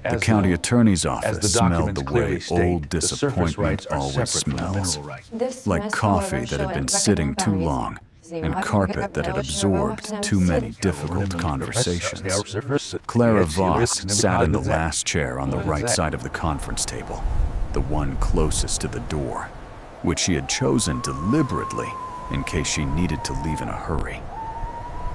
The county attorney's office smelled the way old the surface disappointment rights are always separate from the smells. mineral rights. Like coffee that had been sitting too long and carpet that had absorbed too many difficult conversations. Clara Voss sat in the last chair on the right side of the conference table, the one closest to the door, which she had chosen deliberately in case she needed to leave in a hurry.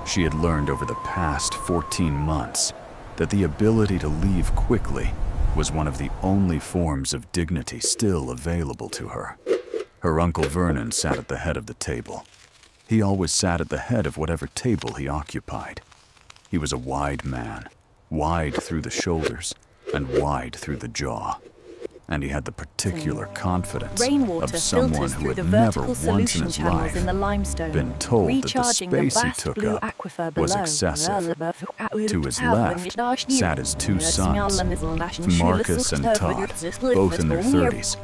She had learned over the past 14 months that the ability to leave quickly was one of the only forms of dignity still available to her. Her Uncle Vernon sat at the head of the table. He always sat at the head of whatever table he occupied. He was a wide man, wide through the shoulders and wide through the jaw. And he had the particular confidence of someone who had never once in his life been told that the space he took up was excessive. To his left sat his two sons, Marcus and Todd, both in their 30s,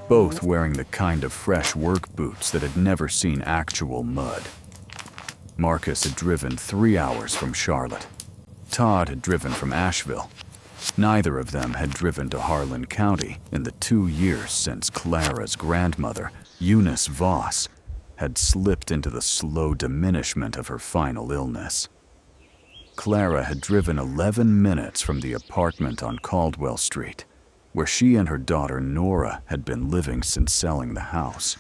both wearing the kind of fresh work boots that had never seen actual mud. Marcus had driven 3 hours from Charlotte. Todd had driven from Asheville. Neither of them had driven to Harlan County in the 2 years since Clara's grandmother, Eunice Voss, had slipped into the slow diminishment of her final illness. Clara had driven 11 minutes from the apartment on Caldwell Street, where she and her daughter Nora had been living since selling the house.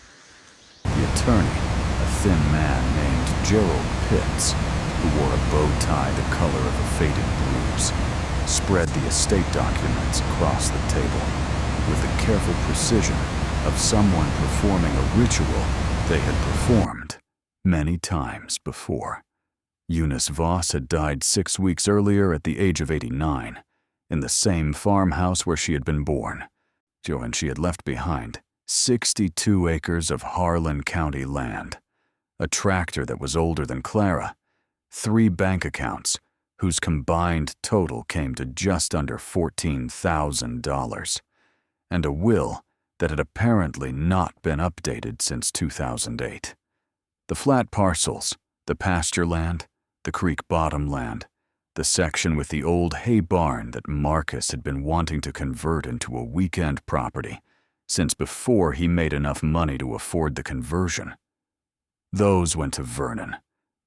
The attorney, a thin man named Gerald Pitts, who wore a bow tie the color of a faded bruise, spread the estate documents across the table with the careful precision of someone performing a ritual they had performed many times before. Eunice Voss had died 6 weeks earlier at the age of 89, in the same farmhouse where she had been born. And she had left behind 62 acres of Harlan County land, a tractor that was older than Clara, 3 bank accounts, whose combined total came to just under $14,000, and a will that had apparently not been updated since 2008. The flat parcels, the pasture land, the creek bottom land, the section with the old hay barn that Marcus had been wanting to convert into a weekend property since before he made enough money to afford the conversion. Those went to Vernon,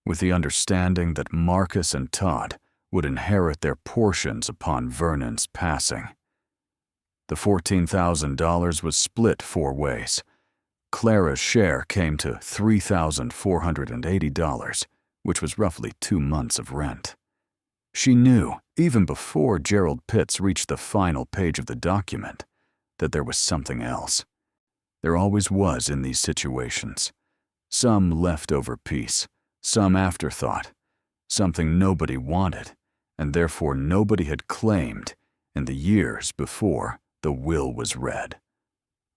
with the understanding that Marcus and Todd would inherit their portions upon Vernon's passing. The $14,000 was split 4 ways. Clara's share came to $3,480, which was roughly 2 months of rent. She knew, even before Gerald Pitts reached the final page of the document, that there was something else. There always was in these situations. Some leftover piece, some afterthought, something nobody wanted, and therefore nobody had claimed in the years before the will was read.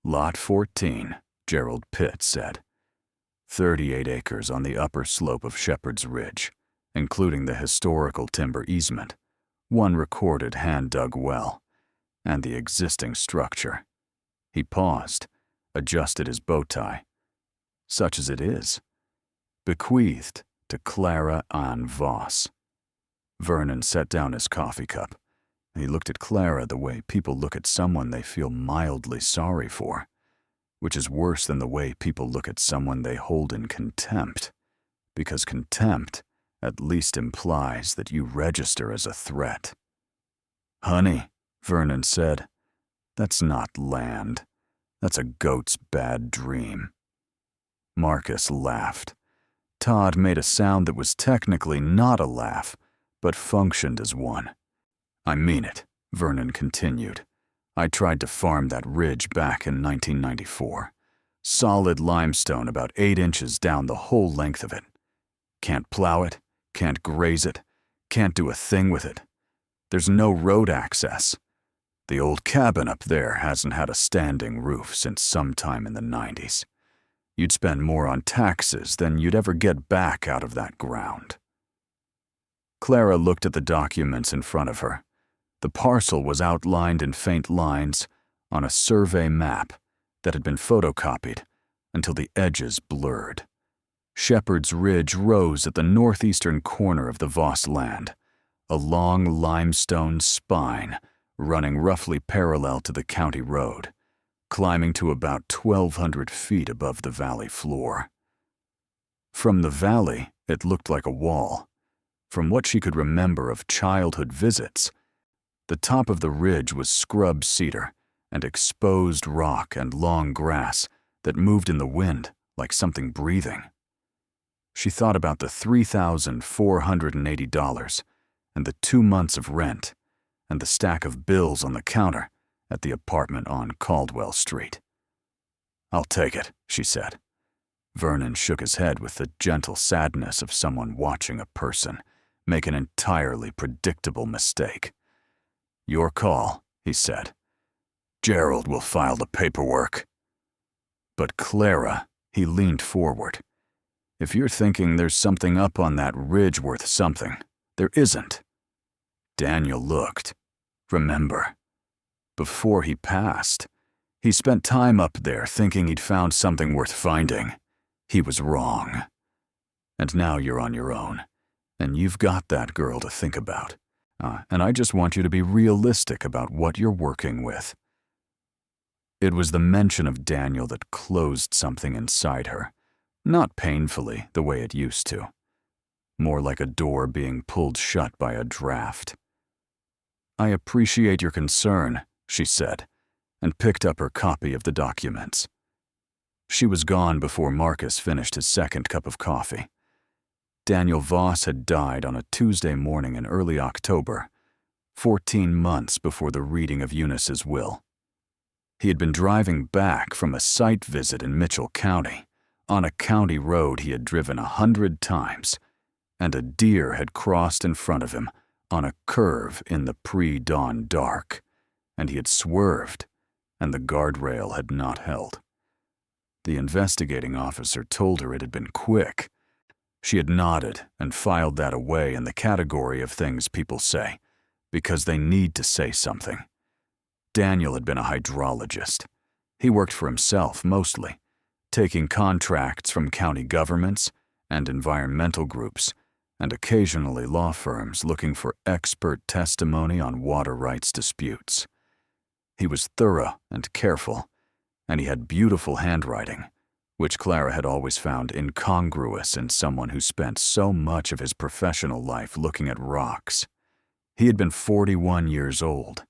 Lot 14, Gerald Pitts said. 38 acres on the upper slope of Shepherd's Ridge, including the historical timber easement, 1 recorded hand-dug well, and the existing structure. He paused, adjusted his bow tie. Such as it is. Bequeathed to Clara Ann Voss. Vernon set down his coffee cup. He looked at Clara the way people look at someone they feel mildly sorry for, which is worse than the way people look at someone they hold in contempt, because contempt at least implies that you register as a threat. "Honey," Vernon said, "that's not land. That's a goat's bad dream." Marcus laughed. Todd made a sound that was technically not a laugh, but functioned as one. "I mean it," Vernon continued. "I tried to farm that ridge back in 1994. Solid limestone about 8 inches down the whole length of it. Can't plow it, can't graze it, can't do a thing with it. There's no road access. The old cabin up there hasn't had a standing roof since sometime in the 90s. You'd spend more on taxes than you'd ever get back out of that ground." Clara looked at the documents in front of her. The parcel was outlined in faint lines on a survey map that had been photocopied until the edges blurred. Shepherd's Ridge rose at the northeastern corner of the Voss land, a long limestone spine running roughly parallel to the county road, climbing to about 1,200 feet above the valley floor. From the valley, it looked like a wall. From what she could remember of childhood visits, the top of the ridge was scrub cedar and exposed rock and long grass that moved in the wind like something breathing. She thought about the $3,480 and the 2 months of rent and the stack of bills on the counter at the apartment on Caldwell Street. "I'll take it," she said. Vernon shook his head with the gentle sadness of someone watching a person make an entirely predictable mistake. "Your call," he said. "Gerald will file the paperwork." "But Clara," he leaned forward. "If you're thinking there's something up on that ridge worth something, there isn't." Daniel looked. Remember, before he passed, he spent time up there thinking he'd found something worth finding. He was wrong. And now you're on your own, and you've got that girl to think about. And I just want you to be realistic about what you're working with." It was the mention of Daniel that closed something inside her, not painfully the way it used to, more like a door being pulled shut by a draft. "I appreciate your concern," she said, and picked up her copy of the documents. She was gone before Marcus finished his second cup of coffee. Daniel Voss had died on a Tuesday morning in early October, 14 months before the reading of Eunice's will. He had been driving back from a site visit in Mitchell County, on a county road he had driven 100 times, and a deer had crossed in front of him on a curve in the pre-dawn dark, and he had swerved, and the guardrail had not held. The investigating officer told her it had been quick. She had nodded and filed that away in the category of things people say, because they need to say something. Daniel had been a hydrologist. He worked for himself mostly, taking contracts from county governments and environmental groups, and occasionally law firms looking for expert testimony on water rights disputes. He was thorough and careful, and he had beautiful handwriting, which Clara had always found incongruous in someone who spent so much of his professional life looking at rocks. He had been 41 years old.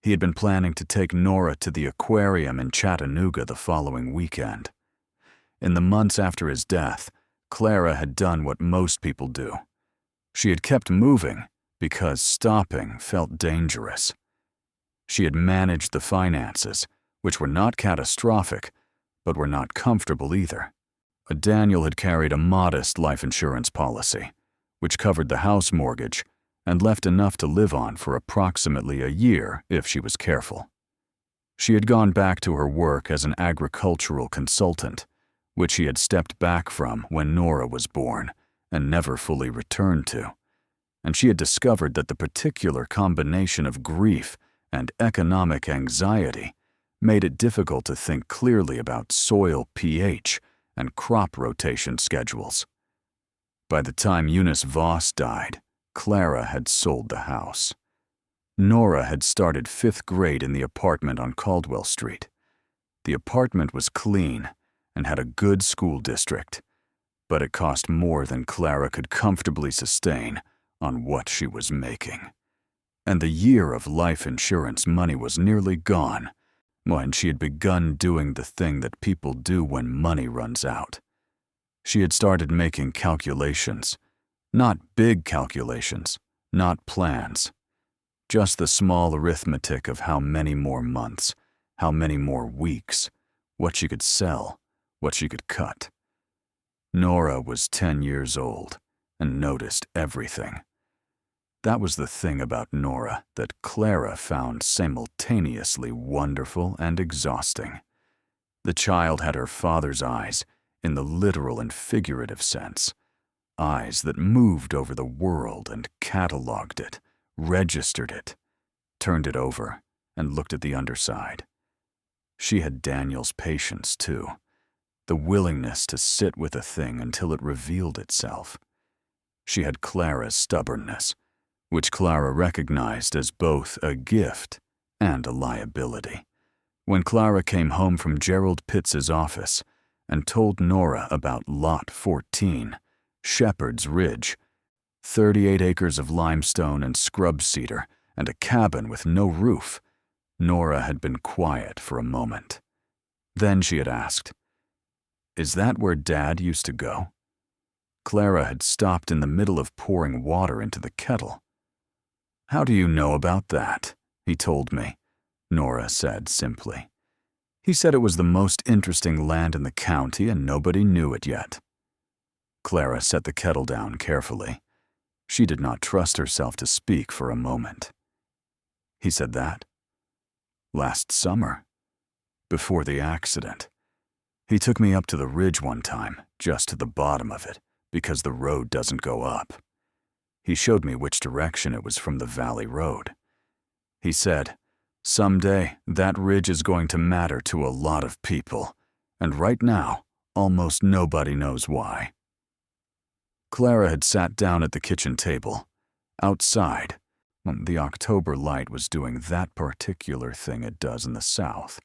He had been planning to take Nora to the aquarium in Chattanooga the following weekend. In the months after his death, Clara had done what most people do. She had kept moving because stopping felt dangerous. She had managed the finances, which were not catastrophic, but were not comfortable either. Daniel had carried a modest life insurance policy, which covered the house mortgage and left enough to live on for approximately a year if she was careful. She had gone back to her work as an agricultural consultant, which she had stepped back from when Nora was born and never fully returned to, and she had discovered that the particular combination of grief and economic anxiety made it difficult to think clearly about soil pH and crop rotation schedules. By the time Eunice Voss died, Clara had sold the house. Nora had started 5th grade in the apartment on Caldwell Street. The apartment was clean and had a good school district, but it cost more than Clara could comfortably sustain on what she was making. And the year of life insurance money was nearly gone when she had begun doing the thing that people do when money runs out. She had started making calculations, not big calculations, not plans, just the small arithmetic of how many more months, how many more weeks, what she could sell, what she could cut. Nora was 10 years old and noticed everything. That was the thing about Nora that Clara found simultaneously wonderful and exhausting. The child had her father's eyes in the literal and figurative sense, eyes that moved over the world and cataloged it, registered it, turned it over, and looked at the underside. She had Daniel's patience, too, the willingness to sit with a thing until it revealed itself. She had Clara's stubbornness, which Clara recognized as both a gift and a liability. When Clara came home from Gerald Pitts's office and told Nora about Lot 14, Shepherd's Ridge, 38 acres of limestone and scrub cedar, and a cabin with no roof, Nora had been quiet for a moment. Then she had asked, "Is that where Dad used to go?" Clara had stopped in the middle of pouring water into the kettle. "How do you know about that?" he told me, Nora said simply. "He said it was the most interesting land in the county and nobody knew it yet." Clara set the kettle down carefully. She did not trust herself to speak for a moment. "He said that?" "Last summer, before the accident. He took me up to the ridge one time, just to the bottom of it, because the road doesn't go up. He showed me which direction it was from the valley road. He said, 'Someday, that ridge is going to matter to a lot of people, and right now, almost nobody knows why.'" Clara had sat down at the kitchen table. Outside, the October light was doing that particular thing it does in the South,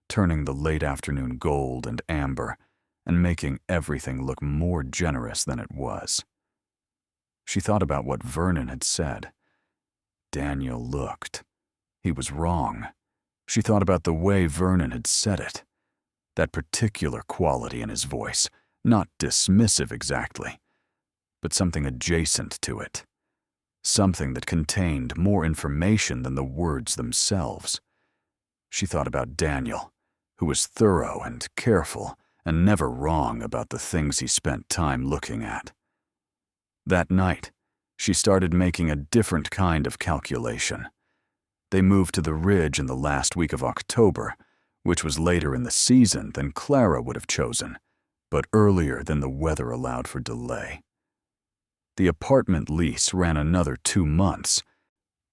turning the late afternoon gold and amber and making everything look more generous than it was. She thought about what Vernon had said. Daniel looked. He was wrong. She thought about the way Vernon had said it. That particular quality in his voice, not dismissive exactly, but something adjacent to it. Something that contained more information than the words themselves. She thought about Daniel, who was thorough and careful and never wrong about the things he spent time looking at. That night, she started making a different kind of calculation. They moved to the ridge in the last week of October, which was later in the season than Clara would have chosen, but earlier than the weather allowed for delay. The apartment lease ran another 2 months,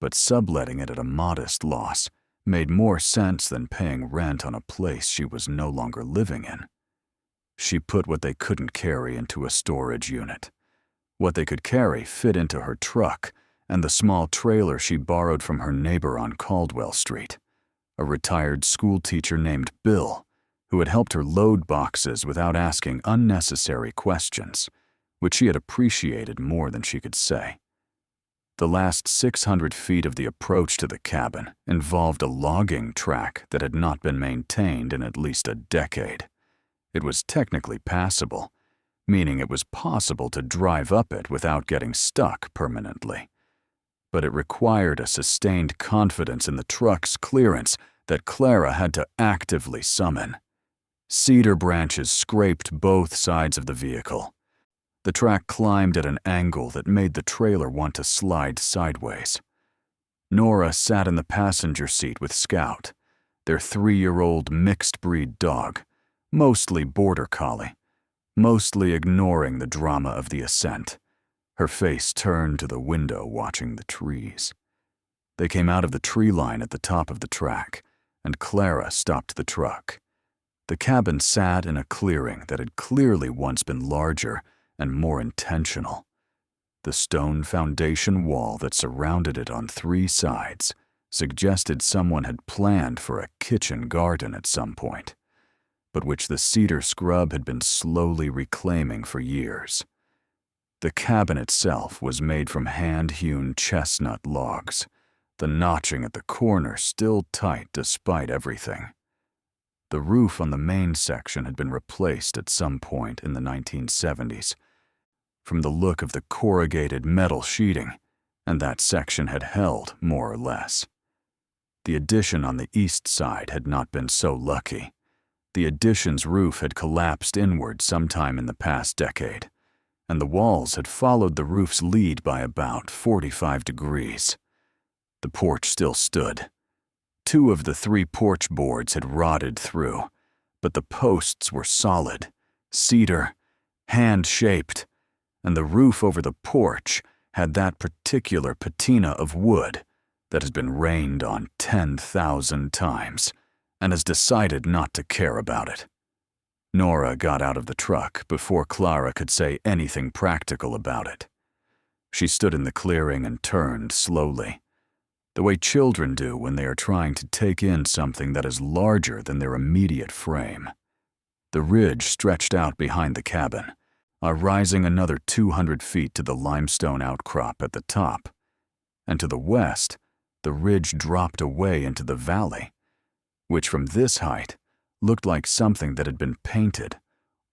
but subletting it at a modest loss made more sense than paying rent on a place she was no longer living in. She put what they couldn't carry into a storage unit. What they could carry fit into her truck and the small trailer she borrowed from her neighbor on Caldwell Street, a retired schoolteacher named Bill, who had helped her load boxes without asking unnecessary questions, which she had appreciated more than she could say. The last 600 feet of the approach to the cabin involved a logging track that had not been maintained in at least a decade. It was technically passable, meaning it was possible to drive up it without getting stuck permanently. But it required a sustained confidence in the truck's clearance that Clara had to actively summon. Cedar branches scraped both sides of the vehicle. The track climbed at an angle that made the trailer want to slide sideways. Nora sat in the passenger seat with Scout, their 3-year-old mixed-breed dog, mostly border collie, mostly ignoring the drama of the ascent, her face turned to the window watching the trees. They came out of the tree line at the top of the track, and Clara stopped the truck. The cabin sat in a clearing that had clearly once been larger and more intentional. The stone foundation wall that surrounded it on 3 sides suggested someone had planned for a kitchen garden at some point, but which the cedar scrub had been slowly reclaiming for years. The cabin itself was made from hand-hewn chestnut logs, the notching at the corner still tight despite everything. The roof on the main section had been replaced at some point in the 1970s. From the look of the corrugated metal sheeting, and that section had held more or less. The addition on the east side had not been so lucky. The addition's roof had collapsed inward sometime in the past decade, and the walls had followed the roof's lead by about 45 degrees. The porch still stood. 2 of the 3 porch boards had rotted through, but the posts were solid, cedar, hand-shaped, and the roof over the porch had that particular patina of wood that has been rained on 10,000 times and has decided not to care about it. Nora got out of the truck before Clara could say anything practical about it. She stood in the clearing and turned slowly. the way children do when they are trying to take in something that is larger than their immediate frame. The ridge stretched out behind the cabin, rising another 200 feet to the limestone outcrop at the top, and to the west, the ridge dropped away into the valley, which from this height looked like something that had been painted,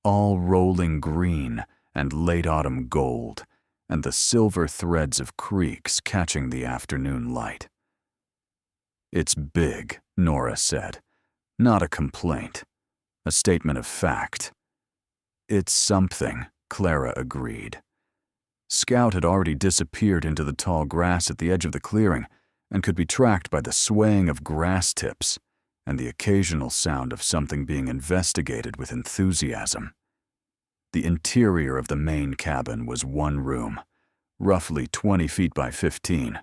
all rolling green and late autumn gold, and the silver threads of creeks catching the afternoon light. "It's big," Nora said. "Not a complaint. A statement of fact." "It's something," Clara agreed. Scout had already disappeared into the tall grass at the edge of the clearing and could be tracked by the swaying of grass tips and the occasional sound of something being investigated with enthusiasm. The interior of the main cabin was one room, roughly 20 feet by 15,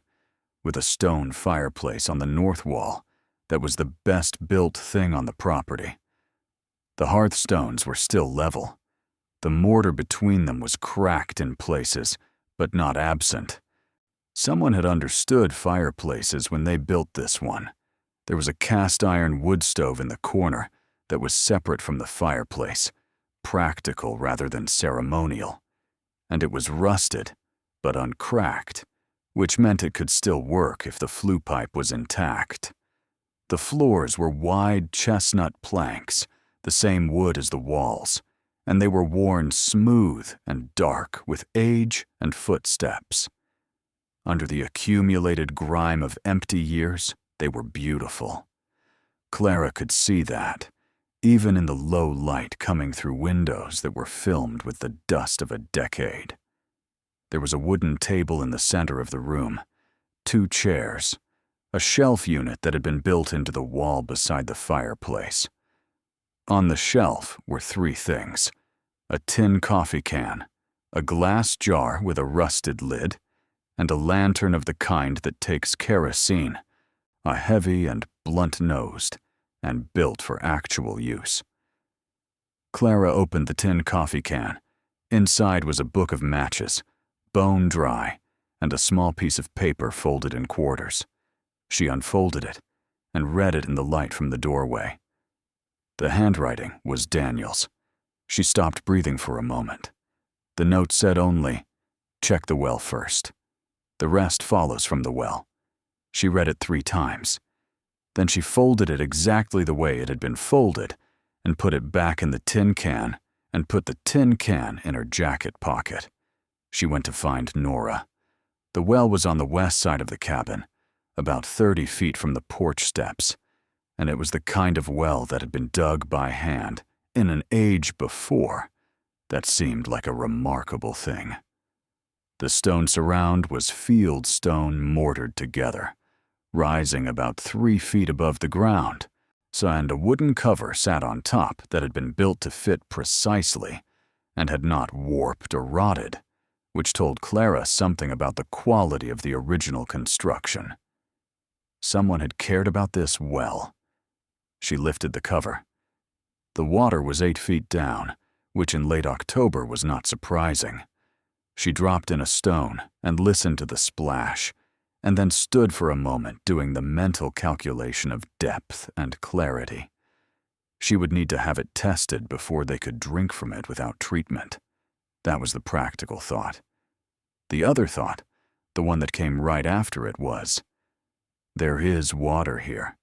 with a stone fireplace on the north wall that was the best-built thing on the property. The hearthstones were still level. The mortar between them was cracked in places, but not absent. Someone had understood fireplaces when they built this one. There was a cast-iron wood stove in the corner that was separate from the fireplace, practical rather than ceremonial, and it was rusted, but uncracked, which meant it could still work if the flue pipe was intact. The floors were wide chestnut planks, the same wood as the walls, and they were worn smooth and dark with age and footsteps. Under the accumulated grime of empty years, they were beautiful. Clara could see that, even in the low light coming through windows that were filmed with the dust of a decade. There was a wooden table in the center of the room, 2 chairs, a shelf unit that had been built into the wall beside the fireplace. On the shelf were 3 things: a tin coffee can, a glass jar with a rusted lid, and a lantern of the kind that takes kerosene, a heavy and blunt-nosed, and built for actual use. Clara opened the tin coffee can. Inside was a book of matches, bone dry, and a small piece of paper folded in quarters. She unfolded it and read it in the light from the doorway. The handwriting was Daniel's. She stopped breathing for a moment. The note said only, "Check the well first. The rest follows from the well." She read it 3 times. Then she folded it exactly the way it had been folded and put it back in the tin can and put the tin can in her jacket pocket. She went to find Nora. The well was on the west side of the cabin, about 30 feet from the porch steps, and it was the kind of well that had been dug by hand in an age before that seemed like a remarkable thing. The stone surround was field stone mortared together, rising about 3 feet above the ground, and a wooden cover sat on top that had been built to fit precisely and had not warped or rotted, which told Clara something about the quality of the original construction. Someone had cared about this well. She lifted the cover. The water was 8 feet down, which in late October was not surprising. She dropped in a stone and listened to the splash, and then stood for a moment doing the mental calculation of depth and clarity. She would need to have it tested before they could drink from it without treatment. That was the practical thought. The other thought, the one that came right after it, was, there is water here.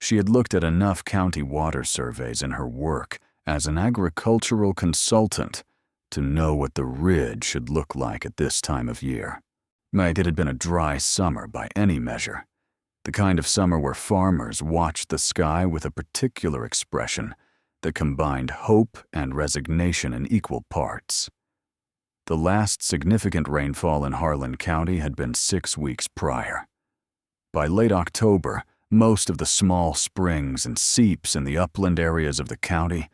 She had looked at enough county water surveys in her work as an agricultural consultant to know what the ridge should look like at this time of year. It had been a dry summer by any measure, the kind of summer where farmers watched the sky with a particular expression that combined hope and resignation in equal parts. The last significant rainfall in Harlan County had been 6 weeks prior. By late October, most of the small springs and seeps in the upland areas of the county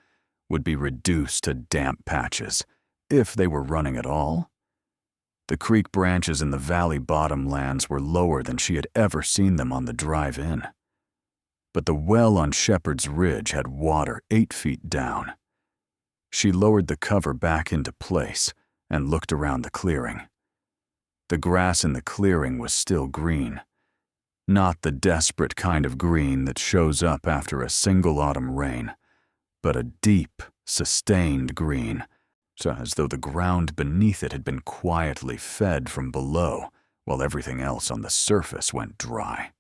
would be reduced to damp patches, if they were running at all. The creek branches in the valley bottomlands were lower than she had ever seen them on the drive in. But the well on Shepherd's Ridge had water 8 feet down. She lowered the cover back into place and looked around the clearing. The grass in the clearing was still green. Not the desperate kind of green that shows up after a single autumn rain, but a deep, sustained green, so as though the ground beneath it had been quietly fed from below while everything else on the surface went dry.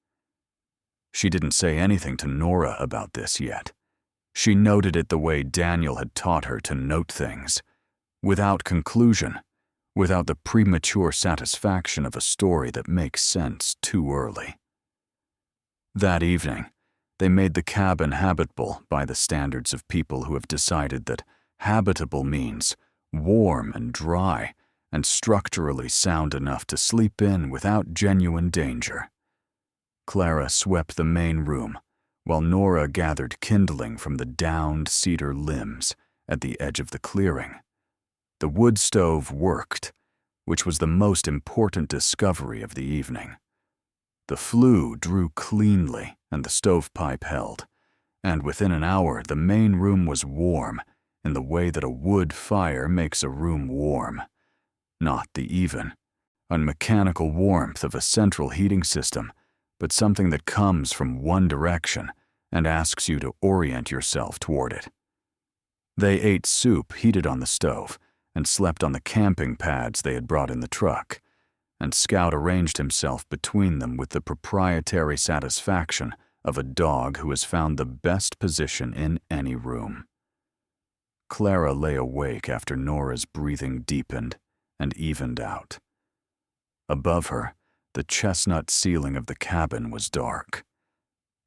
She didn't say anything to Nora about this yet. She noted it the way Daniel had taught her to note things, without conclusion, without the premature satisfaction of a story that makes sense too early. That evening, they made the cabin habitable by the standards of people who have decided that habitable means warm and dry and structurally sound enough to sleep in without genuine danger. Clara swept the main room, while Nora gathered kindling from the downed cedar limbs at the edge of the clearing. The wood stove worked, which was the most important discovery of the evening. The flue drew cleanly and the stovepipe held, and within an hour the main room was warm in the way that a wood fire makes a room warm, not the even, unmechanical warmth of a central heating system, but something that comes from one direction and asks you to orient yourself toward it. They ate soup heated on the stove and slept on the camping pads they had brought in the truck, and Scout arranged himself between them with the proprietary satisfaction of a dog who has found the best position in any room. Clara lay awake after Nora's breathing deepened and evened out. Above her, the chestnut ceiling of the cabin was dark.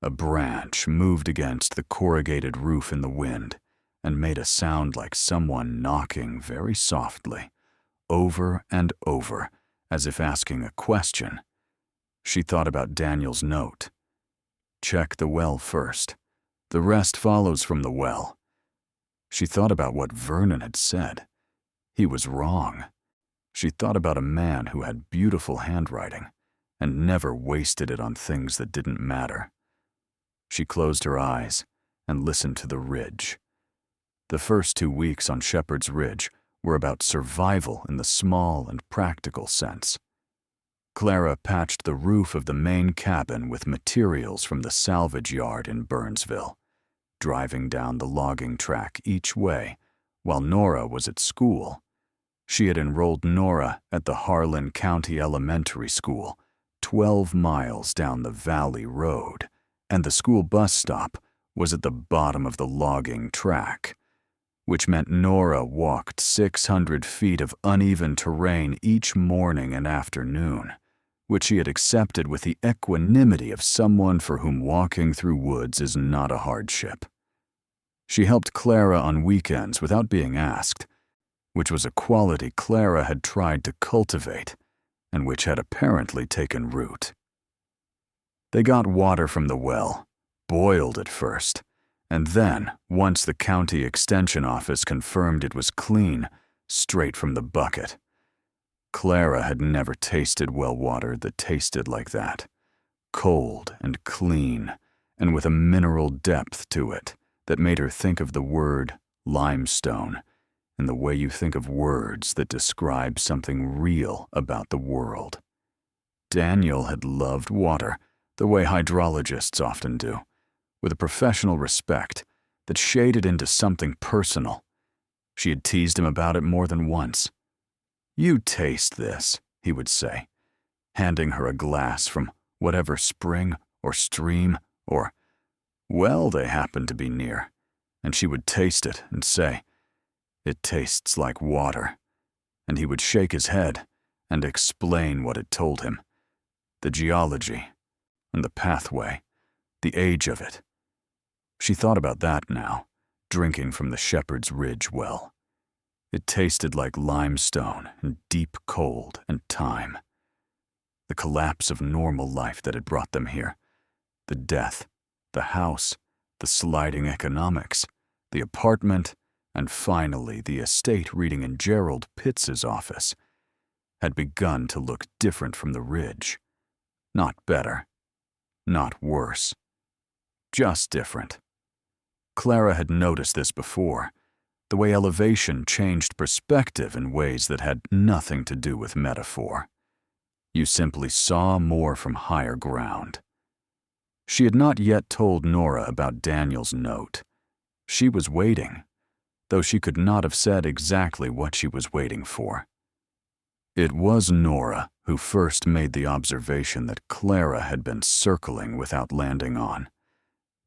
A branch moved against the corrugated roof in the wind and made a sound like someone knocking very softly, over and over, as if asking a question. She thought about Daniel's note. Check the well first. The rest follows from the well. She thought about what Vernon had said. He was wrong. She thought about a man who had beautiful handwriting and never wasted it on things that didn't matter. She closed her eyes and listened to the ridge. The first 2 weeks on Shepherd's Ridge were about survival in the small and practical sense. Clara patched the roof of the main cabin with materials from the salvage yard in Burnsville, driving down the logging track each way while Nora was at school. She had enrolled Nora at the Harlan County Elementary School, 12 miles down the Valley Road, and the school bus stop was at the bottom of the logging track, which meant Nora walked 600 feet of uneven terrain each morning and afternoon, which she had accepted with the equanimity of someone for whom walking through woods is not a hardship. She helped Clara on weekends without being asked, which was a quality Clara had tried to cultivate and which had apparently taken root. They got water from the well, boiled it first, and then, once the county extension office confirmed it was clean, straight from the bucket. Clara had never tasted well water that tasted like that, cold and clean, and with a mineral depth to it that made her think of the word limestone in the way you think of words that describe something real about the world. Daniel had loved water the way hydrologists often do, with a professional respect that shaded into something personal. She had teased him about it more than once. "You taste this," he would say, handing her a glass from whatever spring or stream or well they happened to be near, and she would taste it and say, "It tastes like water," and he would shake his head and explain what it told him, the geology and the pathway, the age of it. She thought about that now, drinking from the Shepherd's Ridge well. It tasted like limestone and deep cold and time. The collapse of normal life that had brought them here, the death, the house, the sliding economics, the apartment, and finally the estate reading in Gerald Pitts's office, had begun to look different from the ridge. Not better, not worse, just different. Clara had noticed this before, the way elevation changed perspective in ways that had nothing to do with metaphor. You simply saw more from higher ground. She had not yet told Nora about Daniel's note. She was waiting, though she could not have said exactly what she was waiting for. It was Nora who first made the observation that Clara had been circling without landing on.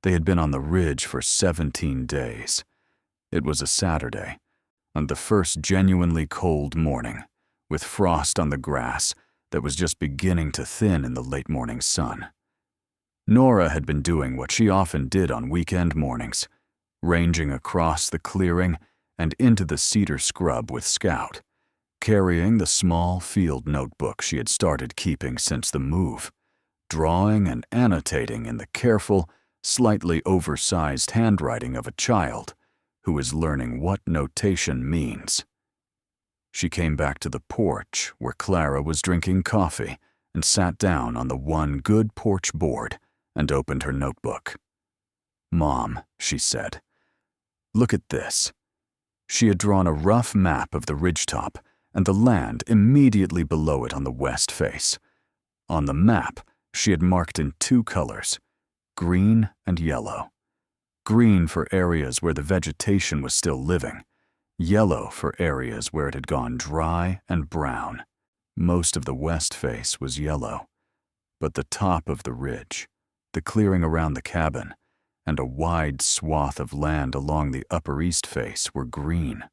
They had been on the ridge for 17 days. It was a Saturday, on the first genuinely cold morning, with frost on the grass that was just beginning to thin in the late morning sun. Nora had been doing what she often did on weekend mornings, ranging across the clearing and into the cedar scrub with Scout, carrying the small field notebook she had started keeping since the move, drawing and annotating in the careful, slightly oversized handwriting of a child who is learning what notation means. She came back to the porch where Clara was drinking coffee and sat down on the one good porch board and opened her notebook. "Mom," she said, "look at this." She had drawn a rough map of the ridgetop and the land immediately below it on the west face. On the map, she had marked in 2 colors, green and yellow. Green for areas where the vegetation was still living, yellow for areas where it had gone dry and brown. Most of the west face was yellow, but the top of the ridge, the clearing around the cabin, and a wide swath of land along the upper east face were green.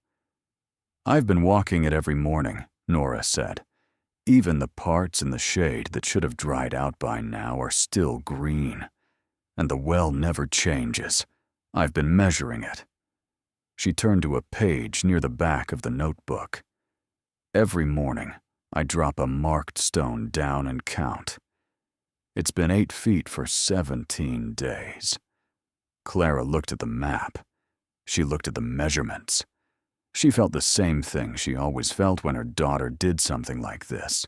"I've been walking it every morning," Nora said. "Even the parts in the shade that should have dried out by now are still green. And the well never changes. I've been measuring it." She turned to a page near the back of the notebook. "Every morning, I drop a marked stone down and count. It's been 8 feet for 17 days. Clara looked at the map. She looked at the measurements. She felt the same thing she always felt when her daughter did something like this.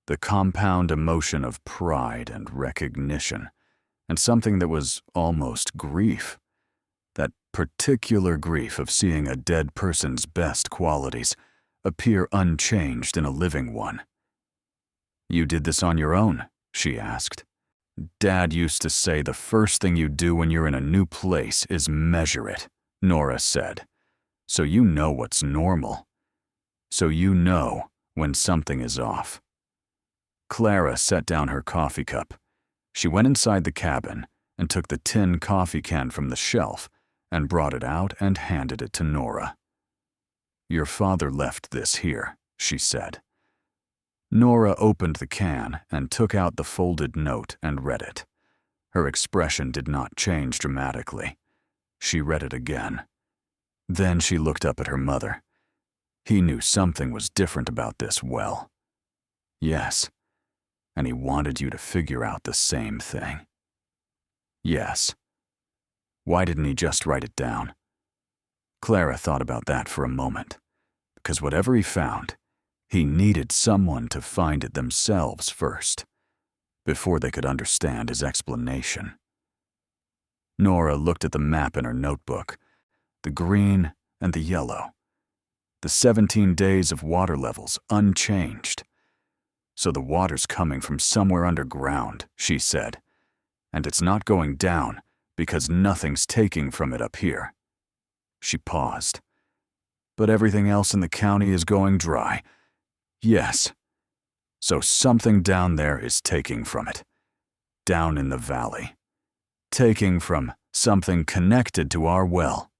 The compound emotion of pride and recognition, and something that was almost grief. That particular grief of seeing a dead person's best qualities appear unchanged in a living one. "You did this on your own?" she asked. "Dad used to say the first thing you do when you're in a new place is measure it," Nora said. "So you know what's normal. So you know when something is off." Clara set down her coffee cup. She went inside the cabin and took the tin coffee can from the shelf and brought it out and handed it to Nora. "Your father left this here," she said. Nora opened the can and took out the folded note and read it. Her expression did not change dramatically. She read it again. Then she looked up at her mother. "He knew something was different about this well." "Yes. And he wanted you to figure out the same thing." "Yes. Why didn't he just write it down?" Clara thought about that for a moment. Because whatever he found, he needed someone to find it themselves first, before they could understand his explanation. Nora looked at the map in her notebook, the green and the yellow. The 17 days of water levels unchanged. "So the water's coming from somewhere underground," she said. "And it's not going down because nothing's taking from it up here." She paused. "But everything else in the county is going dry." "Yes. So something down there is taking from it. Down in the valley. Taking from something connected to our well."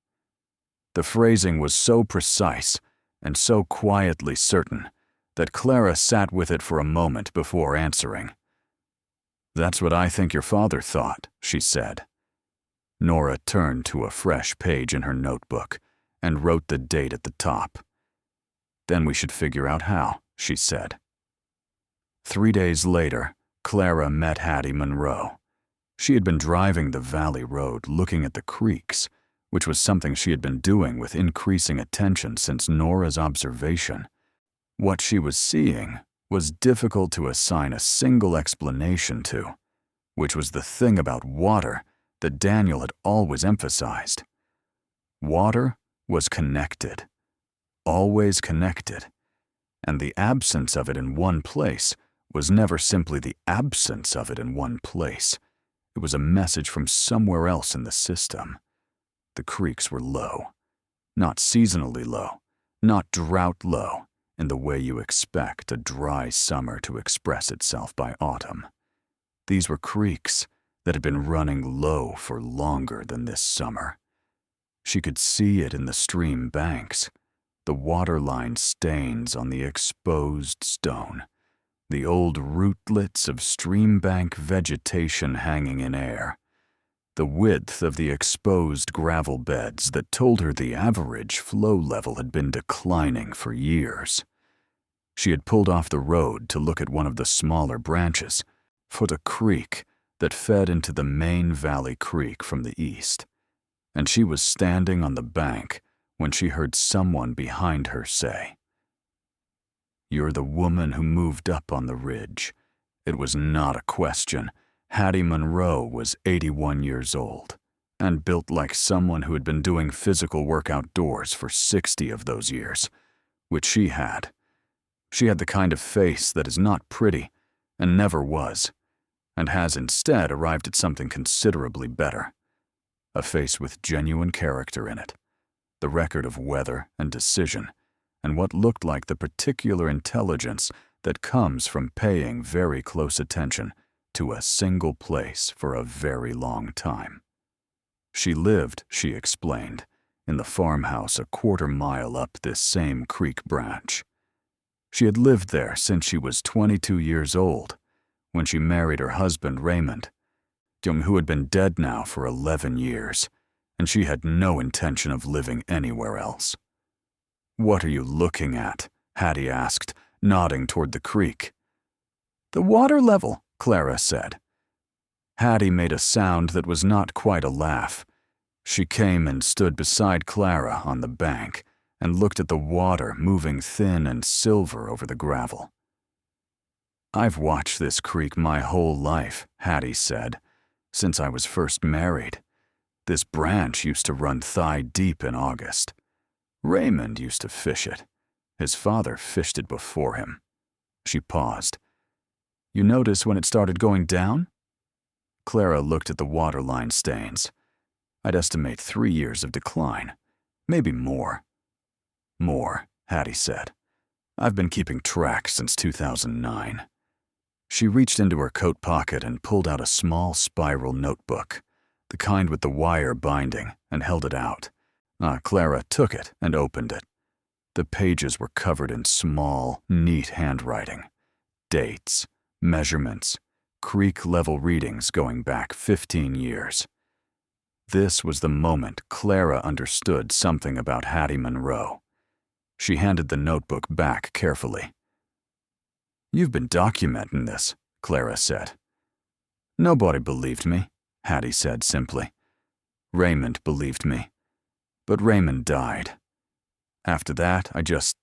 The phrasing was so precise and so quietly certain that Clara sat with it for a moment before answering. "That's what I think your father thought," she said. Nora turned to a fresh page in her notebook and wrote the date at the top. "Then we should figure out how," she said. 3 days later, Clara met Hattie Monroe. She had been driving the valley road looking at the creeks, which was something she had been doing with increasing attention since Nora's observation. What she was seeing was difficult to assign a single explanation to, which was the thing about water that Daniel had always emphasized. Water was connected, always connected, and the absence of it in one place was never simply the absence of it in one place. It was a message from somewhere else in the system. The creeks were low. Not seasonally low, not drought low, in the way you expect a dry summer to express itself by autumn. These were creeks that had been running low for longer than this summer. She could see it in the stream banks, the waterline stains on the exposed stone, the old rootlets of streambank vegetation hanging in air, the width of the exposed gravel beds that told her the average flow level had been declining for years. She had pulled off the road to look at one of the smaller branches, foot a creek that fed into the main valley creek from the east, and she was standing on the bank when she heard someone behind her say, "You're the woman who moved up on the ridge." It was not a question. Hattie Monroe was 81 years old and built like someone who had been doing physical work outdoors for 60 of those years, which she had. She had the kind of face that is not pretty and never was, and has instead arrived at something considerably better. A face with genuine character in it, the record of weather and decision, and what looked like the particular intelligence that comes from paying very close attention to a single place for a very long time. She lived, she explained, in the farmhouse a quarter-mile up this same creek branch. She had lived there since she was 22 years old, when she married her husband Raymond, who had been dead now for 11 years, and she had no intention of living anywhere else. "What are you looking at?" Hattie asked, nodding toward the creek. "The water level," Clara said. Hattie made a sound that was not quite a laugh. She came and stood beside Clara on the bank and looked at the water moving thin and silver over the gravel. "I've watched this creek my whole life," Hattie said, "since I was first married. This branch used to run thigh-deep in August. Raymond used to fish it. His father fished it before him." She paused. "You notice when it started going down?" Clara looked at the waterline stains. "I'd estimate 3 years of decline. Maybe more." "More," Hattie said. "I've been keeping track since 2009. She reached into her coat pocket and pulled out a small spiral notebook, the kind with the wire binding, and held it out. Clara took it and opened it. The pages were covered in small, neat handwriting. Dates, measurements, creek-level readings going back 15 years. This was the moment Clara understood something about Hattie Monroe. She handed the notebook back carefully. "You've been documenting this," Clara said. "Nobody believed me," Hattie said simply. "Raymond believed me. But Raymond died. After that, I just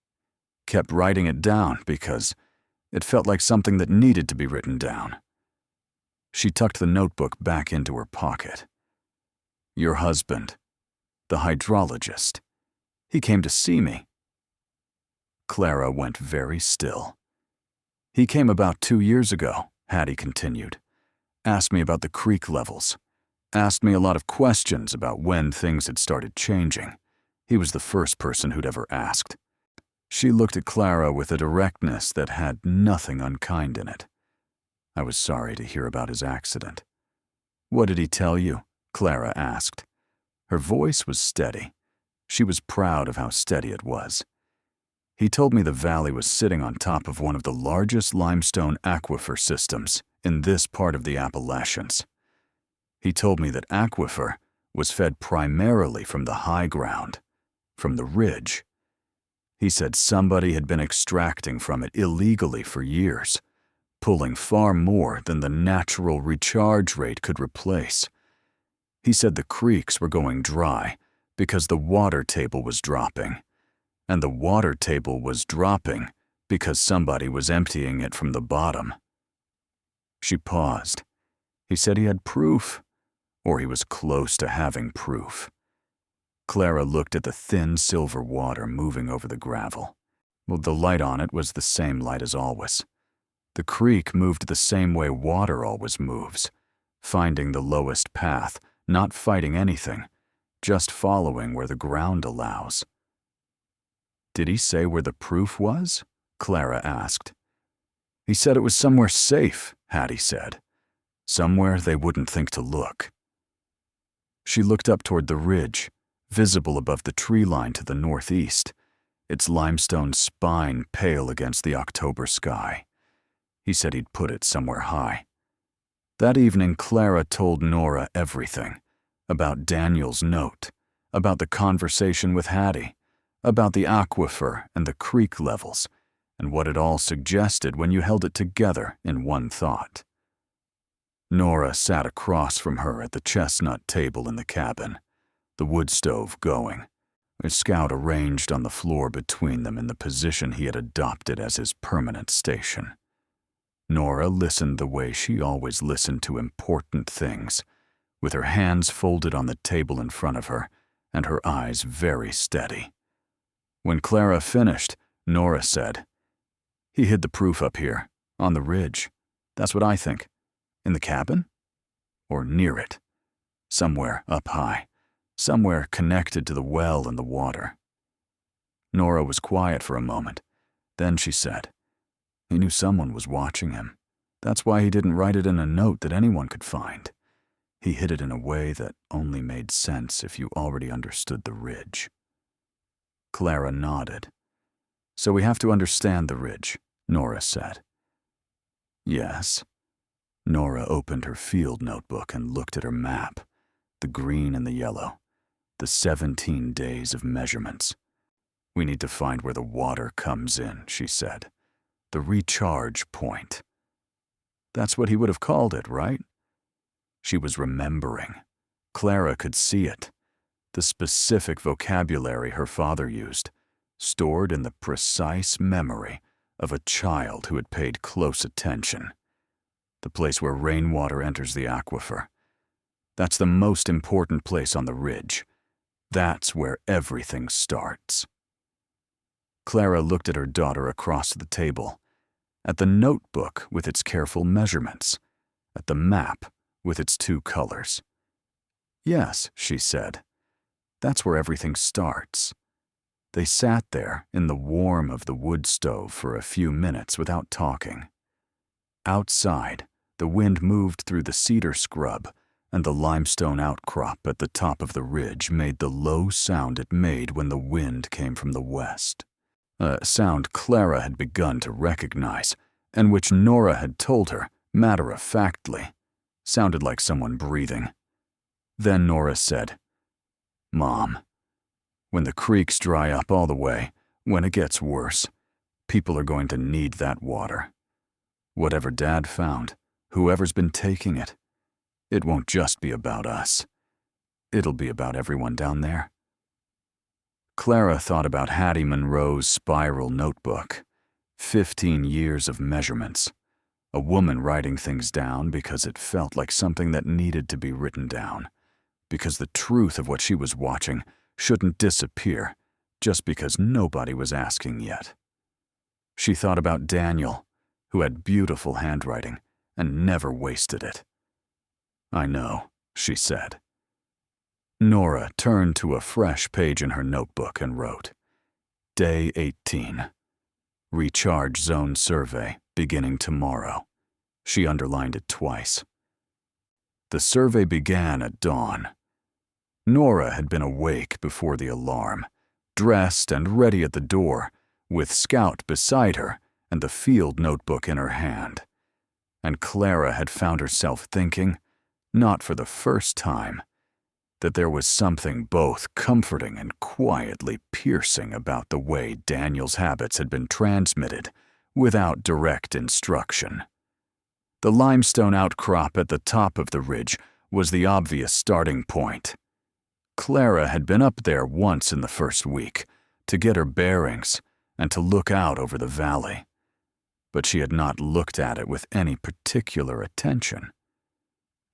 kept writing it down because it felt like something that needed to be written down." She tucked the notebook back into her pocket. "Your husband, the hydrologist, he came to see me." Clara went very still. "He came about 2 years ago," Hattie continued. "Asked me about the creek levels. Asked me a lot of questions about when things had started changing. He was the first person who'd ever asked." She looked at Clara with a directness that had nothing unkind in it. "I was sorry to hear about his accident." "What did he tell you?" Clara asked. Her voice was steady. She was proud of how steady it was. "He told me the valley was sitting on top of one of the largest limestone aquifer systems in this part of the Appalachians. He told me that aquifer was fed primarily from the high ground, from the ridge. He said somebody had been extracting from it illegally for years, pulling far more than the natural recharge rate could replace. He said the creeks were going dry because the water table was dropping, and the water table was dropping because somebody was emptying it from the bottom." She paused. "He said he had proof, or he was close to having proof." Clara looked at the thin silver water moving over the gravel. Well, the light on it was the same light as always. The creek moved the same way water always moves, finding the lowest path, not fighting anything, just following where the ground allows. "Did he say where the proof was?" Clara asked. "He said it was somewhere safe," Hattie said. "Somewhere they wouldn't think to look." She looked up toward the ridge, visible above the tree line to the northeast, its limestone spine pale against the October sky. He said he'd put it somewhere high. That evening, Clara told Nora everything, about Daniel's note, about the conversation with Hattie, about the aquifer and the creek levels, and what it all suggested when you held it together in one thought. Nora sat across from her at the chestnut table in the cabin, the wood stove going, a scout arranged on the floor between them in the position he had adopted as his permanent station. Nora listened the way she always listened to important things, with her hands folded on the table in front of her and her eyes very steady. When Clara finished, Nora said, "He hid the proof up here, on the ridge. That's what I think. In the cabin? Or near it. Somewhere up high. Somewhere connected to the well and the water." Nora was quiet for a moment. Then she said, "He knew someone was watching him. That's why he didn't write it in a note that anyone could find. He hid it in a way that only made sense if you already understood the ridge." Clara nodded. "So we have to understand the ridge," Nora said. "Yes." Nora opened her field notebook and looked at her map, the green and the yellow, the 17 days of measurements. "We need to find where the water comes in," she said. "The recharge point." That's what he would have called it, right? She was remembering. Clara could see it. The specific vocabulary her father used, stored in the precise memory of a child who had paid close attention. The place where rainwater enters the aquifer. That's the most important place on the ridge. That's where everything starts. Clara looked at her daughter across the table, at the notebook with its careful measurements, at the map with its 2 colors. "Yes," she said. "That's where everything starts." They sat there in the warmth of the wood stove for a few minutes without talking. Outside, the wind moved through the cedar scrub, and the limestone outcrop at the top of the ridge made the low sound it made when the wind came from the west. A sound Clara had begun to recognize, and which Nora had told her, matter-of-factly, sounded like someone breathing. Then Nora said, "Mom, when the creeks dry up all the way, when it gets worse, people are going to need that water. Whatever Dad found, whoever's been taking it, it won't just be about us. It'll be about everyone down there." Clara thought about Hattie Monroe's spiral notebook, 15 years of measurements, a woman writing things down because it felt like something that needed to be written down, because the truth of what she was watching shouldn't disappear just because nobody was asking yet. She thought about Daniel, who had beautiful handwriting and never wasted it. "I know," she said. Nora turned to a fresh page in her notebook and wrote, "Day 18. Recharge zone survey beginning tomorrow." She underlined it twice. The survey began at dawn. Nora had been awake before the alarm, dressed and ready at the door, with Scout beside her and the field notebook in her hand. And Clara had found herself thinking, not for the first time, that there was something both comforting and quietly piercing about the way Daniel's habits had been transmitted without direct instruction. The limestone outcrop at the top of the ridge was the obvious starting point. Clara had been up there once in the first week to get her bearings and to look out over the valley, but she had not looked at it with any particular attention.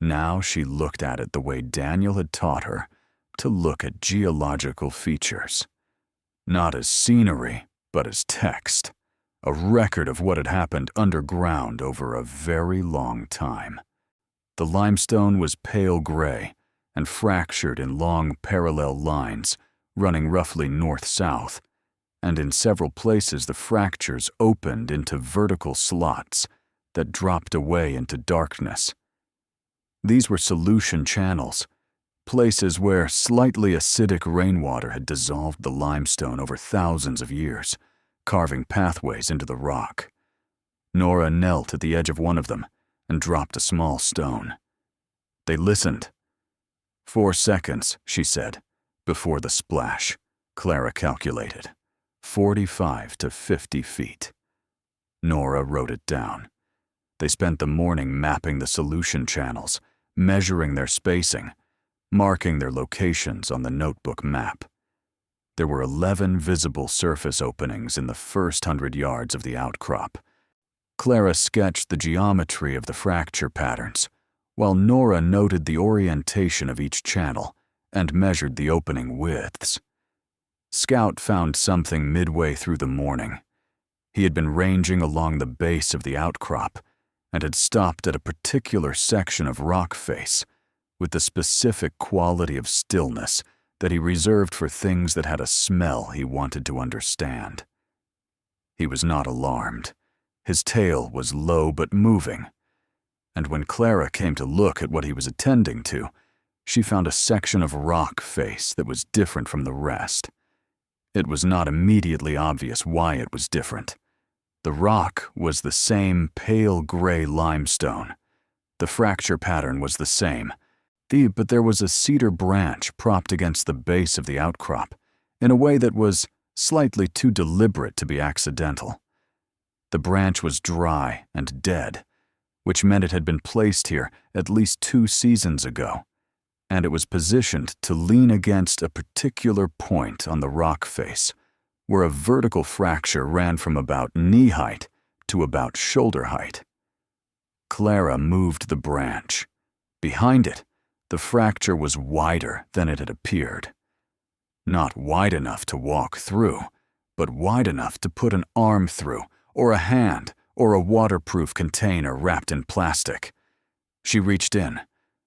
Now she looked at it the way Daniel had taught her to look at geological features, not as scenery, but as text, a record of what had happened underground over a very long time. The limestone was pale gray and fractured in long parallel lines running roughly north-south, and in several places the fractures opened into vertical slots that dropped away into darkness. These were solution channels, places where slightly acidic rainwater had dissolved the limestone over thousands of years, carving pathways into the rock. Nora knelt at the edge of one of them and dropped a small stone. They listened. 4 seconds, she said, before the splash. Clara calculated. 45 to 50 feet. Nora wrote it down. They spent the morning mapping the solution channels, measuring their spacing, marking their locations on the notebook map. There were 11 visible surface openings in the first 100 yards of the outcrop. Clara sketched the geometry of the fracture patterns, while Nora noted the orientation of each channel and measured the opening widths. Scout found something midway through the morning. He had been ranging along the base of the outcrop and had stopped at a particular section of rock face with the specific quality of stillness that he reserved for things that had a smell he wanted to understand. He was not alarmed. His tail was low but moving, and when Clara came to look at what he was attending to, she found a section of rock face that was different from the rest. It was not immediately obvious why it was different. The rock was the same pale gray limestone. The fracture pattern was the same, but there was a cedar branch propped against the base of the outcrop in a way that was slightly too deliberate to be accidental. The branch was dry and dead, which meant it had been placed here at least 2 seasons ago, and it was positioned to lean against a particular point on the rock face, where a vertical fracture ran from about knee height to about shoulder height. Clara moved the branch. Behind it, the fracture was wider than it had appeared. Not wide enough to walk through, but wide enough to put an arm through, or a hand, or a waterproof container wrapped in plastic. She reached in.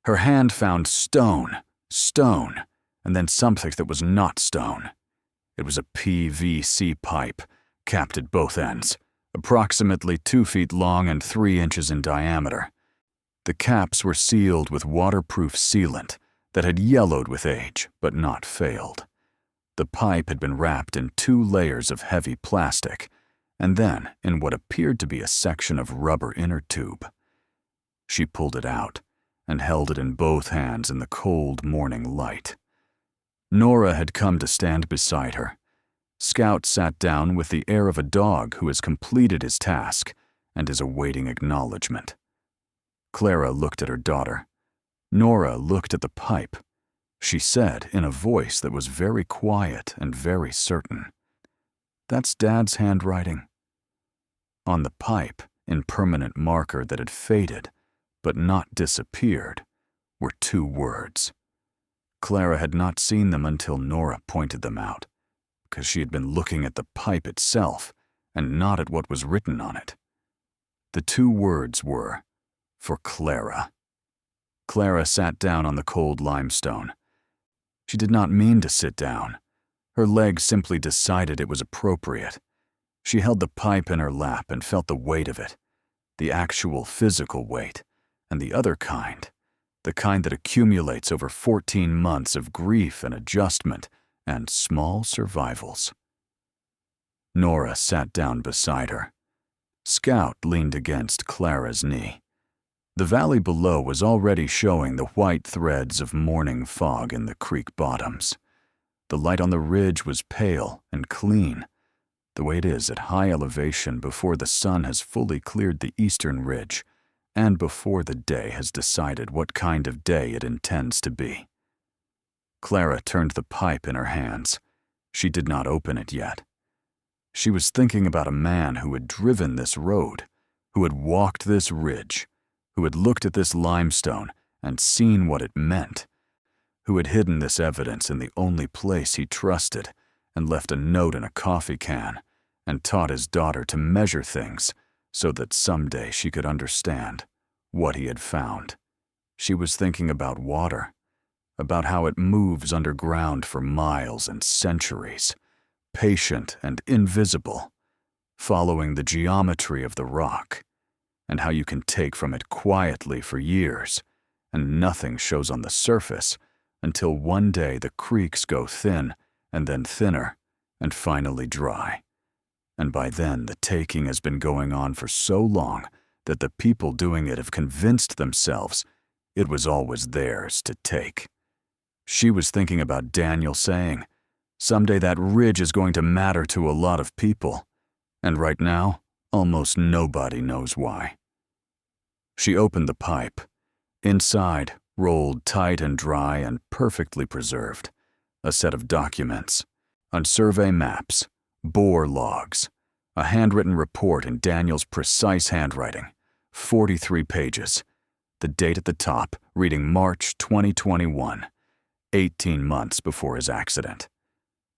Her hand found stone, and then something that was not stone. It was a PVC pipe, capped at both ends, approximately 2 feet long and 3 inches in diameter. The caps were sealed with waterproof sealant that had yellowed with age, but not failed. The pipe had been wrapped in 2 layers of heavy plastic, and then in what appeared to be a section of rubber inner tube. She pulled it out and held it in both hands in the cold morning light. Nora had come to stand beside her. Scout sat down with the air of a dog who has completed his task and is awaiting acknowledgement. Clara looked at her daughter. Nora looked at the pipe. She said in a voice that was very quiet and very certain, "That's Dad's handwriting." On the pipe, in permanent marker that had faded, but not disappeared, were 2 words. Clara had not seen them until Nora pointed them out, because she had been looking at the pipe itself and not at what was written on it. The 2 words were, "For Clara." Clara sat down on the cold limestone. She did not mean to sit down. Her legs simply decided it was appropriate. She held the pipe in her lap and felt the weight of it, the actual physical weight, and the other kind, the kind that accumulates over 14 months of grief and adjustment and small survivals. Nora sat down beside her. Scout leaned against Clara's knee. The valley below was already showing the white threads of morning fog in the creek bottoms. The light on the ridge was pale and clean, the way it is at high elevation before the sun has fully cleared the eastern ridge and before the day has decided what kind of day it intends to be. Clara turned the pipe in her hands. She did not open it yet. She was thinking about a man who had driven this road, who had walked this ridge, who had looked at this limestone and seen what it meant, who had hidden this evidence in the only place he trusted and left a note in a coffee can and taught his daughter to measure things so that someday she could understand what he had found. She was thinking about water, about how it moves underground for miles and centuries, patient and invisible, following the geometry of the rock, and how you can take from it quietly for years, and nothing shows on the surface until one day the creeks go thin and then thinner and finally dry. And by then the taking has been going on for so long that the people doing it have convinced themselves it was always theirs to take. She was thinking about Daniel saying, someday that ridge is going to matter to a lot of people, and right now, almost nobody knows why. She opened the pipe. Inside, rolled tight and dry and perfectly preserved, a set of documents, on survey maps, bore logs, a handwritten report in Daniel's precise handwriting, 43 pages, the date at the top reading March 2021, 18 months before his accident.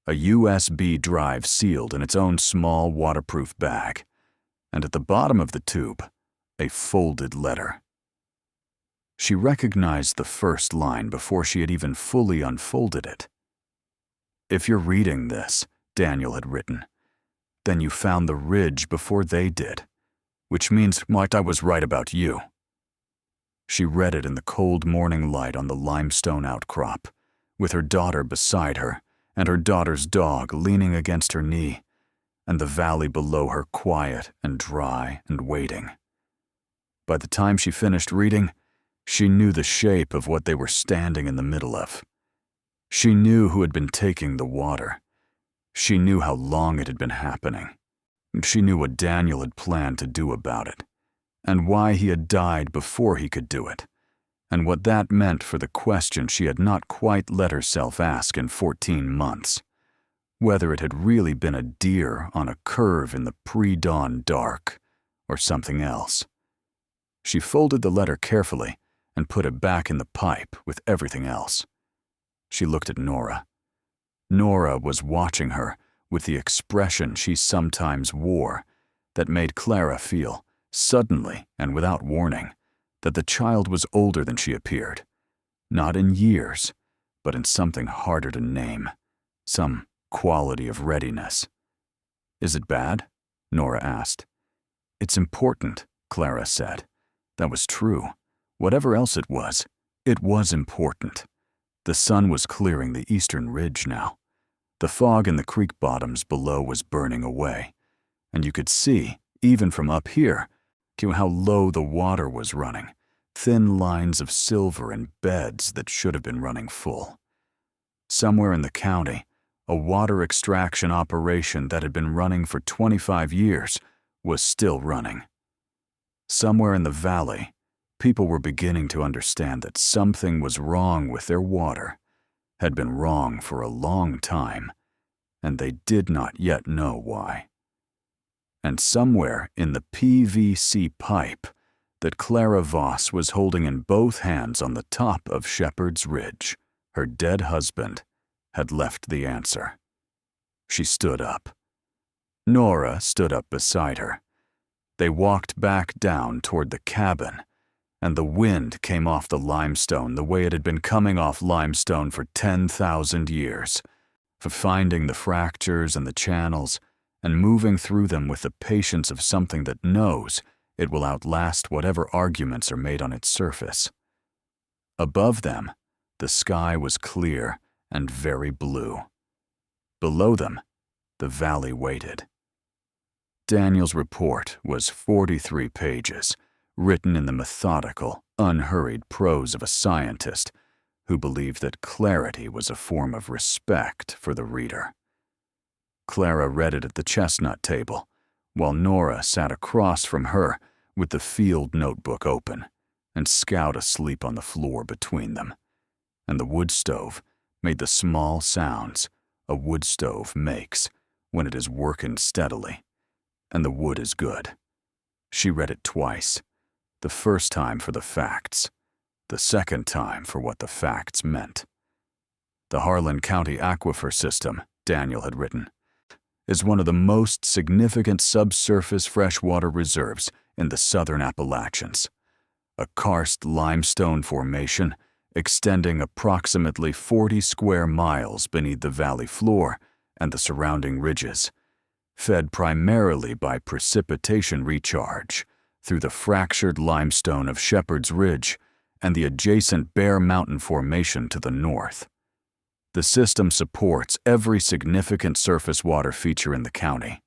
A USB drive sealed in its own small waterproof bag, and at the bottom of the tube, a folded letter. She recognized the first line before she had even fully unfolded it. If you're reading this, Daniel had written, then you found the ridge before they did, which means I was right about you. She read it in the cold morning light on the limestone outcrop, with her daughter beside her and her daughter's dog leaning against her knee, and the valley below her quiet and dry and waiting. By the time she finished reading, she knew the shape of what they were standing in the middle of. She knew who had been taking the water. She knew how long it had been happening. She knew what Daniel had planned to do about it, and why he had died before he could do it, and what that meant for the question she had not quite let herself ask in 14 months, whether it had really been a deer on a curve in the pre-dawn dark, or something else. She folded the letter carefully and put it back in the pipe with everything else. She looked at Nora. Nora was watching her with the expression she sometimes wore that made Clara feel, suddenly and without warning, that the child was older than she appeared, not in years, but in something harder to name, some quality of readiness. Is it bad? Nora asked. It's important, Clara said. That was true. Whatever else it was important. The sun was clearing the eastern ridge now. The fog in the creek bottoms below was burning away, and you could see, even from up here, how low the water was running, thin lines of silver in beds that should have been running full. Somewhere in the county, a water extraction operation that had been running for 25 years was still running. Somewhere in the valley, people were beginning to understand that something was wrong with their water, had been wrong for a long time, and they did not yet know why. And somewhere in the PVC pipe that Clara Voss was holding in both hands on the top of Shepherd's Ridge, her dead husband had left the answer. She stood up. Nora stood up beside her. They walked back down toward the cabin, and the wind came off the limestone the way it had been coming off limestone for 10,000 years, for finding the fractures and the channels, and moving through them with the patience of something that knows it will outlast whatever arguments are made on its surface. Above them, the sky was clear and very blue. Below them, the valley waited. Daniel's report was 43 pages, written in the methodical, unhurried prose of a scientist who believed that clarity was a form of respect for the reader. Clara read it at the chestnut table, while Nora sat across from her with the field notebook open, and Scout asleep on the floor between them. And the wood stove made the small sounds a wood stove makes when it is working steadily, and the wood is good. She read it twice, the first time for the facts, the second time for what the facts meant. The Harlan County aquifer system, Daniel had written, is one of the most significant subsurface freshwater reserves in the southern Appalachians, a karst limestone formation extending approximately 40 square miles beneath the valley floor and the surrounding ridges, fed primarily by precipitation recharge through the fractured limestone of Shepherd's Ridge and the adjacent Bear Mountain Formation to the north. The system supports every significant surface water feature in the county,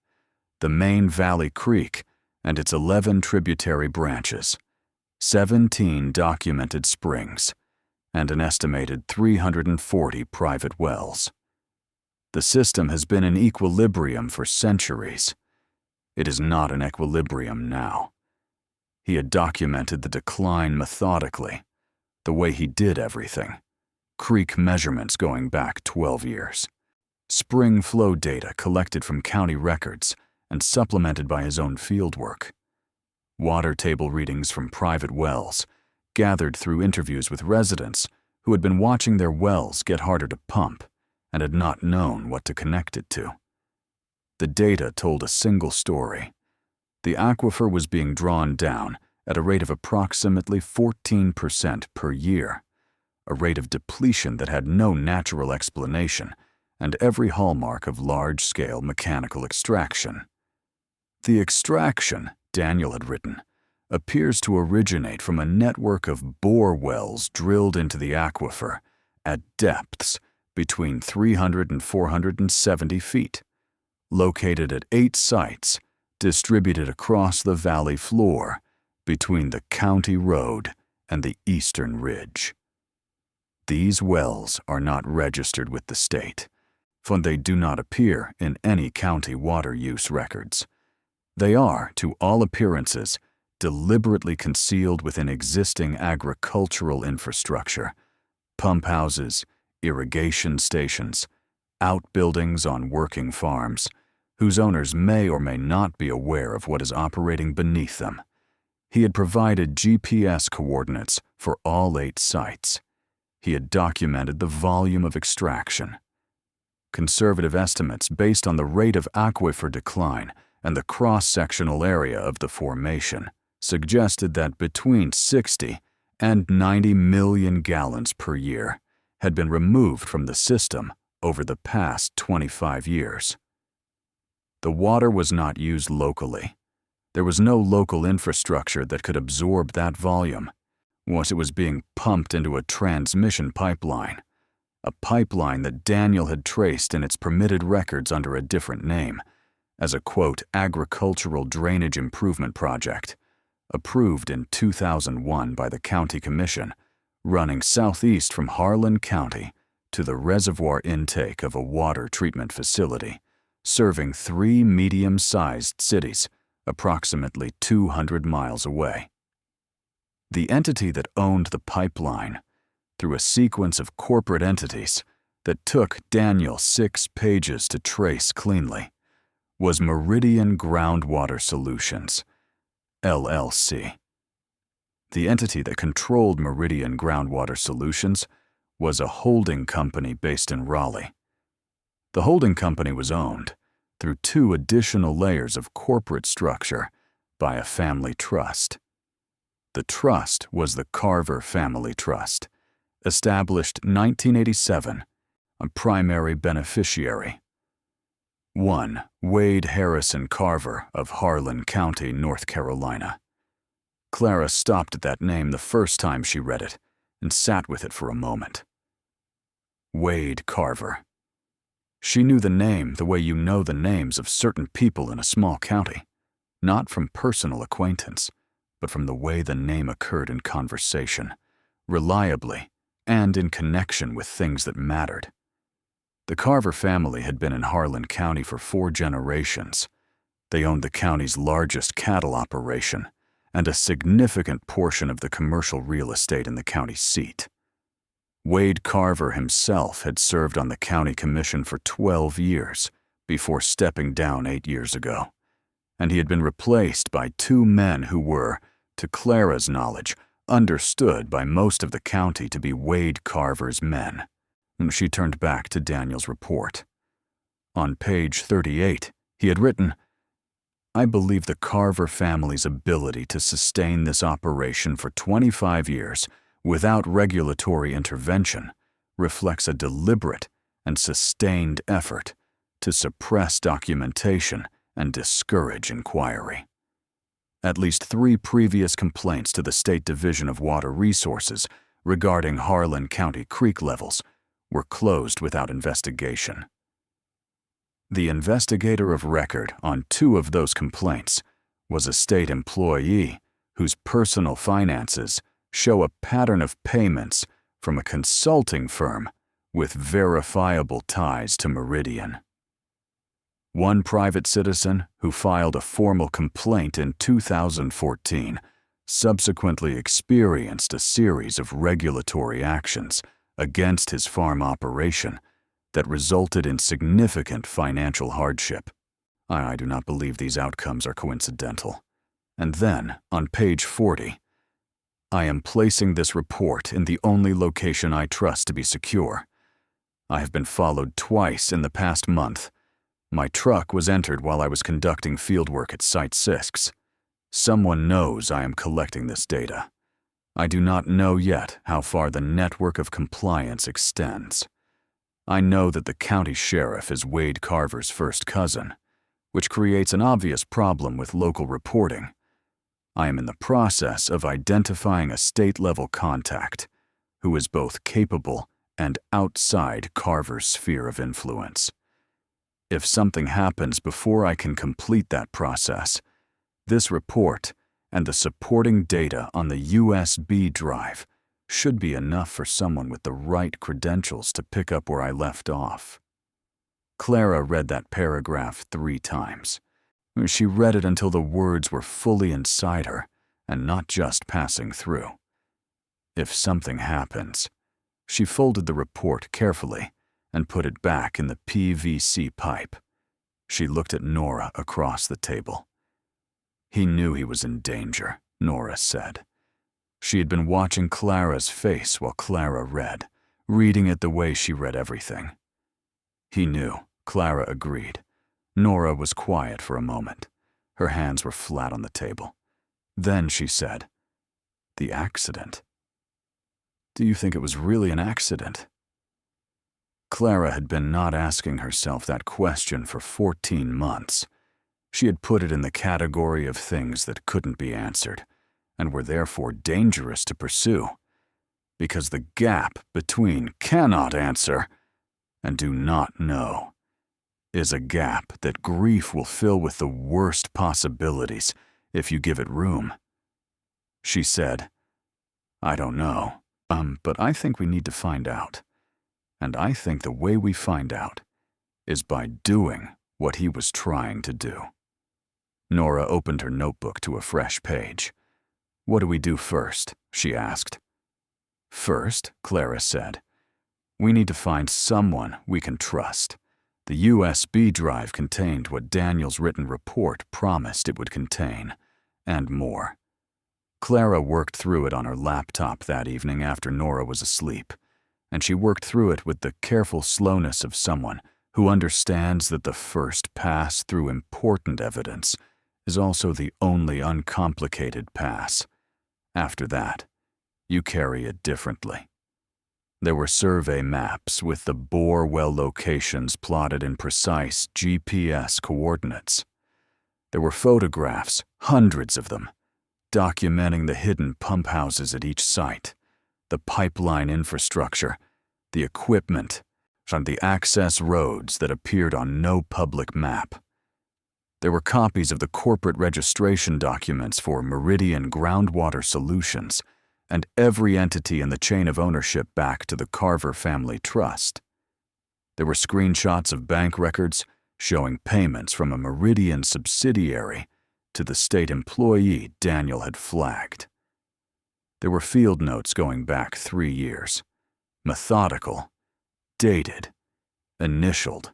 the main Valley Creek and its 11 tributary branches, 17 documented springs, and an estimated 340 private wells. The system has been in equilibrium for centuries. It is not in equilibrium now. He had documented the decline methodically, the way he did everything. Creek measurements going back 12 years. Spring flow data collected from county records and supplemented by his own fieldwork. Water table readings from private wells, gathered through interviews with residents who had been watching their wells get harder to pump and had not known what to connect it to. The data told a single story. The aquifer was being drawn down at a rate of approximately 14% per year, a rate of depletion that had no natural explanation and every hallmark of large-scale mechanical extraction. The extraction, Daniel had written, appears to originate from a network of bore wells drilled into the aquifer at depths between 300 and 470 feet, located at 8 sites distributed across the valley floor between the county road and the eastern ridge. These wells are not registered with the state, for they do not appear in any county water use records. They are, to all appearances, deliberately concealed within existing agricultural infrastructure, pump houses, irrigation stations, outbuildings on working farms, whose owners may or may not be aware of what is operating beneath them. He had provided GPS coordinates for all 8 sites. He had documented the volume of extraction. Conservative estimates based on the rate of aquifer decline and the cross-sectional area of the formation suggested that between 60 and 90 million gallons per year had been removed from the system over the past 25 years. The water was not used locally. There was no local infrastructure that could absorb that volume. Once it was being pumped into a transmission pipeline, a pipeline that Daniel had traced in its permitted records under a different name, as a, quote, agricultural drainage improvement project, approved in 2001 by the County Commission, running southeast from Harlan County to the reservoir intake of a water treatment facility, serving 3 medium-sized cities approximately 200 miles away. The entity that owned the pipeline, through a sequence of corporate entities that took Daniel 6 pages to trace cleanly, was Meridian Groundwater Solutions, LLC. The entity that controlled Meridian Groundwater Solutions was a holding company based in Raleigh. The holding company was owned, through 2 additional layers of corporate structure, by a family trust. The trust was the Carver Family Trust, established 1987, a primary beneficiary. 1. Wade Harrison Carver of Harlan County, North Carolina. Clara stopped at that name the first time she read it and sat with it for a moment. Wade Carver. She knew the name the way you know the names of certain people in a small county, not from personal acquaintance, but from the way the name occurred in conversation, reliably, and in connection with things that mattered. The Carver family had been in Harlan County for 4 generations. They owned the county's largest cattle operation and a significant portion of the commercial real estate in the county seat. Wade Carver himself had served on the county commission for 12 years before stepping down 8 years ago, and he had been replaced by 2 men who were, to Clara's knowledge, understood by most of the county to be Wade Carver's men. She turned back to Daniel's report. On page 38, he had written, I believe the Carver family's ability to sustain this operation for 25 years without regulatory intervention reflects a deliberate and sustained effort to suppress documentation and discourage inquiry. At least 3 previous complaints to the State Division of Water Resources regarding Harlan County creek levels were closed without investigation. The investigator of record on 2 of those complaints was a state employee whose personal finances show a pattern of payments from a consulting firm with verifiable ties to Meridian. One private citizen who filed a formal complaint in 2014 subsequently experienced a series of regulatory actions against his farm operation that resulted in significant financial hardship. I do not believe these outcomes are coincidental. And then, on page 40, I am placing this report in the only location I trust to be secure. I have been followed twice in the past month. My truck was entered while I was conducting fieldwork at Site 6. Someone knows I am collecting this data. I do not know yet how far the network of compliance extends. I know that the county sheriff is Wade Carver's first cousin, which creates an obvious problem with local reporting. I am in the process of identifying a state-level contact who is both capable and outside Carver's sphere of influence. If something happens before I can complete that process, this report and the supporting data on the USB drive should be enough for someone with the right credentials to pick up where I left off. Clara read that paragraph 3 times. She read it until the words were fully inside her and not just passing through. If something happens, she folded the report carefully and put it back in the PVC pipe. She looked at Nora across the table. He knew he was in danger, Nora said. She had been watching Clara's face while Clara read, reading it the way she read everything. He knew, Clara agreed. Nora was quiet for a moment. Her hands were flat on the table. Then she said, "The accident. Do you think it was really an accident?" Clara had been not asking herself that question for 14 months. She had put it in the category of things that couldn't be answered, and were therefore dangerous to pursue, because the gap between cannot answer and do not know is a gap that grief will fill with the worst possibilities if you give it room. She said, "I don't know, but I think we need to find out. And I think the way we find out is by doing what he was trying to do." Nora opened her notebook to a fresh page. "What do we do first?" she asked. "First," Clara said, "we need to find someone we can trust." The USB drive contained what Daniel's written report promised it would contain, and more. Clara worked through it on her laptop that evening after Nora was asleep, and she worked through it with the careful slowness of someone who understands that the first pass through important evidence is also the only uncomplicated pass. After that, you carry it differently. There were survey maps with the bore well locations plotted in precise GPS coordinates. There were photographs, hundreds of them, documenting the hidden pump houses at each site, the pipeline infrastructure, the equipment, and the access roads that appeared on no public map. There were copies of the corporate registration documents for Meridian Groundwater Solutions and every entity in the chain of ownership back to the Carver Family Trust. There were screenshots of bank records showing payments from a Meridian subsidiary to the state employee Daniel had flagged. There were field notes going back 3 years, methodical, dated, initialed,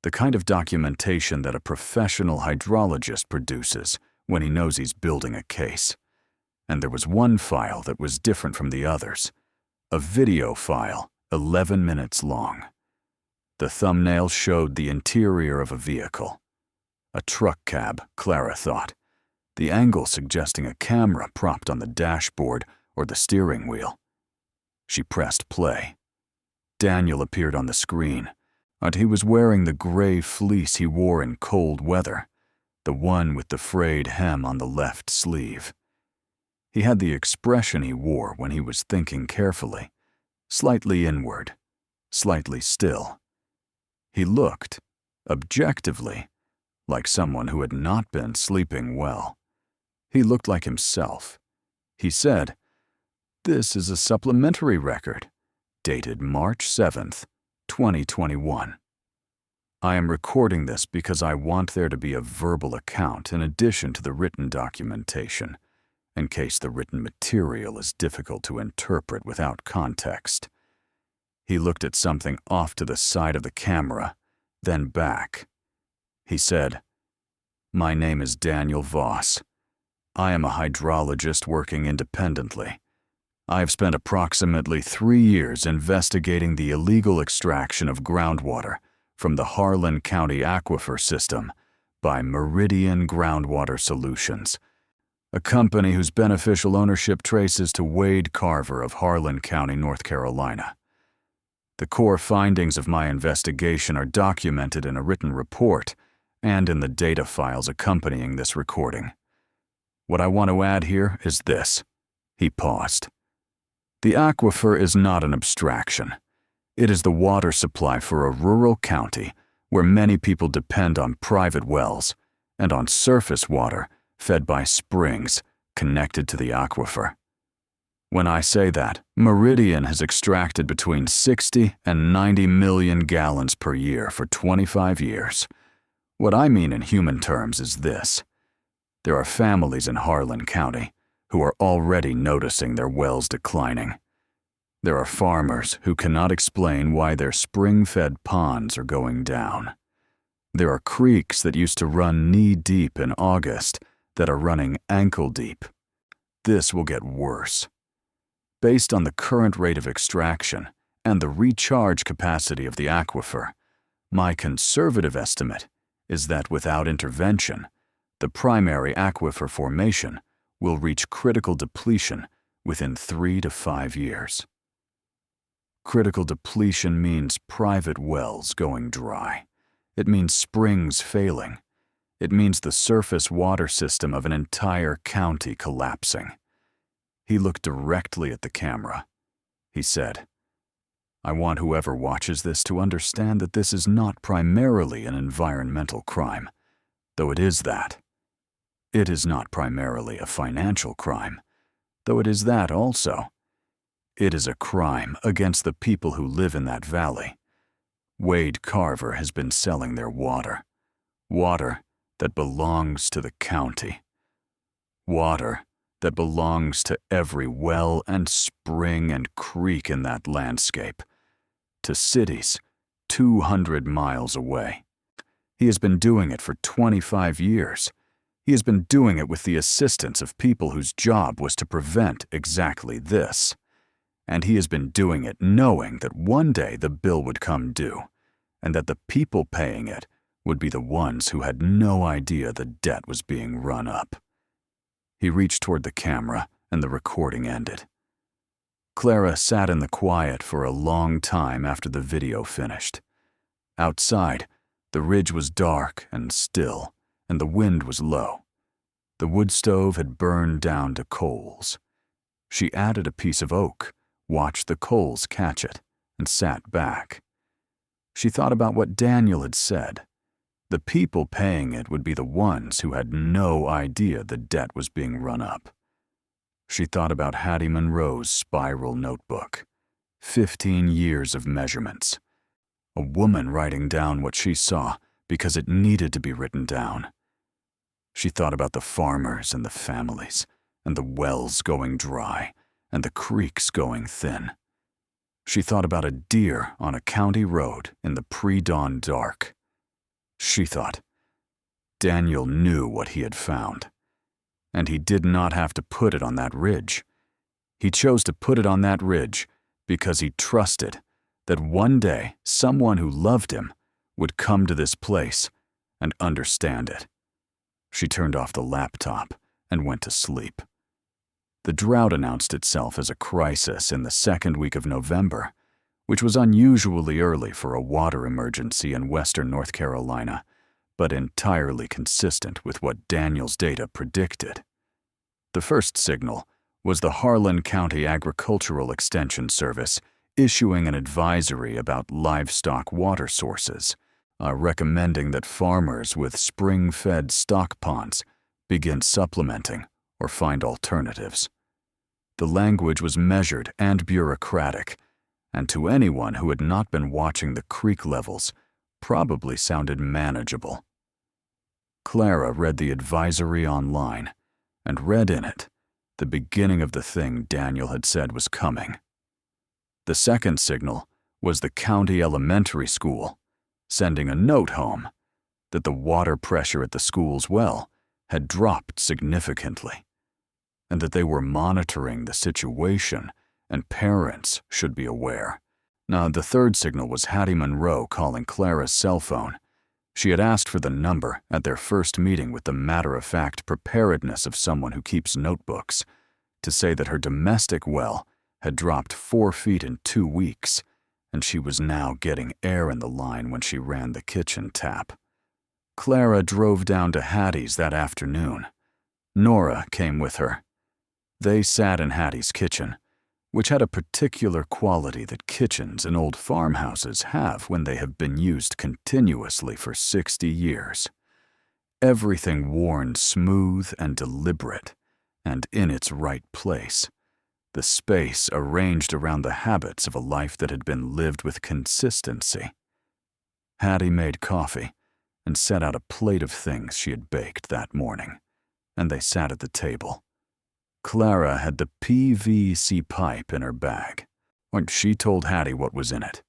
the kind of documentation that a professional hydrologist produces when he knows he's building a case. And there was one file that was different from the others, a video file 11 minutes long. The thumbnail showed the interior of a vehicle, A truck cab, Clara thought, the angle suggesting a camera propped on the dashboard or the steering wheel. She pressed play. Daniel appeared on the screen, and he was wearing the gray fleece he wore in cold weather, the one with the frayed hem on the left sleeve. He had the expression he wore when he was thinking carefully, slightly inward, slightly still. He looked, objectively, like someone who had not been sleeping well. He looked like himself. He said, "This is a supplementary record, dated March 7th, 2021. I am recording this because I want there to be a verbal account in addition to the written documentation, in case the written material is difficult to interpret without context." He looked at something off to the side of the camera, then back. He said, "My name is Daniel Voss. I am a hydrologist working independently. I have spent approximately 3 years investigating the illegal extraction of groundwater from the Harlan County aquifer system by Meridian Groundwater Solutions, a company whose beneficial ownership traces to Wade Carver of Harlan County, North Carolina. The core findings of my investigation are documented in a written report and in the data files accompanying this recording. What I want to add here is this." He paused. "The aquifer is not an abstraction. It is the water supply for a rural county where many people depend on private wells and on surface water fed by springs connected to the aquifer. When I say that, Meridian has extracted between 60 and 90 million gallons per year for 25 years. What I mean in human terms is this. There are families in Harlan County who are already noticing their wells declining. There are farmers who cannot explain why their spring-fed ponds are going down. There are creeks that used to run knee-deep in August that are running ankle-deep. This will get worse. Based on the current rate of extraction and the recharge capacity of the aquifer, my conservative estimate is that without intervention, the primary aquifer formation will reach critical depletion within 3 to 5 years. Critical depletion means private wells going dry. It means springs failing. It means the surface water system of an entire county collapsing. He looked directly at the camera. He said, "I want whoever watches this to understand that this is not primarily an environmental crime, though it is that. It is not primarily a financial crime, though it is that also. It is a crime against the people who live in that valley. Wade Carver has been selling their water. Water that belongs to the county. Water that belongs to every well and spring and creek in that landscape. To cities 200 miles away. He has been doing it for 25 years. He has been doing it with the assistance of people whose job was to prevent exactly this. And he has been doing it knowing that one day the bill would come due, and that the people paying it would be the ones who had no idea the debt was being run up." He reached toward the camera, and the recording ended. Clara sat in the quiet for a long time after the video finished. Outside, the ridge was dark and still, and the wind was low. The wood stove had burned down to coals. She added a piece of oak, watched the coals catch it, and sat back. She thought about what Daniel had said. The people paying it would be the ones who had no idea the debt was being run up. She thought about Hattie Monroe's spiral notebook. 15 years of measurements. A woman writing down what she saw because it needed to be written down. She thought about the farmers and the families, and the wells going dry, and the creeks going thin. She thought about a deer on a county road in the pre-dawn dark. She thought, Daniel knew what he had found, and he did not have to put it on that ridge. He chose to put it on that ridge because he trusted that one day someone who loved him would come to this place and understand it. She turned off the laptop and went to sleep. The drought announced itself as a crisis in the second week of November, which was unusually early for a water emergency in western North Carolina, but entirely consistent with what Daniel's data predicted. The first signal was the Harlan County Agricultural Extension Service issuing an advisory about livestock water sources, recommending that farmers with spring-fed stock ponds begin supplementing or find alternatives. The language was measured and bureaucratic, and to anyone who had not been watching the creek levels, probably sounded manageable. Clara read the advisory online and read in it the beginning of the thing Daniel had said was coming. The second signal was the county elementary school sending a note home that the water pressure at the school's well had dropped significantly, and that they were monitoring the situation and parents should be aware. Now, the third signal was Hattie Monroe calling Clara's cell phone. She had asked for the number at their first meeting with the matter-of-fact preparedness of someone who keeps notebooks, to say that her domestic well had dropped 4 feet in 2 weeks, and she was now getting air in the line when she ran the kitchen tap. Clara drove down to Hattie's that afternoon. Nora came with her. They sat in Hattie's kitchen, which had a particular quality that kitchens in old farmhouses have when they have been used continuously for 60 years. Everything worn smooth and deliberate, and in its right place. The space arranged around the habits of a life that had been lived with consistency. Hattie made coffee and set out a plate of things she had baked that morning, and they sat at the table. Clara had the PVC pipe in her bag, and she told Hattie what was in it.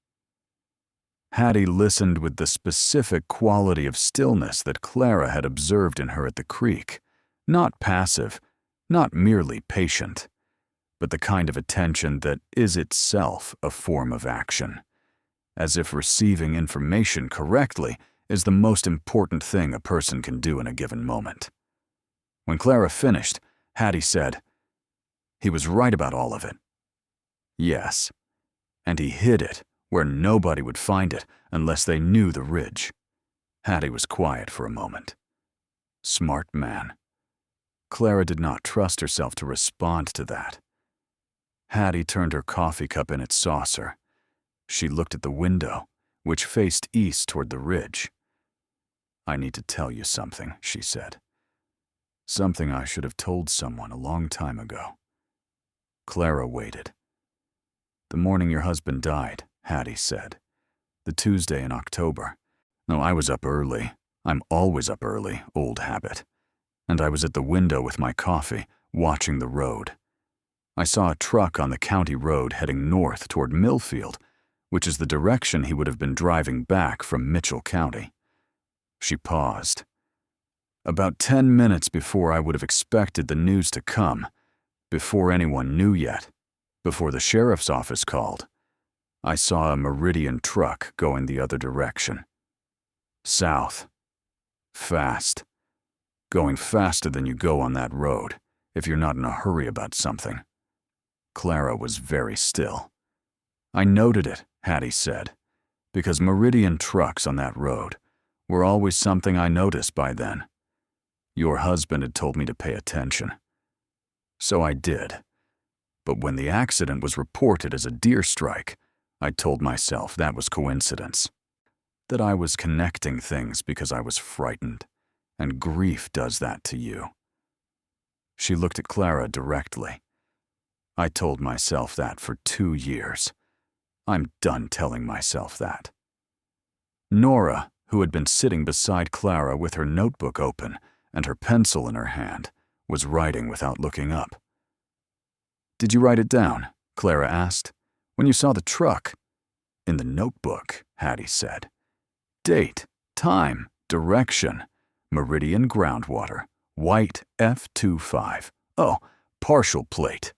Hattie listened with the specific quality of stillness that Clara had observed in her at the creek, not passive, not merely patient, but the kind of attention that is itself a form of action, as if receiving information correctly is the most important thing a person can do in a given moment. When Clara finished, Hattie said, "He was right about all of it." Yes, and he hid it where nobody would find it unless they knew the ridge. Hattie was quiet for a moment. Smart man. Clara did not trust herself to respond to that. Hattie turned her coffee cup in its saucer. She looked at the window, which faced east toward the ridge. "I need to tell you something," she said. "Something I should have told someone a long time ago." Clara waited. "The morning your husband died," Hattie said. "The Tuesday in October. No, I was up early. I'm always up early, old habit. And I was at the window with my coffee, watching the road. I saw a truck on the county road heading north toward Millfield, which is the direction he would have been driving back from Mitchell County." She paused. "About 10 minutes before I would have expected the news to come, before anyone knew yet, before the sheriff's office called, I saw a Meridian truck going the other direction. South. Fast. Going faster than you go on that road, if you're not in a hurry about something." Clara was very still. "I noted it," Hattie said, "because Meridian trucks on that road were always something I noticed by then. Your husband had told me to pay attention. So I did. But when the accident was reported as a deer strike, I told myself that was coincidence. That I was connecting things because I was frightened, and grief does that to you." She looked at Clara directly. "I told myself that for 2 years. I'm done telling myself that." Nora, who had been sitting beside Clara with her notebook open and her pencil in her hand, was writing without looking up. "Did you write it down?" Clara asked. "When you saw the truck?" "In the notebook," Hattie said. "Date, time, direction, Meridian groundwater, white F25. Oh, partial plate."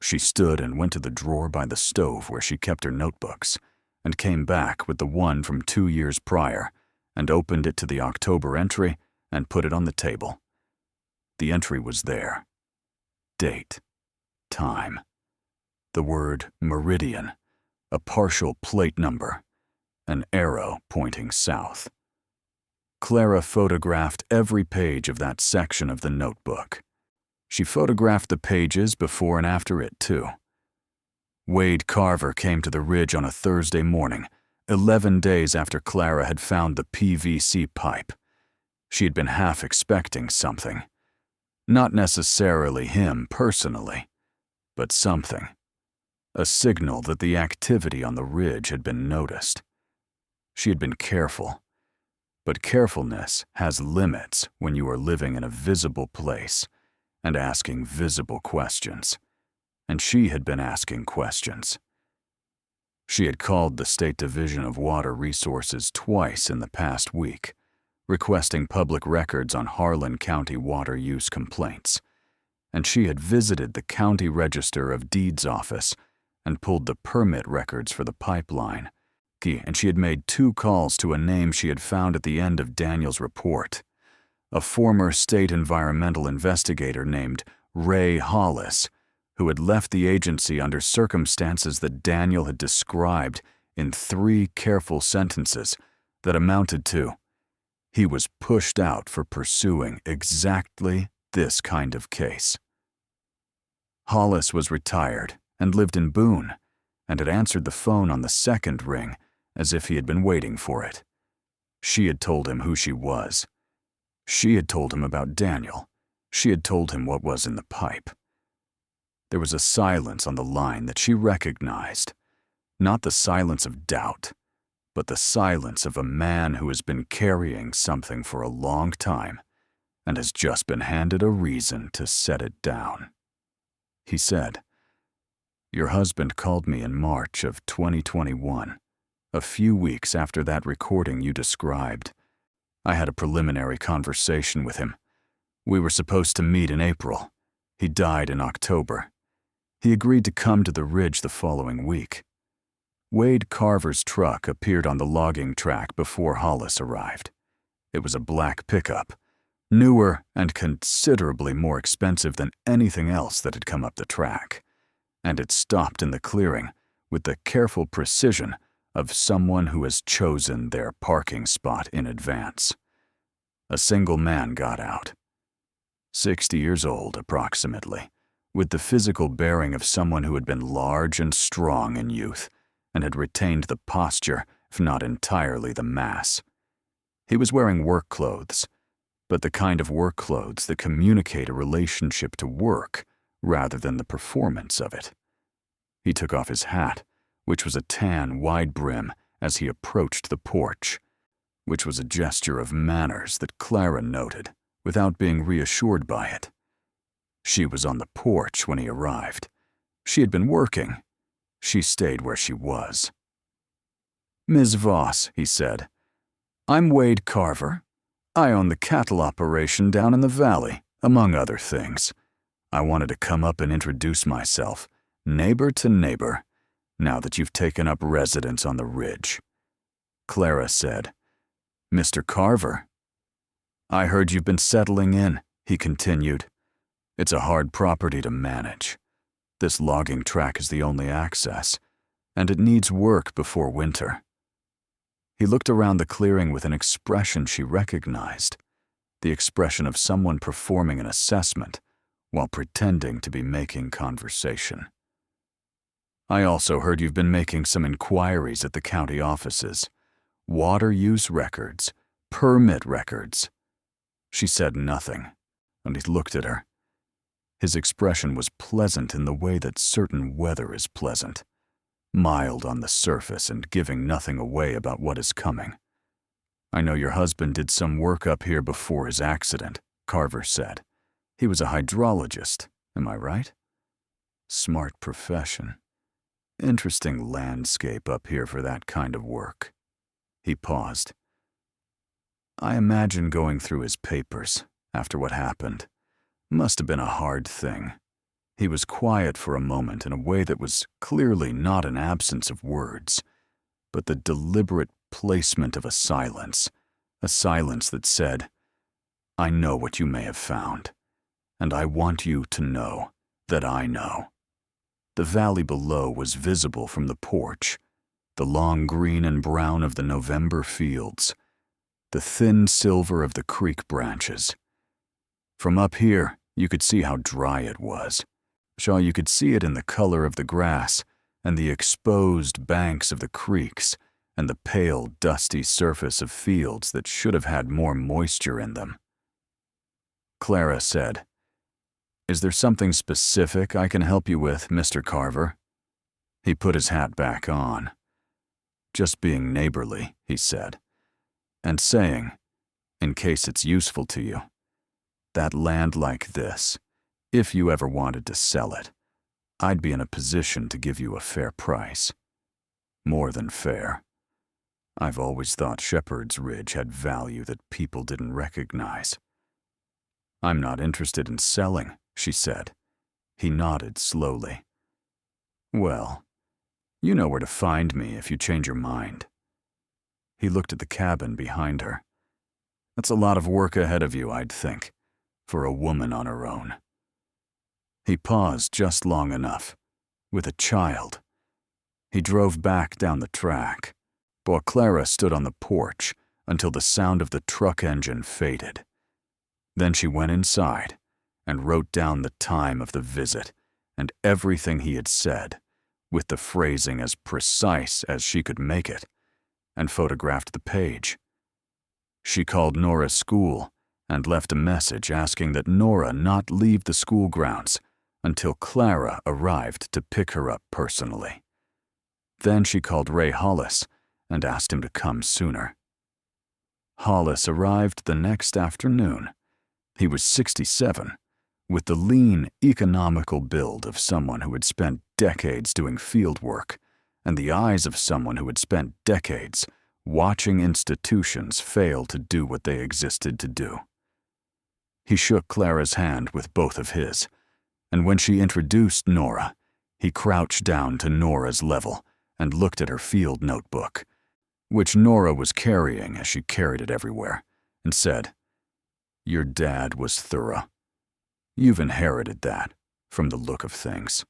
She stood and went to the drawer by the stove where she kept her notebooks, and came back with the one from 2 years prior, and opened it to the October entry and put it on the table. The entry was there. Date. Time. The word meridian, a partial plate number, an arrow pointing south. Clara photographed every page of that section of the notebook. She photographed the pages before and after it, too. Wade Carver came to the ridge on a Thursday morning, 11 days after Clara had found the PVC pipe. She had been half expecting something. Not necessarily him personally, but something. A signal that the activity on the ridge had been noticed. She had been careful. But carefulness has limits when you are living in a visible place and asking visible questions. And she had been asking questions. She had called the State Division of Water Resources twice in the past week, requesting public records on Harlan County water use complaints. And she had visited the County Register of Deeds office and pulled the permit records for the pipeline. And she had made 2 calls to a name she had found at the end of Daniel's report, a former state environmental investigator named Ray Hollis, who had left the agency under circumstances that Daniel had described in 3 careful sentences that amounted to, he was pushed out for pursuing exactly this kind of case. Hollis was retired and lived in Boone, and had answered the phone on the second ring as if he had been waiting for it. She had told him who she was. She had told him about Daniel. She had told him what was in the pipe. There was a silence on the line that she recognized, not the silence of doubt, but the silence of a man who has been carrying something for a long time and has just been handed a reason to set it down. He said, "Your husband called me in March of 2021. A few weeks after that recording you described. I had a preliminary conversation with him. We were supposed to meet in April. He died in October. He agreed to come to the ridge the following week." Wade Carver's truck appeared on the logging track before Hollis arrived. It was a black pickup, newer and considerably more expensive than anything else that had come up the track, and it stopped in the clearing with the careful precision of someone who has chosen their parking spot in advance. A single man got out. 60 years old, approximately, with the physical bearing of someone who had been large and strong in youth and had retained the posture, if not entirely the mass. He was wearing work clothes, but the kind of work clothes that communicate a relationship to work rather than the performance of it. He took off his hat, which was a tan, wide brim, as he approached the porch, which was a gesture of manners that Clara noted without being reassured by it. She was on the porch when he arrived. She had been working. She stayed where she was. "Ms. Voss," he said, "I'm Wade Carver. I own the cattle operation down in the valley, among other things. I wanted to come up and introduce myself, neighbor to neighbor, now that you've taken up residence on the ridge." Clara said, "Mr. Carver?" "I heard you've been settling in," he continued. "It's a hard property to manage. This logging track is the only access, and it needs work before winter." He looked around the clearing with an expression she recognized, the expression of someone performing an assessment while pretending to be making conversation. "I also heard you've been making some inquiries at the county offices. Water use records, permit records." She said nothing, and he looked at her. His expression was pleasant in the way that certain weather is pleasant, mild on the surface and giving nothing away about what is coming. "I know your husband did some work up here before his accident," Carver said. "He was a hydrologist, am I right? Smart profession. Interesting landscape up here for that kind of work." He paused. "I imagine going through his papers after what happened must have been a hard thing." He was quiet for a moment in a way that was clearly not an absence of words, but the deliberate placement of a silence, a silence that said, "I know what you may have found, and I want you to know that I know." The valley below was visible from the porch, the long green and brown of the November fields, the thin silver of the creek branches. From up here, you could see how dry it was. You could see it in the color of the grass and the exposed banks of the creeks and the pale, dusty surface of fields that should have had more moisture in them. Clara said, "Is there something specific I can help you with, Mr. Carver?" He put his hat back on. "Just being neighborly," he said, "and saying, in case it's useful to you, that land like this, if you ever wanted to sell it, I'd be in a position to give you a fair price. More than fair. I've always thought Shepherd's Ridge had value that people didn't recognize." "I'm not interested in selling," she said. He nodded slowly. "Well, you know where to find me if you change your mind." He looked at the cabin behind her. "That's a lot of work ahead of you, I'd think, for a woman on her own." He paused just long enough, with a child. He drove back down the track, while Clara stood on the porch until the sound of the truck engine faded. Then she went inside and wrote down the time of the visit and everything he had said, with the phrasing as precise as she could make it, and photographed the page. She called Nora's school and left a message asking that Nora not leave the school grounds until Clara arrived to pick her up personally. Then she called Ray Hollis and asked him to come sooner. Hollis arrived the next afternoon. He was 67, with the lean, economical build of someone who had spent decades doing field work and the eyes of someone who had spent decades watching institutions fail to do what they existed to do. He shook Clara's hand with both of his, and when she introduced Nora, he crouched down to Nora's level and looked at her field notebook, which Nora was carrying as she carried it everywhere, and said, "Your dad was thorough. You've inherited that, from the look of things."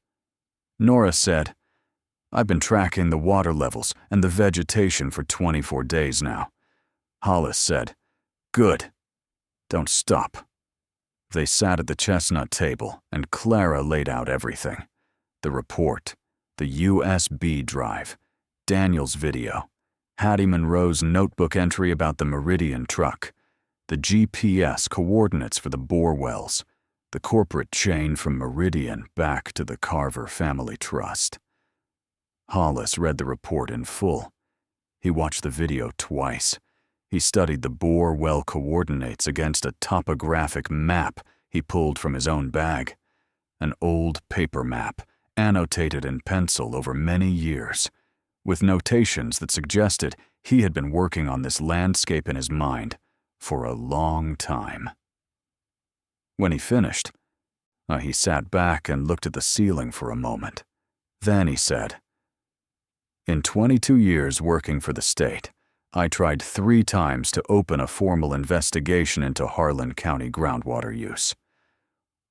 Nora said, "I've been tracking the water levels and the vegetation for 24 days now." Hollis said, "Good. Don't stop." They sat at the chestnut table, and Clara laid out everything. The report, the USB drive, Daniel's video, Hattie Monroe's notebook entry about the Meridian truck, the GPS coordinates for the bore wells, the corporate chain from Meridian back to the Carver Family Trust. Hollis read the report in full. He watched the video twice. He studied the bore well coordinates against a topographic map he pulled from his own bag, an old paper map annotated in pencil over many years, with notations that suggested he had been working on this landscape in his mind for a long time. When he finished, he sat back and looked at the ceiling for a moment. Then he said, "In 22 years working for the state, I tried 3 times to open a formal investigation into Harlan County groundwater use.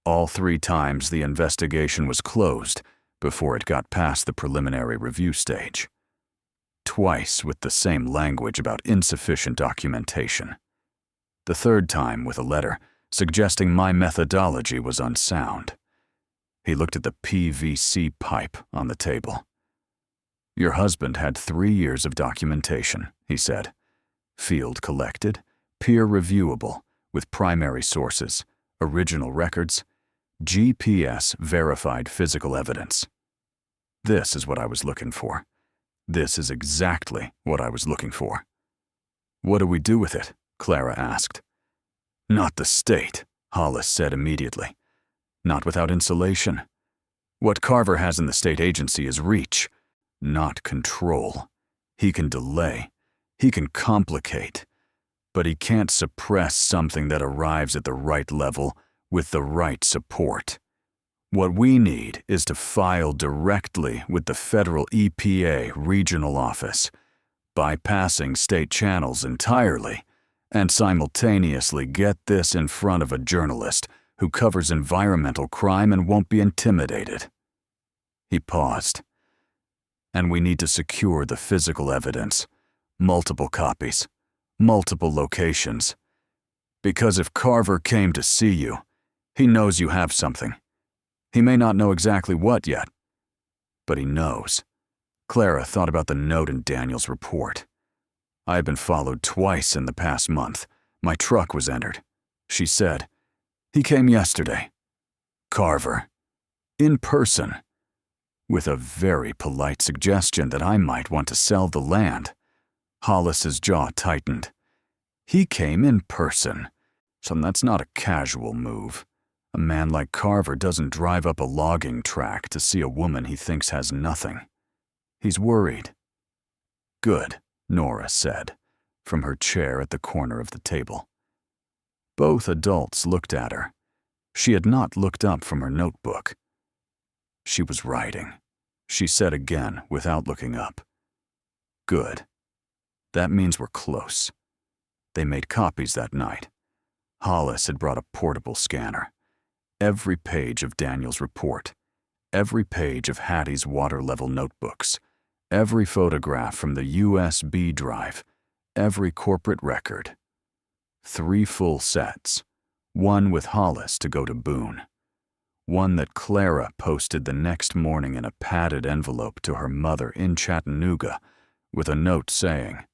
All 3 times the investigation was closed before it got past the preliminary review stage. Twice with the same language about insufficient documentation. The 3rd time with a letter suggesting my methodology was unsound." He looked at the PVC pipe on the table. "Your husband had 3 years of documentation," he said. "Field collected, peer reviewable, with primary sources, original records, GPS verified physical evidence. This is what I was looking for. This is exactly what I was looking for." "What do we do with it?" Clara asked. "Not the state," Hollis said immediately. "Not without insulation. What Carver has in the state agency is reach, not control. He can delay. He can complicate. But he can't suppress something that arrives at the right level with the right support. What we need is to file directly with the federal EPA regional office, bypassing state channels entirely, and simultaneously get this in front of a journalist who covers environmental crime and won't be intimidated. He paused. And we need to secure the physical evidence. Multiple copies. Multiple locations. Because if Carver came to see you, he knows you have something. He may not know exactly what yet, but he knows. Clara thought about the note in Daniel's report. I had been followed twice in the past month. My truck was entered. She said, he came yesterday. Carver. In person. With a very polite suggestion that I might want to sell the land. Hollis's jaw tightened. He came in person. So that's not a casual move. A man like Carver doesn't drive up a logging track to see a woman he thinks has nothing. He's worried. Good, Nora said, from her chair at the corner of the table. Both adults looked at her. She had not looked up from her notebook. She was writing. She said again without looking up. Good. That means we're close. They made copies that night. Hollis had brought a portable scanner. Every page of Daniel's report. Every page of Hattie's water level notebooks. Every photograph from the USB drive. Every corporate record. 3 full sets. One with Hollis to go to Boone. One that Clara posted the next morning in a padded envelope to her mother in Chattanooga with a note saying,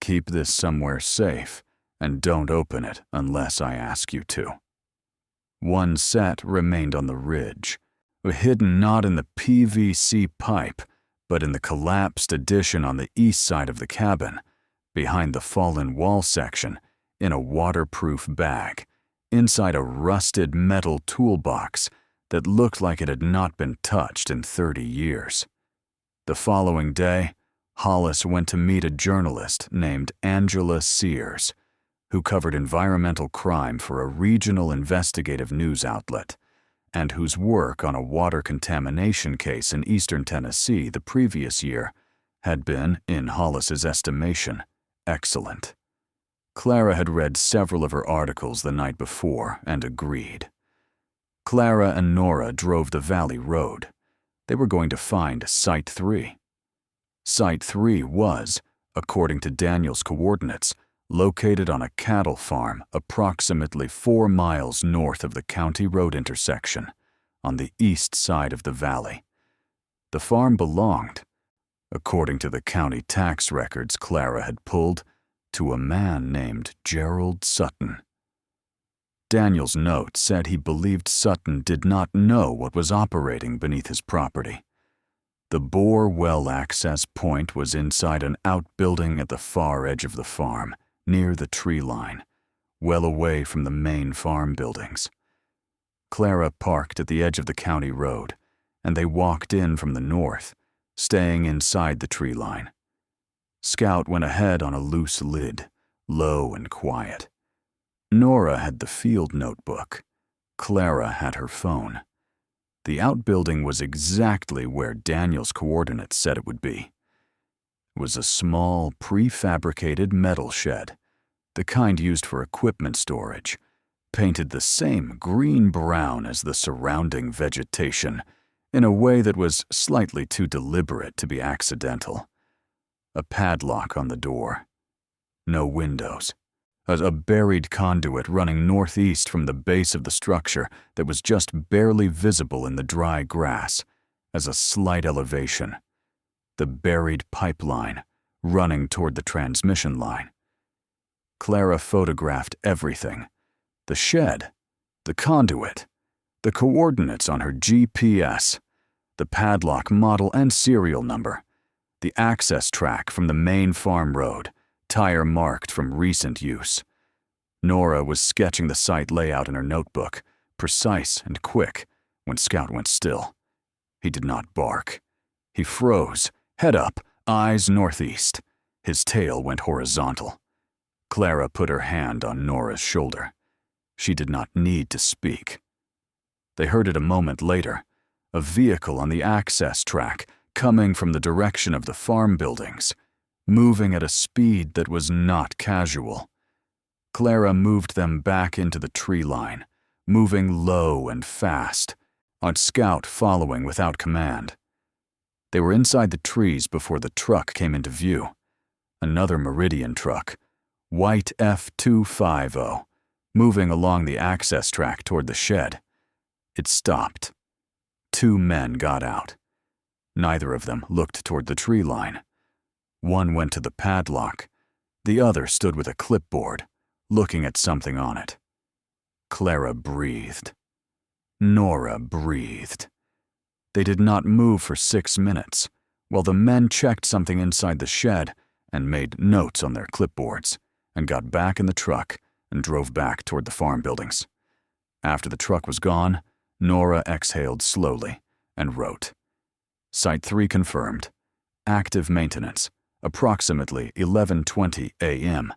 "Keep this somewhere safe and don't open it unless I ask you to." One set remained on the ridge, hidden not in the PVC pipe, but in the collapsed addition on the east side of the cabin, behind the fallen wall section, in a waterproof bag, inside a rusted metal toolbox that looked like it had not been touched in 30 years. The following day, Hollis went to meet a journalist named Angela Sears, who covered environmental crime for a regional investigative news outlet, and whose work on a water contamination case in eastern Tennessee the previous year had been, in Hollis's estimation, excellent. Clara had read several of her articles the night before and agreed. Clara and Nora drove the Valley Road. They were going to find Site 3. Site 3 was, according to Daniel's coordinates, located on a cattle farm approximately 4 miles north of the county road intersection, on the east side of the valley. The farm belonged, according to the county tax records Clara had pulled, to a man named Gerald Sutton. Daniel's note said he believed Sutton did not know what was operating beneath his property. The bore well access point was inside an outbuilding at the far edge of the farm, near the tree line, well away from the main farm buildings. Clara parked at the edge of the county road, and they walked in from the north, staying inside the tree line. Scout went ahead on a loose lid, low and quiet. Nora had the field notebook. Clara had her phone. The outbuilding was exactly where Daniel's coordinates said it would be. It was a small, prefabricated metal shed, the kind used for equipment storage, painted the same green-brown as the surrounding vegetation, in a way that was slightly too deliberate to be accidental. A padlock on the door. No windows. A buried conduit running northeast from the base of the structure that was just barely visible in the dry grass, as a slight elevation. The buried pipeline, running toward the transmission line. Clara photographed everything. The shed, the conduit, the coordinates on her GPS, the padlock model and serial number, the access track from the main farm road, tire marked from recent use. Nora was sketching the site layout in her notebook, precise and quick, when Scout went still. He did not bark. He froze, head up, eyes northeast. His tail went horizontal. Clara put her hand on Nora's shoulder. She did not need to speak. They heard it a moment later, a vehicle on the access track coming from the direction of the farm buildings, moving at a speed that was not casual. Clara moved them back into the tree line, moving low and fast, on Scout following without command. They were inside the trees before the truck came into view. Another Meridian truck, white F250, moving along the access track toward the shed. It stopped. 2 men got out. Neither of them looked toward the tree line. One went to the padlock. The other stood with a clipboard, looking at something on it. Clara breathed. Nora breathed. They did not move for 6 minutes, while the men checked something inside the shed and made notes on their clipboards, and got back in the truck and drove back toward the farm buildings. After the truck was gone, Nora exhaled slowly and wrote, Site 3 confirmed. Active maintenance. Approximately 11:20 a.m.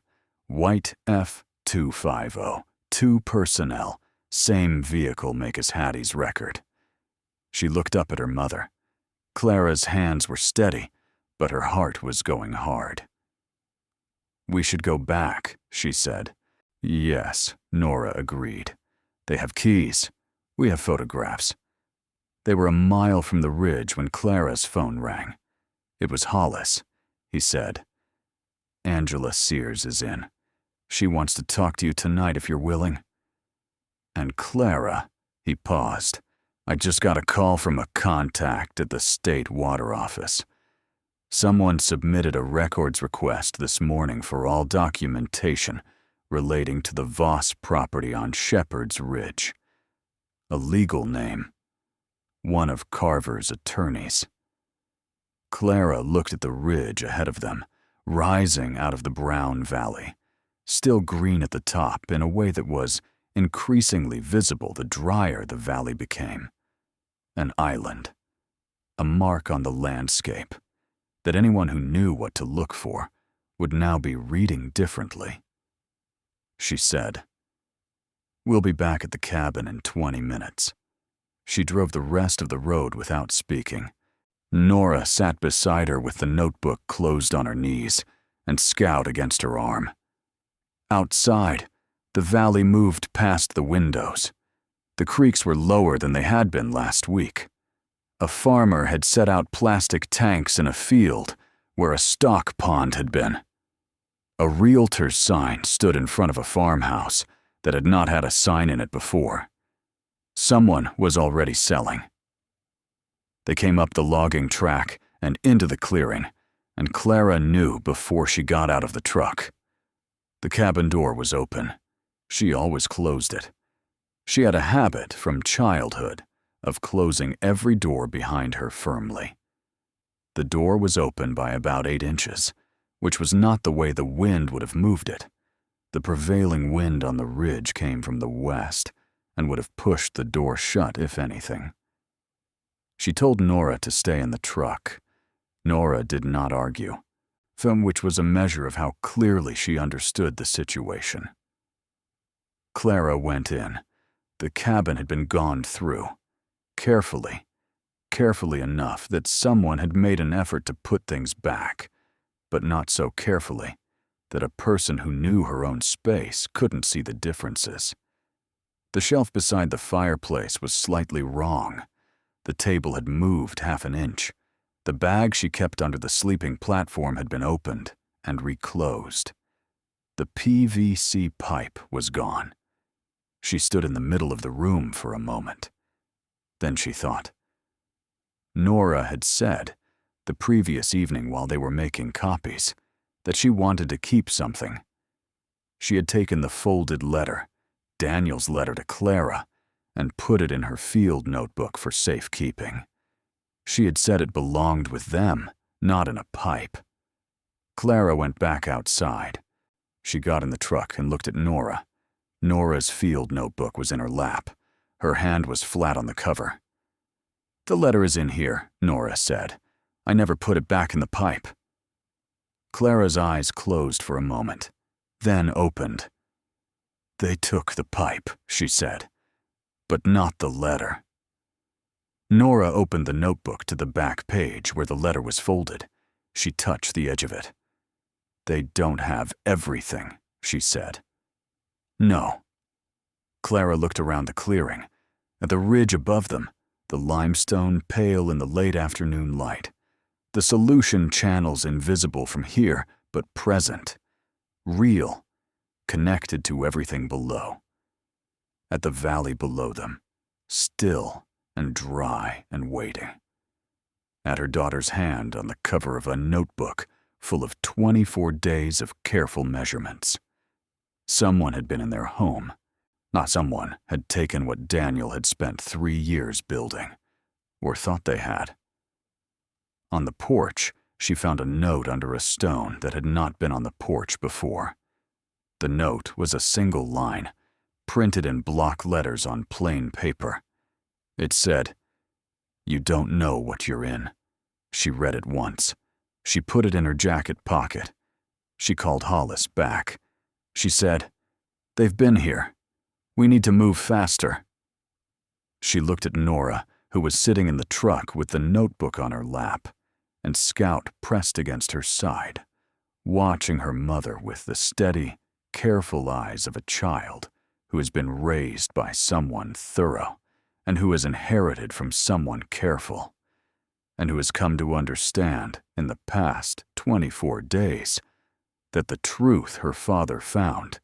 White F250. 2 personnel. Same vehicle make as Hattie's record. She looked up at her mother. Clara's hands were steady, but her heart was going hard. We should go back, she said. Yes, Nora agreed. They have keys. We have photographs. They were a mile from the ridge when Clara's phone rang. It was Hollis. He said, Angela Sears is in. She wants to talk to you tonight if you're willing. And Clara, he paused. I just got a call from a contact at the state water office. Someone submitted a records request this morning for all documentation relating to the Voss property on Shepherd's Ridge. A legal name. One of Carver's attorneys. Clara looked at the ridge ahead of them, rising out of the brown valley, still green at the top in a way that was increasingly visible the drier the valley became. An island. A mark on the landscape that anyone who knew what to look for would now be reading differently. She said, We'll be back at the cabin in 20 minutes. She drove the rest of the road without speaking. Nora sat beside her with the notebook closed on her knees and Scout against her arm. Outside, the valley moved past the windows. The creeks were lower than they had been last week. A farmer had set out plastic tanks in a field where a stock pond had been. A realtor's sign stood in front of a farmhouse that had not had a sign in it before. Someone was already selling. They came up the logging track and into the clearing, and Clara knew before she got out of the truck. The cabin door was open. She always closed it. She had a habit from childhood of closing every door behind her firmly. The door was open by about 8 inches, which was not the way the wind would have moved it. The prevailing wind on the ridge came from the west and would have pushed the door shut if anything. She told Nora to stay in the truck. Nora did not argue, from which was a measure of how clearly she understood the situation. Clara went in. The cabin had been gone through, carefully enough that someone had made an effort to put things back, but not so carefully that a person who knew her own space couldn't see the differences. The shelf beside the fireplace was slightly wrong. The table had moved half an inch. The bag she kept under the sleeping platform had been opened and reclosed. The PVC pipe was gone. She stood in the middle of the room for a moment. Then she thought. Nora had said, the previous evening while they were making copies, that she wanted to keep something. She had taken the folded letter, Daniel's letter to Clara, and put it in her field notebook for safekeeping. She had said it belonged with them, not in a pipe. Clara went back outside. She got in the truck and looked at Nora. Nora's field notebook was in her lap. Her hand was flat on the cover. The letter is in here, Nora said. I never put it back in the pipe. Clara's eyes closed for a moment, then opened. They took the pipe, she said, but not the letter. Nora opened the notebook to the back page where the letter was folded. She touched the edge of it. They don't have everything, she said. No. Clara looked around the clearing. At the ridge above them, the limestone pale in the late afternoon light. The solution channels invisible from here, but present. Real. Connected to everything below. At the valley below them, still and dry and waiting. At her daughter's hand on the cover of a notebook full of 24 days of careful measurements. Someone had been in their home. Not someone had taken what Daniel had spent 3 years building, or thought they had. On the porch, she found a note under a stone that had not been on the porch before. The note was a single line, printed in block letters on plain paper. It said, "You don't know what you're in." She read it once. She put it in her jacket pocket. She called Hollis back. She said, "They've been here. We need to move faster." She looked at Nora, who was sitting in the truck with the notebook on her lap, and Scout pressed against her side, watching her mother with the steady, careful eyes of a child who has been raised by someone thorough and who has inherited from someone careful, and who has come to understand in the past 24 days that the truth her father found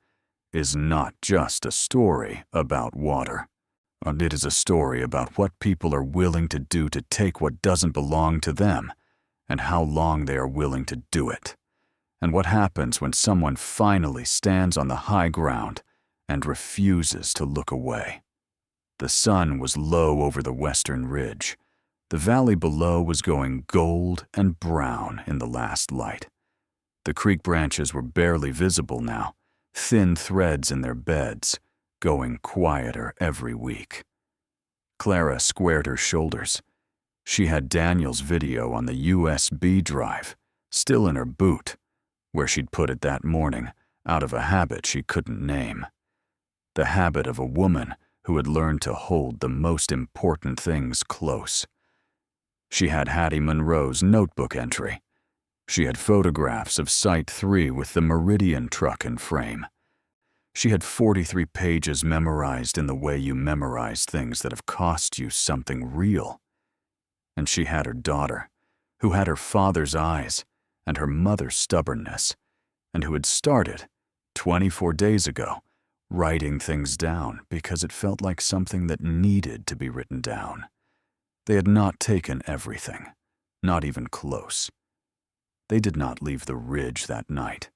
is not just a story about water. It is a story about what people are willing to do to take what doesn't belong to them and how long they are willing to do it, and what happens when someone finally stands on the high ground and refuses to look away. The sun was low over the western ridge. The valley below was going gold and brown in the last light. The creek branches were barely visible now, thin threads in their beds, going quieter every week. Clara squared her shoulders. She had Daniel's video on the USB drive, still in her boot, where she'd put it that morning, out of a habit she couldn't name. The habit of a woman who had learned to hold the most important things close. She had Hattie Monroe's notebook entry. She had photographs of Site 3 with the Meridian truck and frame. She had 43 pages memorized in the way you memorize things that have cost you something real. And she had her daughter, who had her father's eyes and her mother's stubbornness, and who had started, 24 days ago, writing things down because it felt like something that needed to be written down. They had not taken everything, not even close. They did not leave the ridge that night.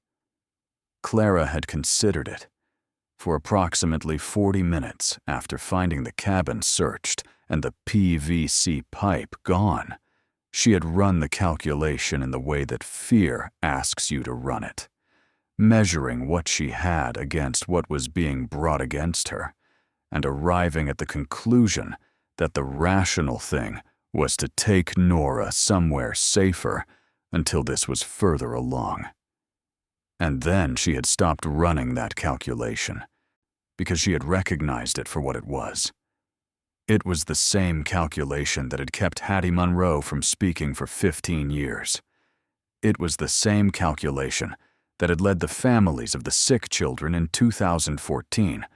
Clara had considered it. For approximately 40 minutes after finding the cabin searched and the PVC pipe gone, she had run the calculation in the way that fear asks you to run it, measuring what she had against what was being brought against her, and arriving at the conclusion that the rational thing was to take Nora somewhere safer until this was further along. And then she had stopped running that calculation, because she had recognized it for what it was. It was the same calculation that had kept Hattie Monroe from speaking for 15 years. It was the same calculation that had led the families of the sick children in 2014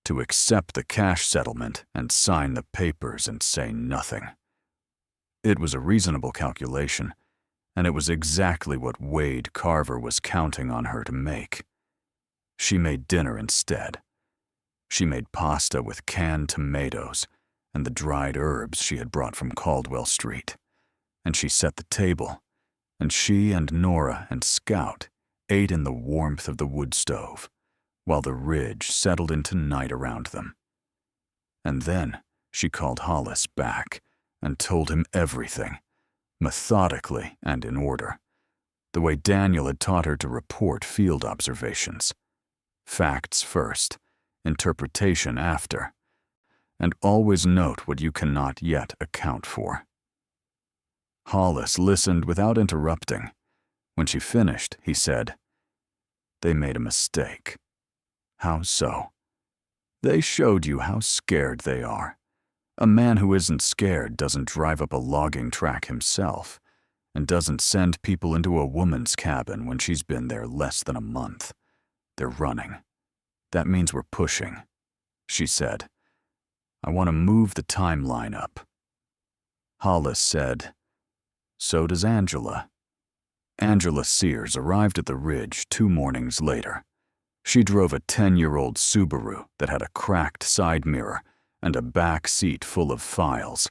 to accept the cash settlement and sign the papers and say nothing. It was a reasonable calculation, and it was exactly what Wade Carver was counting on her to make. She made dinner instead. She made pasta with canned tomatoes and the dried herbs she had brought from Caldwell Street, and she set the table, and she and Nora and Scout ate in the warmth of the wood stove, while the ridge settled into night around them. And then she called Hollis back and told him everything, methodically and in order, the way Daniel had taught her to report field observations. Facts first, interpretation after, and always note what you cannot yet account for. Hollis listened without interrupting. When she finished, he said, "They made a mistake." "How so?" "They showed you how scared they are. A man who isn't scared doesn't drive up a logging track himself, and doesn't send people into a woman's cabin when she's been there less than a month. They're running. That means we're pushing, she said. I want to move the timeline up. Hollis said, so does Angela. Angela Sears arrived at the ridge 2 mornings later. She drove a 10-year-old Subaru that had a cracked side mirror and a back seat full of files,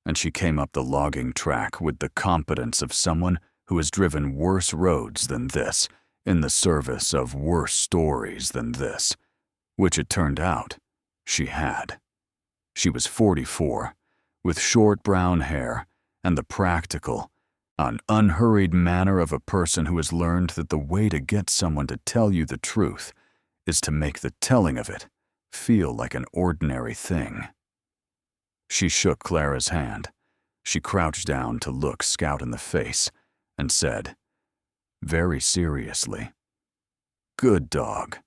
and she came up the logging track with the competence of someone who has driven worse roads than this in the service of worse stories than this, which it turned out she had. She was 44, with short brown hair and the practical, unhurried manner of a person who has learned that the way to get someone to tell you the truth is to make the telling of it feel like an ordinary thing. She shook Clara's hand. She crouched down to look Scout in the face and said, very seriously, good dog.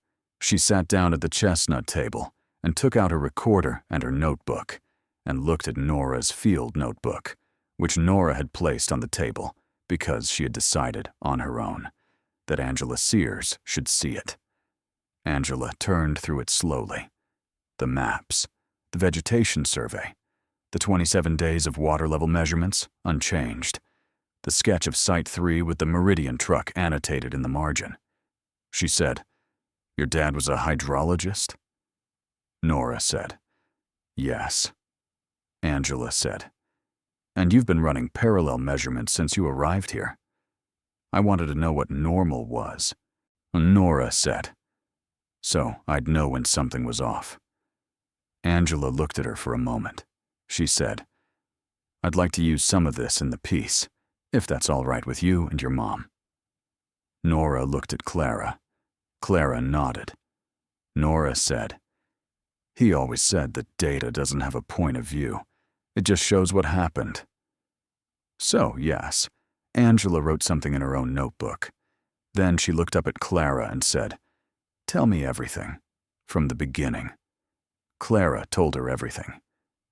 She sat down at the chestnut table and took out her recorder and her notebook and looked at Nora's field notebook, which Nora had placed on the table because she had decided on her own that Angela Sears should see it. Angela turned through it slowly. The maps, the vegetation survey, the 27 days of water level measurements, unchanged, the sketch of Site 3 with the Meridian truck annotated in the margin. She said, your dad was a hydrologist? Nora said, yes. Angela said, and you've been running parallel measurements since you arrived here. I wanted to know what normal was. Nora said, so I'd know when something was off. Angela looked at her for a moment. She said, I'd like to use some of this in the piece, if that's all right with you and your mom. Nora looked at Clara. Clara nodded. Nora said, he always said that data doesn't have a point of view. It just shows what happened. So, yes, Angela wrote something in her own notebook. Then she looked up at Clara and said, tell me everything, from the beginning. Clara told her everything.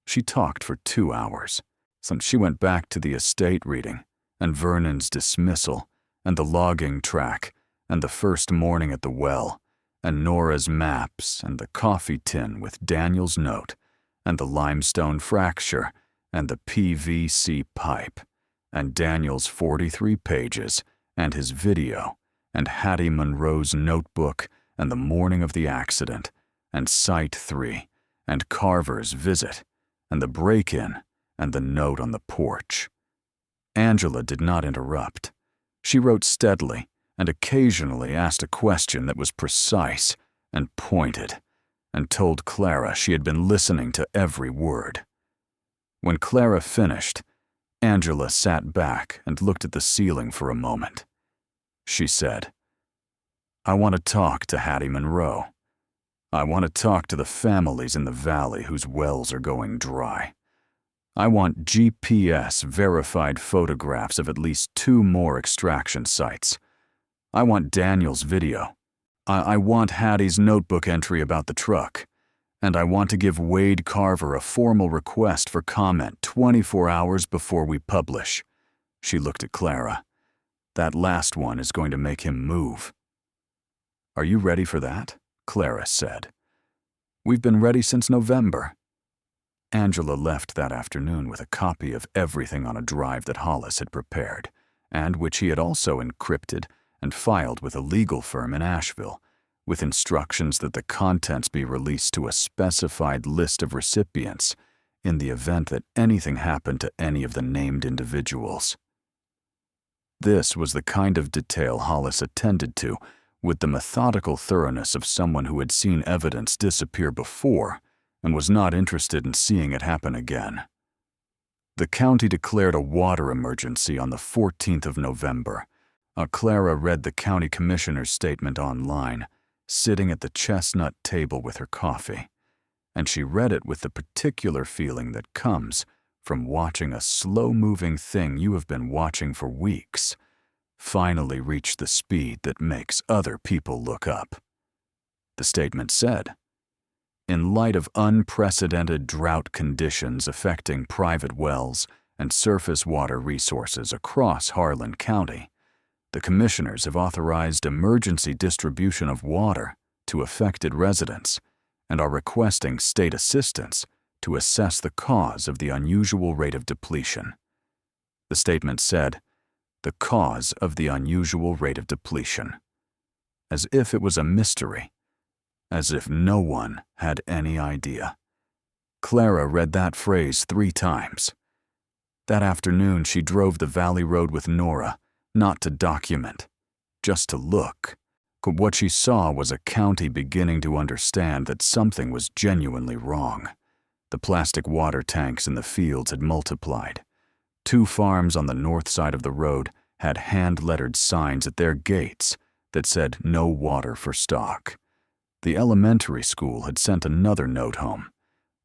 She talked for 2 hours. She went back to the estate reading, and Vernon's dismissal, and the logging track, and the first morning at the well, and Nora's maps, and the coffee tin with Daniel's note, and the limestone fracture, and the PVC pipe, and Daniel's 43 pages, and his video, and Hattie Monroe's notebook, and the morning of the accident, and Site 3, and Carver's visit, and the break-in, and the note on the porch. Angela did not interrupt. She wrote steadily, and occasionally asked a question that was precise and pointed, and told Clara she had been listening to every word. When Clara finished, Angela sat back and looked at the ceiling for a moment. She said, I want to talk to Hattie Monroe. I want to talk to the families in the valley whose wells are going dry. I want GPS-verified photographs of at least 2 more extraction sites. I want Daniel's video. I want Hattie's notebook entry about the truck. And I want to give Wade Carver a formal request for comment 24 hours before we publish. She looked at Clara. That last one is going to make him move. Are you ready for that? Clara said. We've been ready since November. Angela left that afternoon with a copy of everything on a drive that Hollis had prepared, and which he had also encrypted and filed with a legal firm in Asheville, with instructions that the contents be released to a specified list of recipients in the event that anything happened to any of the named individuals. This was the kind of detail Hollis attended to with the methodical thoroughness of someone who had seen evidence disappear before and was not interested in seeing it happen again. The county declared a water emergency on the 14th of November. Clara read the county commissioner's statement online, sitting at the chestnut table with her coffee, and she read it with the particular feeling that comes from watching a slow-moving thing you have been watching for weeks finally reach the speed that makes other people look up. The statement said, in light of unprecedented drought conditions affecting private wells and surface water resources across Harlan County, the commissioners have authorized emergency distribution of water to to affected residents and are requesting state assistance to assess the cause of the unusual rate of depletion. The statement said, "The cause of the unusual rate of depletion," as if it was a mystery, as if no one had any idea. Clara read that phrase 3 times. That afternoon, she drove the valley road with Nora, not to document, just to look. But what she saw was a county beginning to understand that something was genuinely wrong. The plastic water tanks in the fields had multiplied. 2 farms on the north side of the road had hand-lettered signs at their gates that said no water for stock. The elementary school had sent another note home,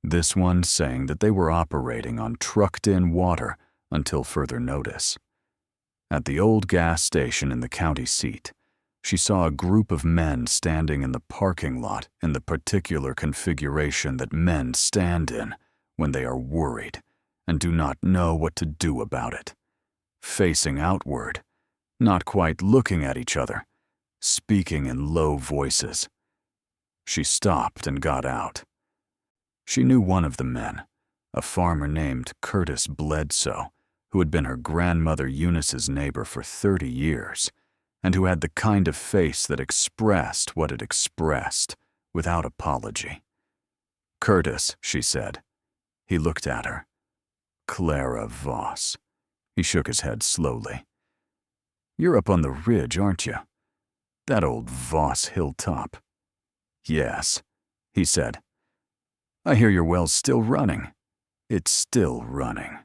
this one saying that they were operating on trucked-in water until further notice. At the old gas station in the county seat, she saw a group of men standing in the parking lot in the particular configuration that men stand in when they are worried and do not know what to do about it. Facing outward, not quite looking at each other, speaking in low voices. She stopped and got out. She knew one of the men, a farmer named Curtis Bledsoe, who had been her grandmother Eunice's neighbor for 30 years, and who had the kind of face that expressed what it expressed without apology. "Curtis," she said. He looked at her. "Clara Voss." He shook his head slowly. "You're up on the ridge, aren't you? That old Voss Hilltop." "Yes," he said. "I hear your well's still running." "It's still running."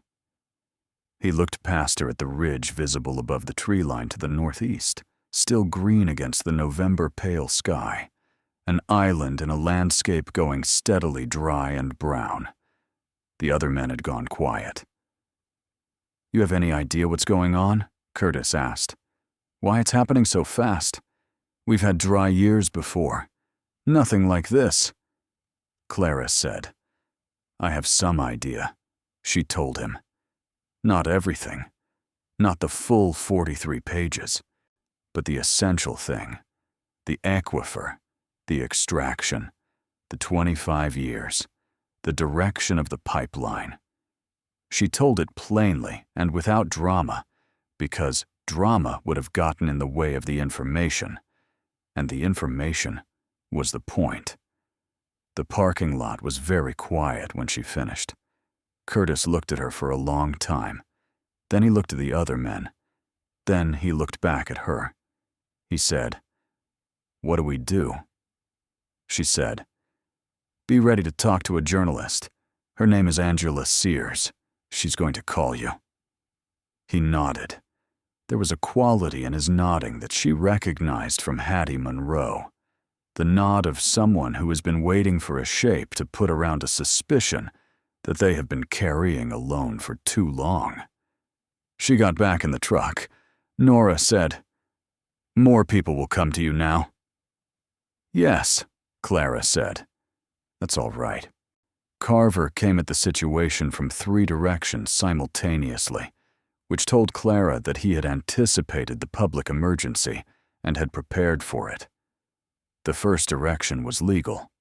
He looked past her at the ridge visible above the tree line to the northeast, still green against the November pale sky, an island in a landscape going steadily dry and brown. The other men had gone quiet. "You have any idea what's going on?" Curtis asked. "Why it's happening so fast? We've had dry years before. Nothing like this." Clara said, "I have some idea," she told him. "Not everything, not the full 43 pages, but the essential thing, the aquifer, the extraction, the 25 years, the direction of the pipeline." She told it plainly and without drama, because drama would have gotten in the way of the information, and the information was the point. The parking lot was very quiet when she finished. Curtis looked at her for a long time. Then he looked at the other men. Then he looked back at her. He said, "What do we do?" She said, "Be ready to talk to a journalist. Her name is Angela Sears. She's going to call you." He nodded. There was a quality in his nodding that she recognized from Hattie Monroe. The nod of someone who has been waiting for a shape to put around a suspicion that they have been carrying alone for too long. She got back in the truck. Nora said, "More people will come to you now." "Yes," Clara said. "That's all right." Carver came at the situation from 3 directions simultaneously, which told Clara that he had anticipated the public emergency and had prepared for it. The first direction was legal.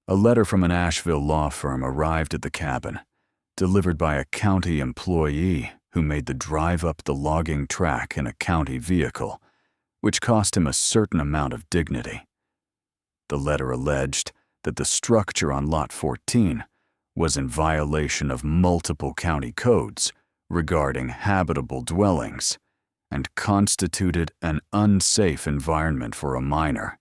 A letter from an Asheville law firm arrived at the cabin, delivered by a county employee who made the drive up the logging track in a county vehicle, which cost him a certain amount of dignity. The letter alleged that the structure on Lot 14 was in violation of multiple county codes regarding habitable dwellings and constituted an unsafe environment for a minor,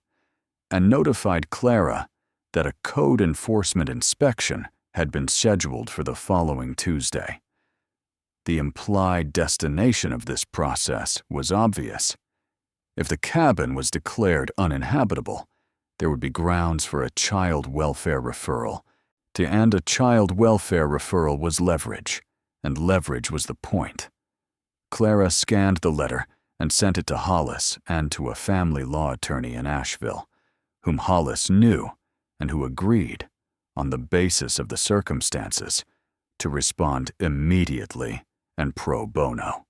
and notified Clara that a code enforcement inspection had been scheduled for the following Tuesday. The implied destination of this process was obvious. If the cabin was declared uninhabitable, there would be grounds for a child welfare referral, and a child welfare referral was leverage, and leverage was the point. Clara scanned the letter and sent it to Hollis and to a family law attorney in Asheville, whom Hollis knew and who agreed, on the basis of the circumstances, to respond immediately and pro bono.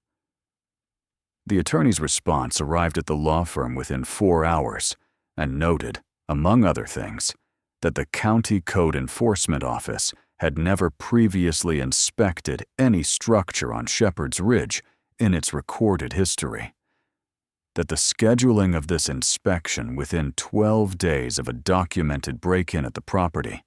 The attorney's response arrived at the law firm within 4 hours and noted Among other things, that the County Code Enforcement Office had never previously inspected any structure on Shepherd's Ridge in its recorded history. That the scheduling of this inspection within 12 days of a documented break-in at the property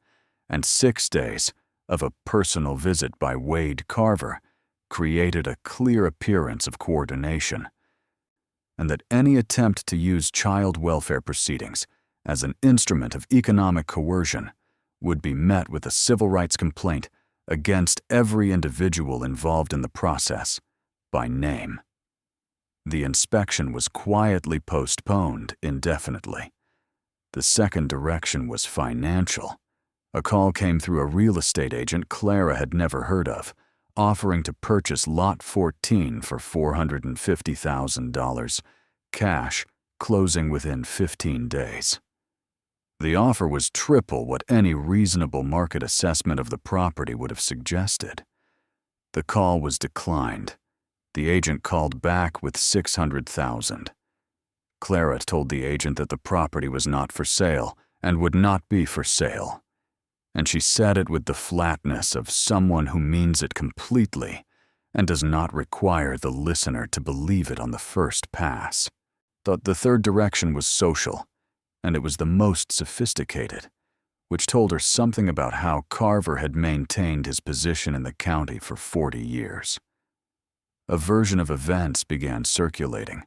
and 6 days of a personal visit by Wade Carver created a clear appearance of coordination, and that any attempt to use child welfare proceedings as an instrument of economic coercion would be met with a civil rights complaint against every individual involved in the process, by name. The inspection was quietly postponed indefinitely. The second direction was financial. A call came through a real estate agent Clara had never heard of, offering to purchase Lot 14 for $450,000, cash, closing within 15 days. The offer was triple what any reasonable market assessment of the property would have suggested. The call was declined. The agent called back with $600,000. Clara told the agent that the property was not for sale and would not be for sale. And she said it with the flatness of someone who means it completely and does not require the listener to believe it on the first pass. The third direction was social, and it was the most sophisticated, which told her something about how Carver had maintained his position in the county for 40 years. A version of events began circulating,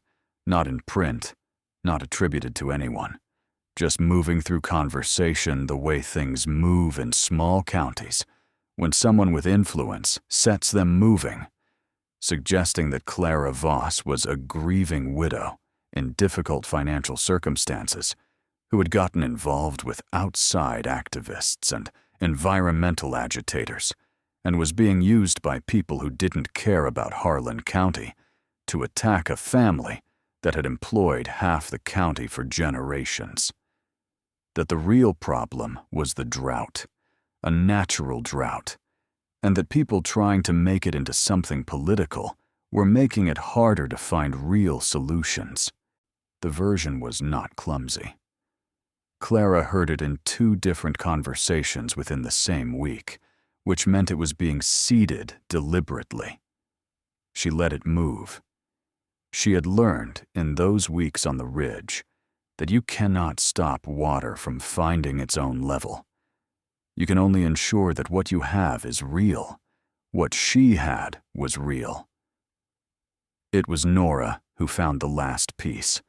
not in print, not attributed to anyone, just moving through conversation the way things move in small counties when someone with influence sets them moving, suggesting that Clara Voss was a grieving widow in difficult financial circumstances who had gotten involved with outside activists and environmental agitators and was being used by people who didn't care about Harlan County to attack a family that had employed half the county for generations. That the real problem was the drought, a natural drought, and that people trying to make it into something political were making it harder to find real solutions. The version was not clumsy. Clara heard it in 2 different conversations within the same week, which meant it was being seeded deliberately. She let it move. She had learned in those weeks on the ridge that you cannot stop water from finding its own level. You can only ensure that what you have is real. What she had was real. It was Nora who found the last piece.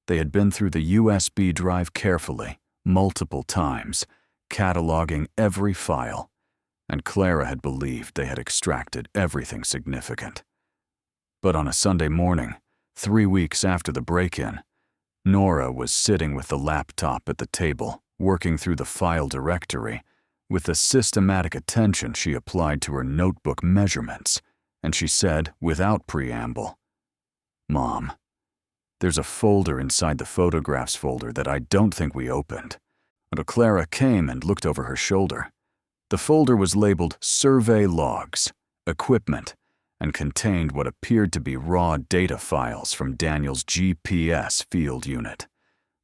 They had been through the USB drive carefully, multiple times, cataloging every file, and Clara had believed they had extracted everything significant. But on a Sunday morning, 3 weeks after the break-in, Nora was sitting with the laptop at the table, working through the file directory, with the systematic attention she applied to her notebook measurements, and she said, without preamble, "Mom, there's a folder inside the photographs folder that I don't think we opened." And Clara came and looked over her shoulder. The folder was labeled Survey Logs, Equipment, and contained what appeared to be raw data files from Daniel's GPS field unit,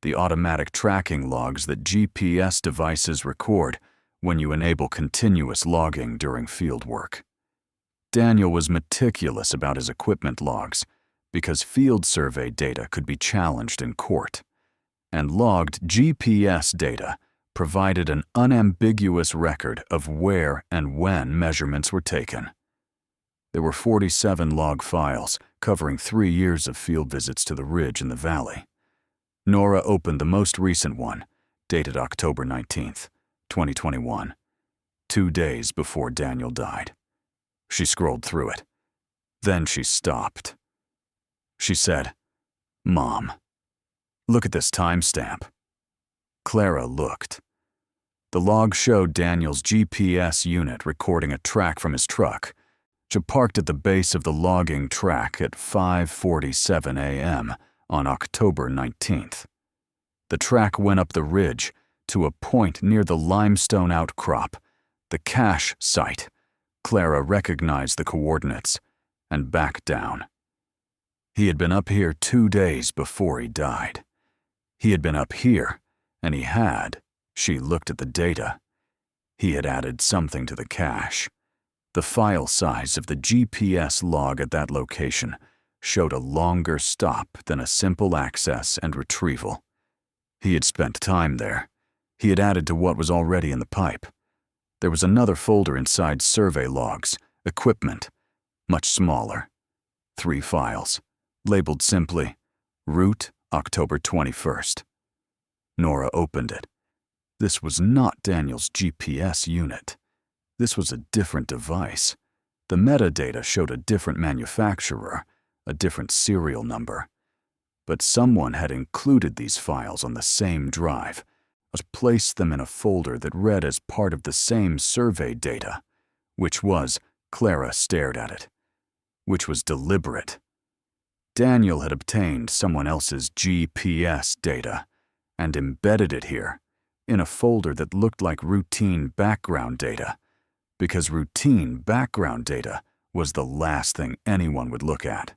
the automatic tracking logs that GPS devices record when you enable continuous logging during field work. Daniel was meticulous about his equipment logs because field survey data could be challenged in court, and logged GPS data provided an unambiguous record of where and when measurements were taken. There were 47 log files covering 3 years of field visits to the ridge and the valley. Nora opened the most recent one, dated October 19th, 2021, 2 days before Daniel died. She scrolled through it. Then she stopped. She said, "Mom, look at this timestamp." Clara looked. The log showed Daniel's GPS unit recording a track from his truck, which parked at the base of the logging track at 5:47 a.m. on October 19th. The track went up the ridge to a point near the limestone outcrop, the cache site. Clara recognized the coordinates and backed down. He had been up here 2 days before he died. He had been up here, And he had. She looked at the data. He had added something to the cache. The file size of the GPS log at that location showed a longer stop than a simple access and retrieval. He had spent time there. He had added to what was already in the pipe. There was another folder inside survey logs, equipment, much smaller. 3 files, labeled simply, Route, October 21st. Nora opened it. This was not Daniel's GPS unit. This was a different device. The metadata showed a different manufacturer, a different serial number. But someone had included these files on the same drive, placed them in a folder that read as part of the same survey data, which was, Clara stared at it, which was deliberate. Daniel had obtained someone else's GPS data and embedded it here, in a folder that looked like routine background data, because routine background data was the last thing anyone would look at.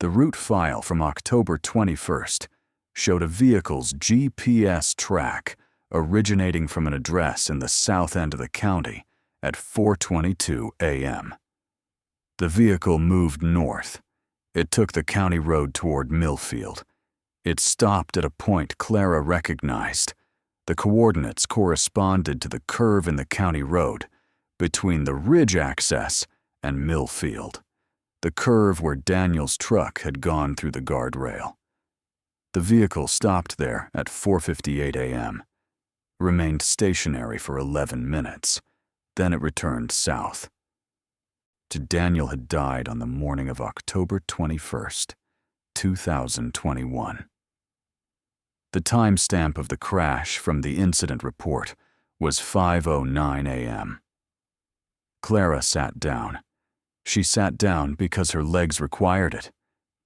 The route file from October 21st showed a vehicle's GPS track originating from an address in the south end of the county at 4:22 a.m. The vehicle moved north. It took the county road toward Millfield. It stopped at a point Clara recognized. The coordinates corresponded to the curve in the county road between the ridge access and Millfield, the curve where Daniel's truck had gone through the guardrail. The vehicle stopped there at 4:58 a.m., remained stationary for 11 minutes, then it returned south. Daniel had died on the morning of October 21st, 2021. The timestamp of the crash from the incident report was 5:09 a.m. Clara sat down. She sat down because her legs required it.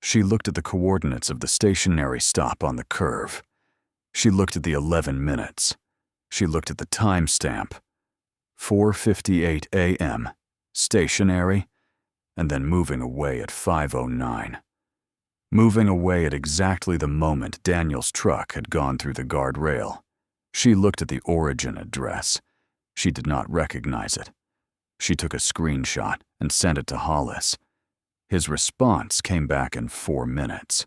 She looked at the coordinates of the stationary stop on the curve. She looked at the 11 minutes. She looked at the timestamp. 4:58 a.m., stationary, and then moving away at 5:09. Moving away at exactly the moment Daniel's truck had gone through the guardrail. She looked at the origin address. She did not recognize it. She took a screenshot and sent it to Hollis. His response came back in 4 minutes.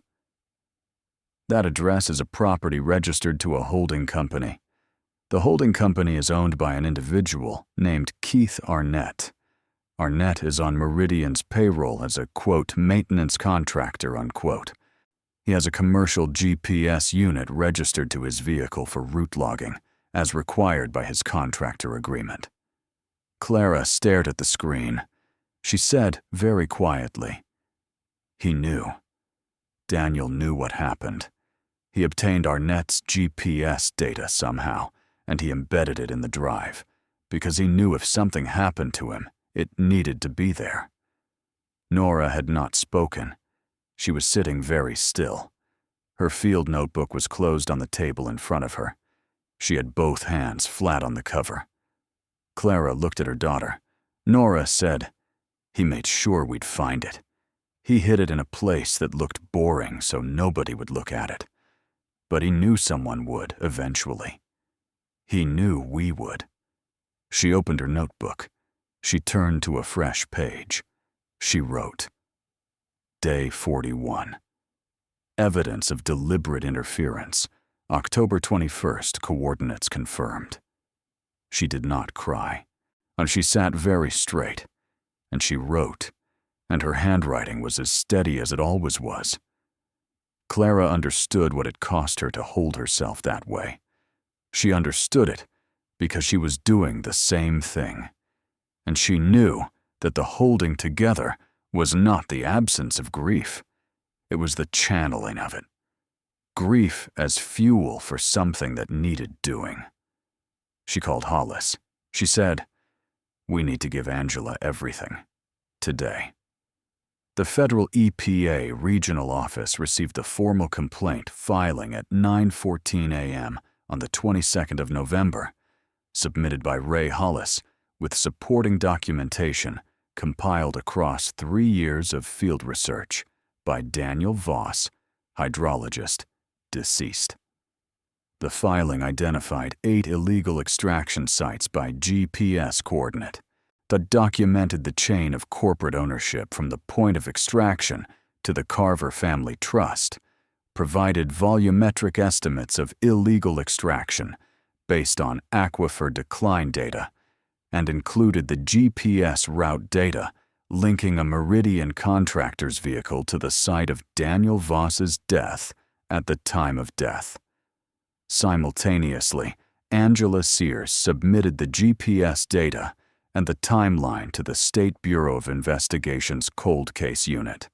That address is a property registered to a holding company. The holding company is owned by an individual named Keith Arnett. Arnett is on Meridian's payroll as a, quote, maintenance contractor, unquote. He has a commercial GPS unit registered to his vehicle for route logging, as required by his contractor agreement. Clara stared at the screen. She said very quietly, "He knew. Daniel knew what happened. He obtained Arnett's GPS data somehow, and he embedded it in the drive, because he knew if something happened to him, it needed to be there." Nora had not spoken. She was sitting very still. Her field notebook was closed on the table in front of her. She had both hands flat on the cover. Clara looked at her daughter. Nora said, "He made sure we'd find it. He hid it in a place that looked boring so nobody would look at it. But he knew someone would, eventually. He knew we would." She opened her notebook. She turned to a fresh page. She wrote, Day 41. Evidence of deliberate interference. October 21st, coordinates confirmed. She did not cry, and she sat very straight, and she wrote, and her handwriting was as steady as it always was. Clara understood what it cost her to hold herself that way. She understood it because she was doing the same thing. And she knew that the holding together was not the absence of grief. It was the channeling of it. Grief as fuel for something that needed doing. She called Hollis. She said, "We need to give Angela everything. Today." The federal EPA regional office received a formal complaint filing at 9:14 a.m. on the 22nd of November, submitted by Ray Hollis, with supporting documentation compiled across 3 years of field research by Daniel Voss, hydrologist, deceased. The filing identified 8 illegal extraction sites by GPS coordinate that documented the chain of corporate ownership from the point of extraction to the Carver family trust, provided volumetric estimates of illegal extraction based on aquifer decline data, and included the GPS route data linking a Meridian contractor's vehicle to the site of Daniel Voss's death at the time of death. Simultaneously, Angela Sears submitted the GPS data and the timeline to the State Bureau of Investigation's Cold Case Unit,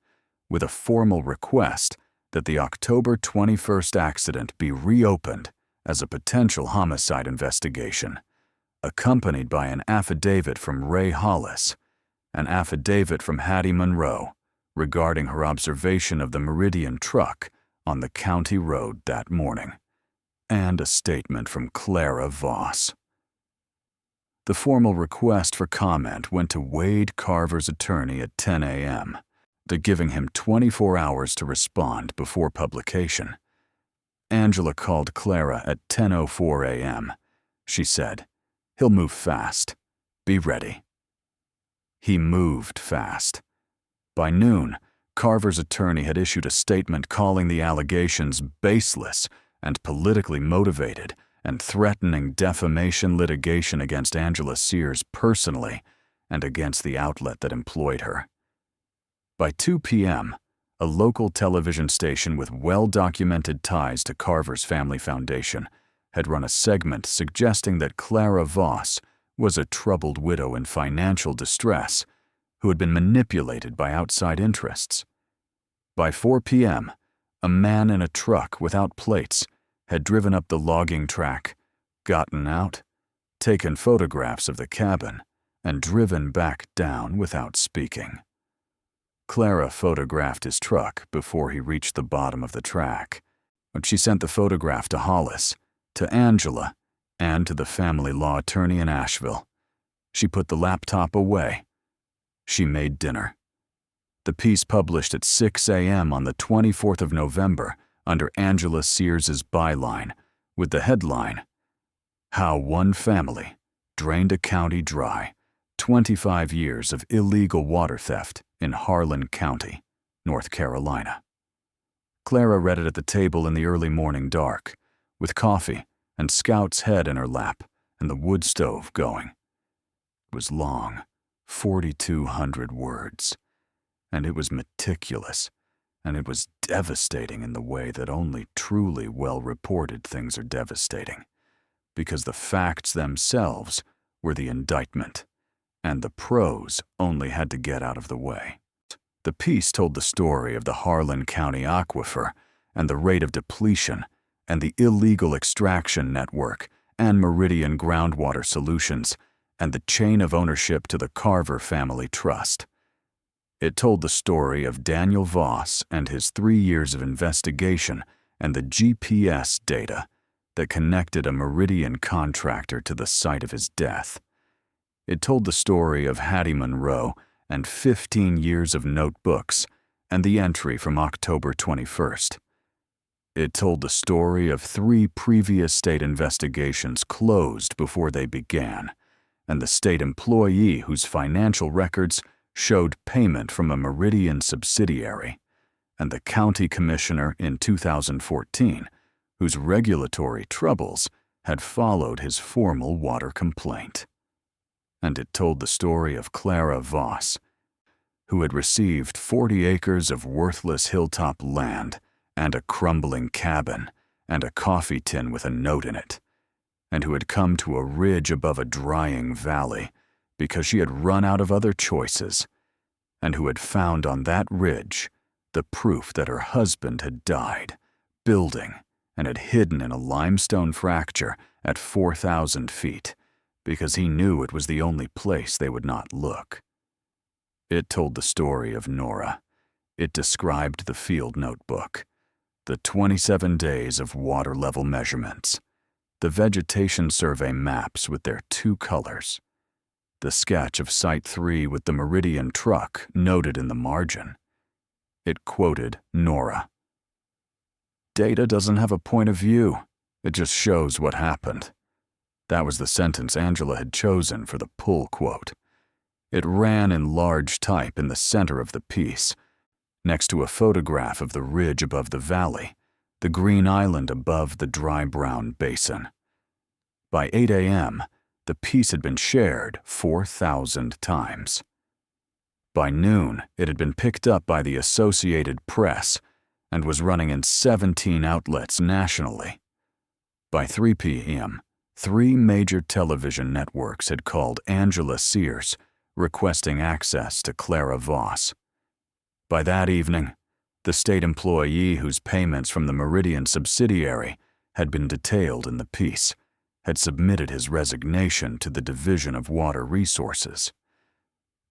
with a formal request that the October 21st accident be reopened as a potential homicide investigation, accompanied by an affidavit from Ray Hollis, an affidavit from Hattie Monroe regarding her observation of the Meridian truck on the county road that morning, and a statement from Clara Voss. The formal request for comment went to Wade Carver's attorney at 10 a.m., giving him 24 hours to respond before publication. Angela called Clara at 10:04 a.m. She said, "He'll move fast. Be ready." He moved fast. By noon, Carver's attorney had issued a statement calling the allegations baseless and politically motivated and threatening defamation litigation against Angela Sears personally and against the outlet that employed her. By 2 p.m., a local television station with well-documented ties to Carver's Family Foundation had run a segment suggesting that Clara Voss was a troubled widow in financial distress who had been manipulated by outside interests. By 4 p.m., a man in a truck without plates had driven up the logging track, gotten out, taken photographs of the cabin, and driven back down without speaking. Clara photographed his truck before he reached the bottom of the track. She sent the photograph to Hollis, to Angela, and to the family law attorney in Asheville. She put the laptop away. She made dinner. The piece published at 6 a.m. on the 24th of November under Angela Sears's byline, with the headline, "How One Family Drained a County Dry, 25 Years of Illegal Water Theft in Harlan County, North Carolina." Clara read it at the table in the early morning dark, with coffee and Scout's head in her lap and the wood stove going. It was long, 4,200 words, and it was meticulous, and it was devastating in the way that only truly well-reported things are devastating, because the facts themselves were the indictment, and the prose only had to get out of the way. The piece told the story of the Harlan County aquifer and the rate of depletion and the illegal extraction network and Meridian Groundwater Solutions and the chain of ownership to the Carver Family Trust. It told the story of Daniel Voss and his 3 years of investigation and the GPS data that connected a Meridian contractor to the site of his death. It told the story of Hattie Monroe and 15 years of notebooks and the entry from October 21st. It told the story of 3 previous state investigations closed before they began, and the state employee whose financial records showed payment from a Meridian subsidiary, and the county commissioner in 2014 whose regulatory troubles had followed his formal water complaint. And it told the story of Clara Voss, who had received 40 acres of worthless hilltop land and a crumbling cabin and a coffee tin with a note in it, and who had come to a ridge above a drying valley because she had run out of other choices, and who had found on that ridge the proof that her husband had died, building, and had hidden in a limestone fracture at 4,000 feet, because he knew it was the only place they would not look. It told the story of Nora. It described the field notebook, the 27 days of water level measurements, the vegetation survey maps with their 2 colors, the sketch of Site 3 with the Meridian truck noted in the margin. It quoted Nora. "Data doesn't have a point of view. It just shows what happened." That was the sentence Angela had chosen for the pull quote. It ran in large type in the center of the piece, next to a photograph of the ridge above the valley, the green island above the dry brown basin. By 8 a.m., the piece had been shared 4,000 times. By noon, it had been picked up by the Associated Press and was running in 17 outlets nationally. By 3 p.m., 3 major television networks had called Angela Sears, requesting access to Clara Voss. By that evening, the state employee whose payments from the Meridian subsidiary had been detailed in the piece had submitted his resignation to the Division of Water Resources.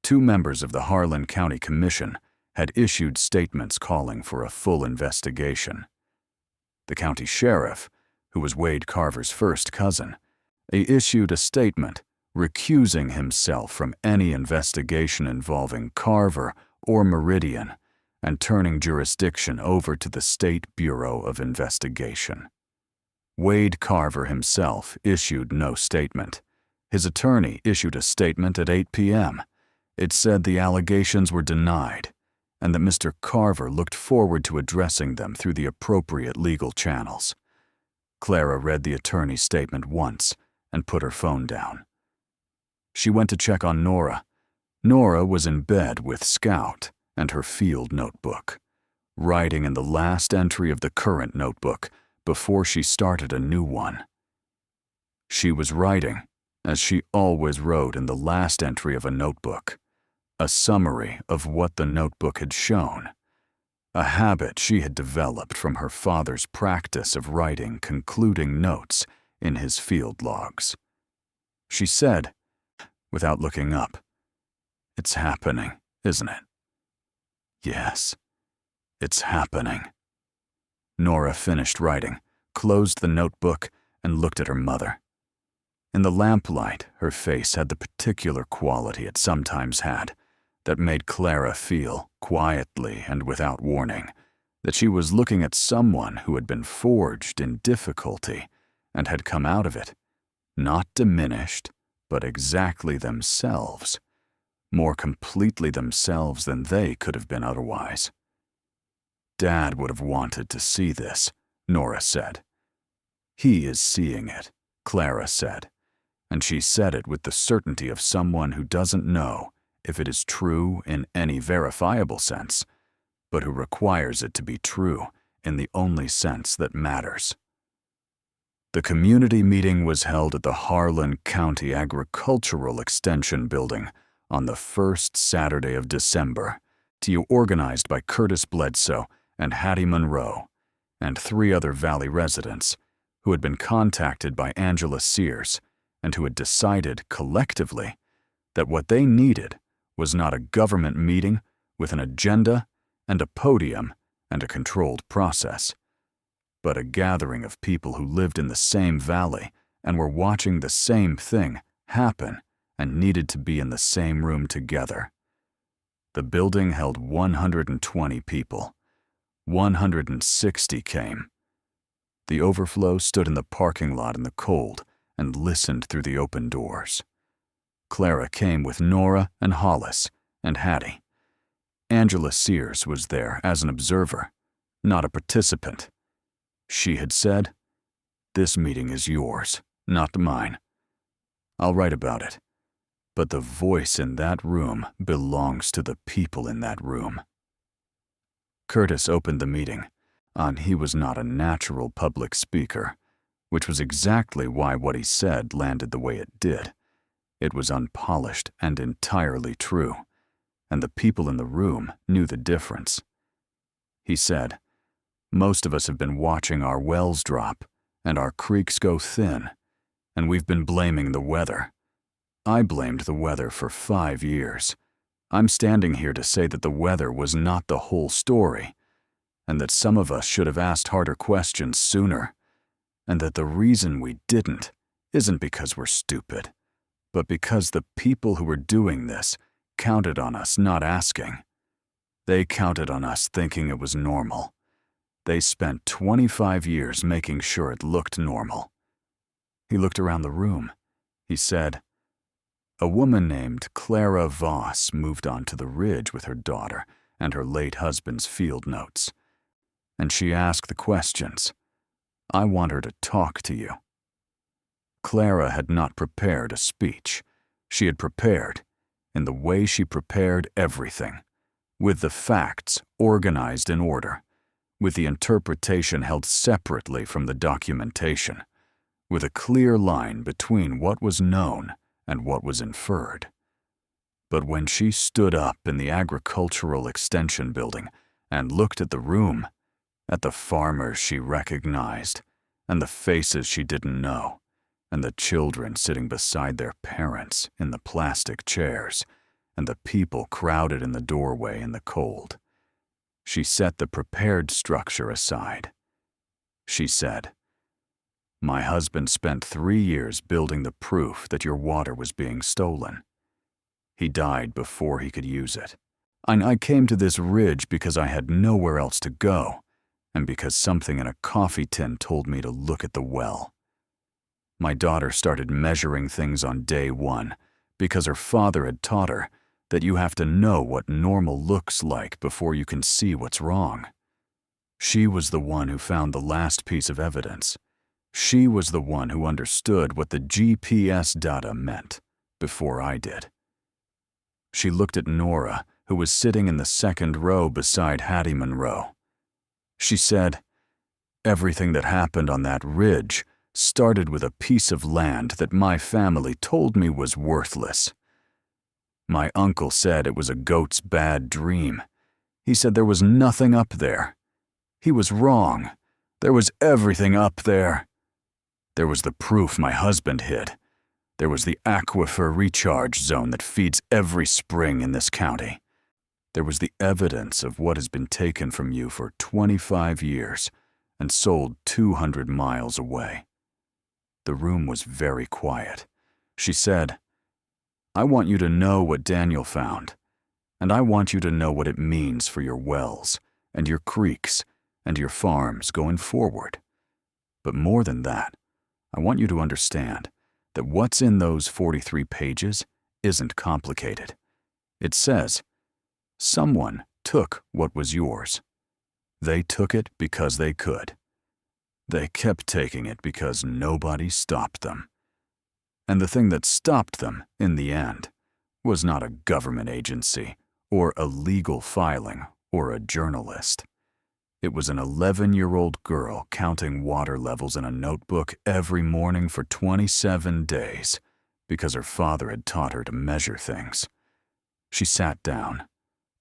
2 members of the Harlan County Commission had issued statements calling for a full investigation. The county sheriff, who was Wade Carver's first cousin, issued a statement recusing himself from any investigation involving Carver or Meridian and turning jurisdiction over to the State Bureau of Investigation. Wade Carver himself issued no statement. His attorney issued a statement at 8 p.m. It said the allegations were denied and that Mr. Carver looked forward to addressing them through the appropriate legal channels. Clara read the attorney's statement once and put her phone down. She went to check on Nora. Nora was in bed with Scout and her field notebook, writing in the last entry of the current notebook before she started a new one. She was writing, as she always wrote in the last entry of a notebook, a summary of what the notebook had shown, a habit she had developed from her father's practice of writing concluding notes in his field logs. She said, without looking up, "It's happening, isn't it?" "Yes, it's happening." Nora finished writing, closed the notebook, and looked at her mother. In the lamplight, her face had the particular quality it sometimes had that made Clara feel, quietly and without warning, that she was looking at someone who had been forged in difficulty and had come out of it, not diminished, but exactly themselves, more completely themselves than they could have been otherwise. "Dad would have wanted to see this," Nora said. "He is seeing it," Clara said, and she said it with the certainty of someone who doesn't know if it is true in any verifiable sense, but who requires it to be true in the only sense that matters. The community meeting was held at the Harlan County Agricultural Extension Building on the first Saturday of December, organized by Curtis Bledsoe and Hattie Monroe, and 3 other Valley residents who had been contacted by Angela Sears and who had decided collectively that what they needed was not a government meeting with an agenda and a podium and a controlled process, but a gathering of people who lived in the same valley and were watching the same thing happen and needed to be in the same room together. The building held 120 people. 160 came. The overflow stood in the parking lot in the cold and listened through the open doors. Clara came with Nora and Hollis and Hattie. Angela Sears was there as an observer, not a participant. She had said, "This meeting is yours, not mine. I'll write about it, but the voice in that room belongs to the people in that room." Curtis opened the meeting, and he was not a natural public speaker, which was exactly why what he said landed the way it did. It was unpolished and entirely true, and the people in the room knew the difference. He said, "Most of us have been watching our wells drop and our creeks go thin, and we've been blaming the weather. I blamed the weather for 5 years. I'm standing here to say that the weather was not the whole story, and that some of us should have asked harder questions sooner, and that the reason we didn't isn't because we're stupid, but because the people who were doing this counted on us not asking. They counted on us thinking it was normal. They spent 25 years making sure it looked normal. He looked around the room. He said, "A woman named Clara Voss moved onto the ridge with her daughter and her late husband's field notes. And she asked the questions. I want her to talk to you." Clara had not prepared a speech. She had prepared, in the way she prepared everything, with the facts organized in order, with the interpretation held separately from the documentation, with a clear line between what was known and what was inferred. But when she stood up in the agricultural extension building and looked at the room, at the farmers she recognized, and the faces she didn't know, and the children sitting beside their parents in the plastic chairs, and the people crowded in the doorway in the cold, she set the prepared structure aside. She said, "My husband spent 3 years building the proof that your water was being stolen. He died before he could use it. I came to this ridge because I had nowhere else to go, and because something in a coffee tin told me to look at the well. My daughter started measuring things on day 1 because her father had taught her that you have to know what normal looks like before you can see what's wrong. She was the one who found the last piece of evidence. She was the one who understood what the GPS data meant before I did." She looked at Nora, who was sitting in the second row beside Hattie Monroe. She said, "Everything that happened on that ridge started with a piece of land that my family told me was worthless. My uncle said it was a goat's bad dream. He said there was nothing up there. He was wrong. There was everything up there. There was the proof my husband hid. There was the aquifer recharge zone that feeds every spring in this county. There was the evidence of what has been taken from you for 25 years and sold 200 miles away." The room was very quiet. She said, "I want you to know what Daniel found, and I want you to know what it means for your wells and your creeks and your farms going forward. But more than that, I want you to understand that what's in those 43 pages isn't complicated. It says, someone took what was yours. They took it because they could. They kept taking it because nobody stopped them. And the thing that stopped them, in the end, was not a government agency or a legal filing or a journalist. It was an 11-year-old girl counting water levels in a notebook every morning for 27 days because her father had taught her to measure things. She sat down.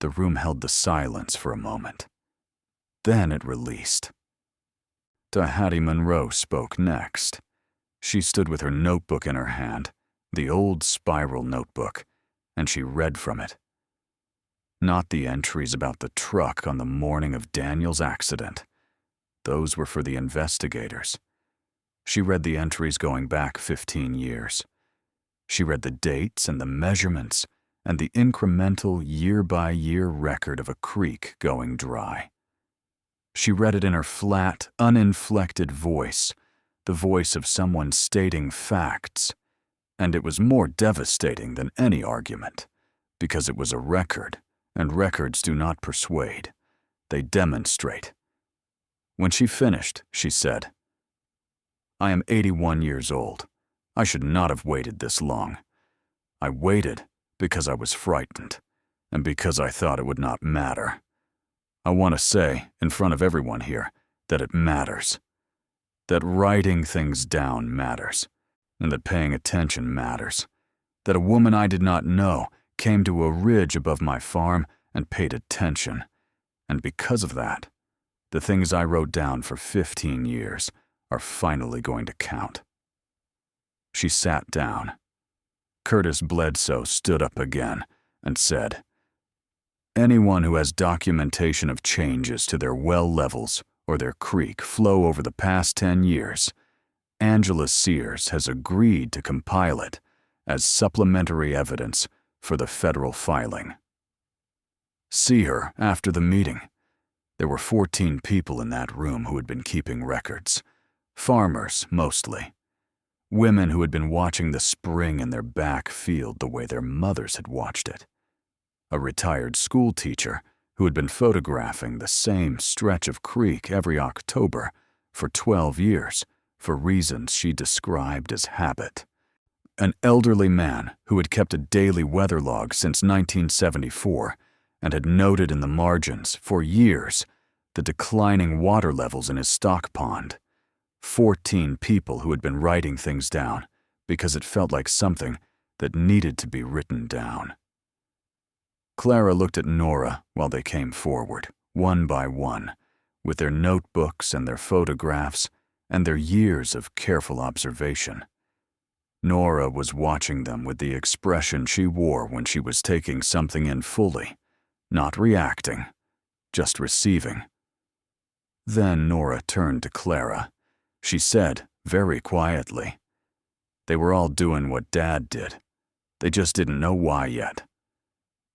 The room held the silence for a moment. Then it released. Hattie Monroe spoke next. She stood with her notebook in her hand, the old spiral notebook, and she read from it. Not the entries about the truck on the morning of Daniel's accident. Those were for the investigators. She read the entries going back 15 years. She read the dates and the measurements and the incremental year-by-year record of a creek going dry. She read it in her flat, uninflected voice, the voice of someone stating facts, and it was more devastating than any argument, because it was a record, and records do not persuade. They demonstrate. When she finished, she said, "I am 81 years old. I should not have waited this long. I waited because I was frightened, and because I thought it would not matter. I want to say, in front of everyone here, that it matters. That writing things down matters, and that paying attention matters. That a woman I did not know came to a ridge above my farm and paid attention, and because of that, the things I wrote down for 15 years are finally going to count." She sat down. Curtis Bledsoe stood up again and said, "Anyone who has documentation of changes to their well levels or their creek flow over the past 10 years, Angela Sears has agreed to compile it as supplementary evidence for the federal filing. See her after the meeting. There were 14 people in that room who had been keeping records. Farmers, mostly. Women who had been watching the spring in their back field the way their mothers had watched it. A retired school teacher who had been photographing the same stretch of creek every October for 12 years for reasons she described as habit. An elderly man who had kept a daily weather log since 1974 and had noted in the margins for years the declining water levels in his stock pond. 14 people who had been writing things down because it felt like something that needed to be written down. Clara looked at Nora while they came forward, one by one, with their notebooks and their photographs and their years of careful observation. Nora was watching them with the expression she wore when she was taking something in fully, not reacting, just receiving. Then Nora turned to Clara. She said, very quietly, "They were all doing what Dad did. They just didn't know why yet."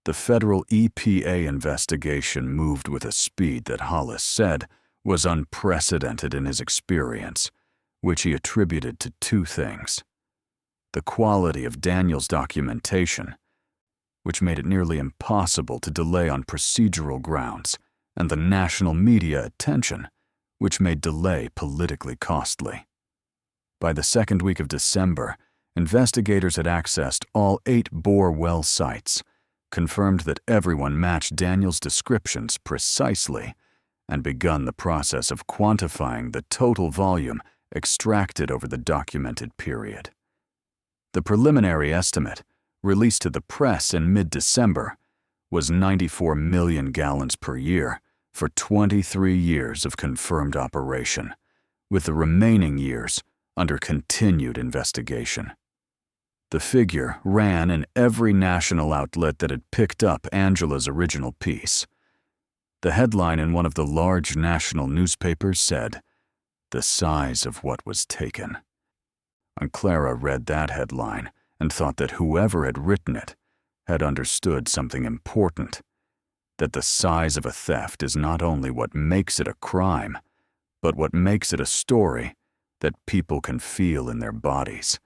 The federal EPA investigation moved with a speed that Hollis said was unprecedented in his experience, which he attributed to two things: the quality of Daniel's documentation, which made it nearly impossible to delay on procedural grounds, and the national media attention, which made delay politically costly. By the second week of December, investigators had accessed all 8 bore well sites, confirmed that everyone matched Daniel's descriptions precisely, and begun the process of quantifying the total volume extracted over the documented period. The preliminary estimate, released to the press in mid-December, was 94 million gallons per year for 23 years of confirmed operation, with the remaining years under continued investigation. The figure ran in every national outlet that had picked up Angela's original piece. The headline in one of the large national newspapers said, "The size of what was taken." And Clara read that headline and thought that whoever had written it had understood something important, that the size of a theft is not only what makes it a crime, but what makes it a story that people can feel in their bodies,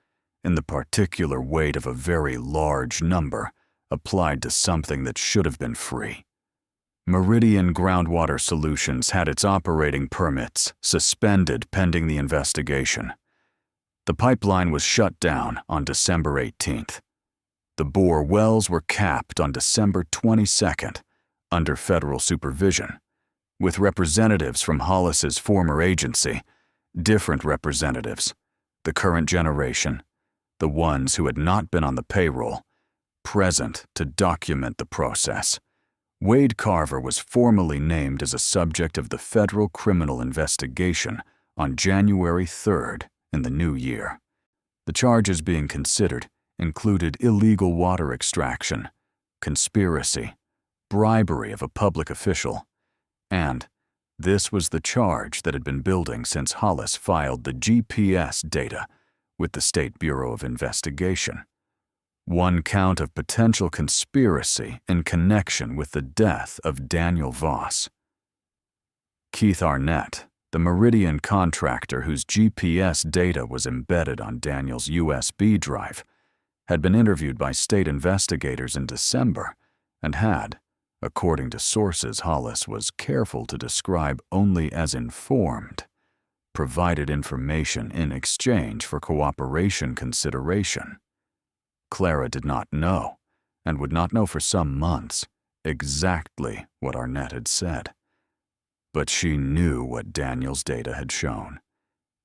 in the particular weight of a very large number applied to something that should have been free. Meridian Groundwater Solutions had its operating permits suspended pending the investigation. The pipeline was shut down on December 18th. The bore wells were capped on December 22nd under federal supervision, with representatives from Hollis's former agency, different representatives, the current generation, the ones who had not been on the payroll, present to document the process. Wade Carver was formally named as a subject of the federal criminal investigation on January 3rd in the new year. The charges being considered included illegal water extraction, conspiracy, bribery of a public official, and this was the charge that had been building since Hollis filed the GPS data with the State Bureau of Investigation. One count of potential conspiracy in connection with the death of Daniel Voss. Keith Arnett, the Meridian contractor whose GPS data was embedded on Daniel's USB drive, had been interviewed by state investigators in December and had, according to sources Hollis was careful to describe only as informed, provided information in exchange for cooperation consideration. Clara did not know, and would not know for some months, exactly what Arnett had said. But she knew what Daniel's data had shown.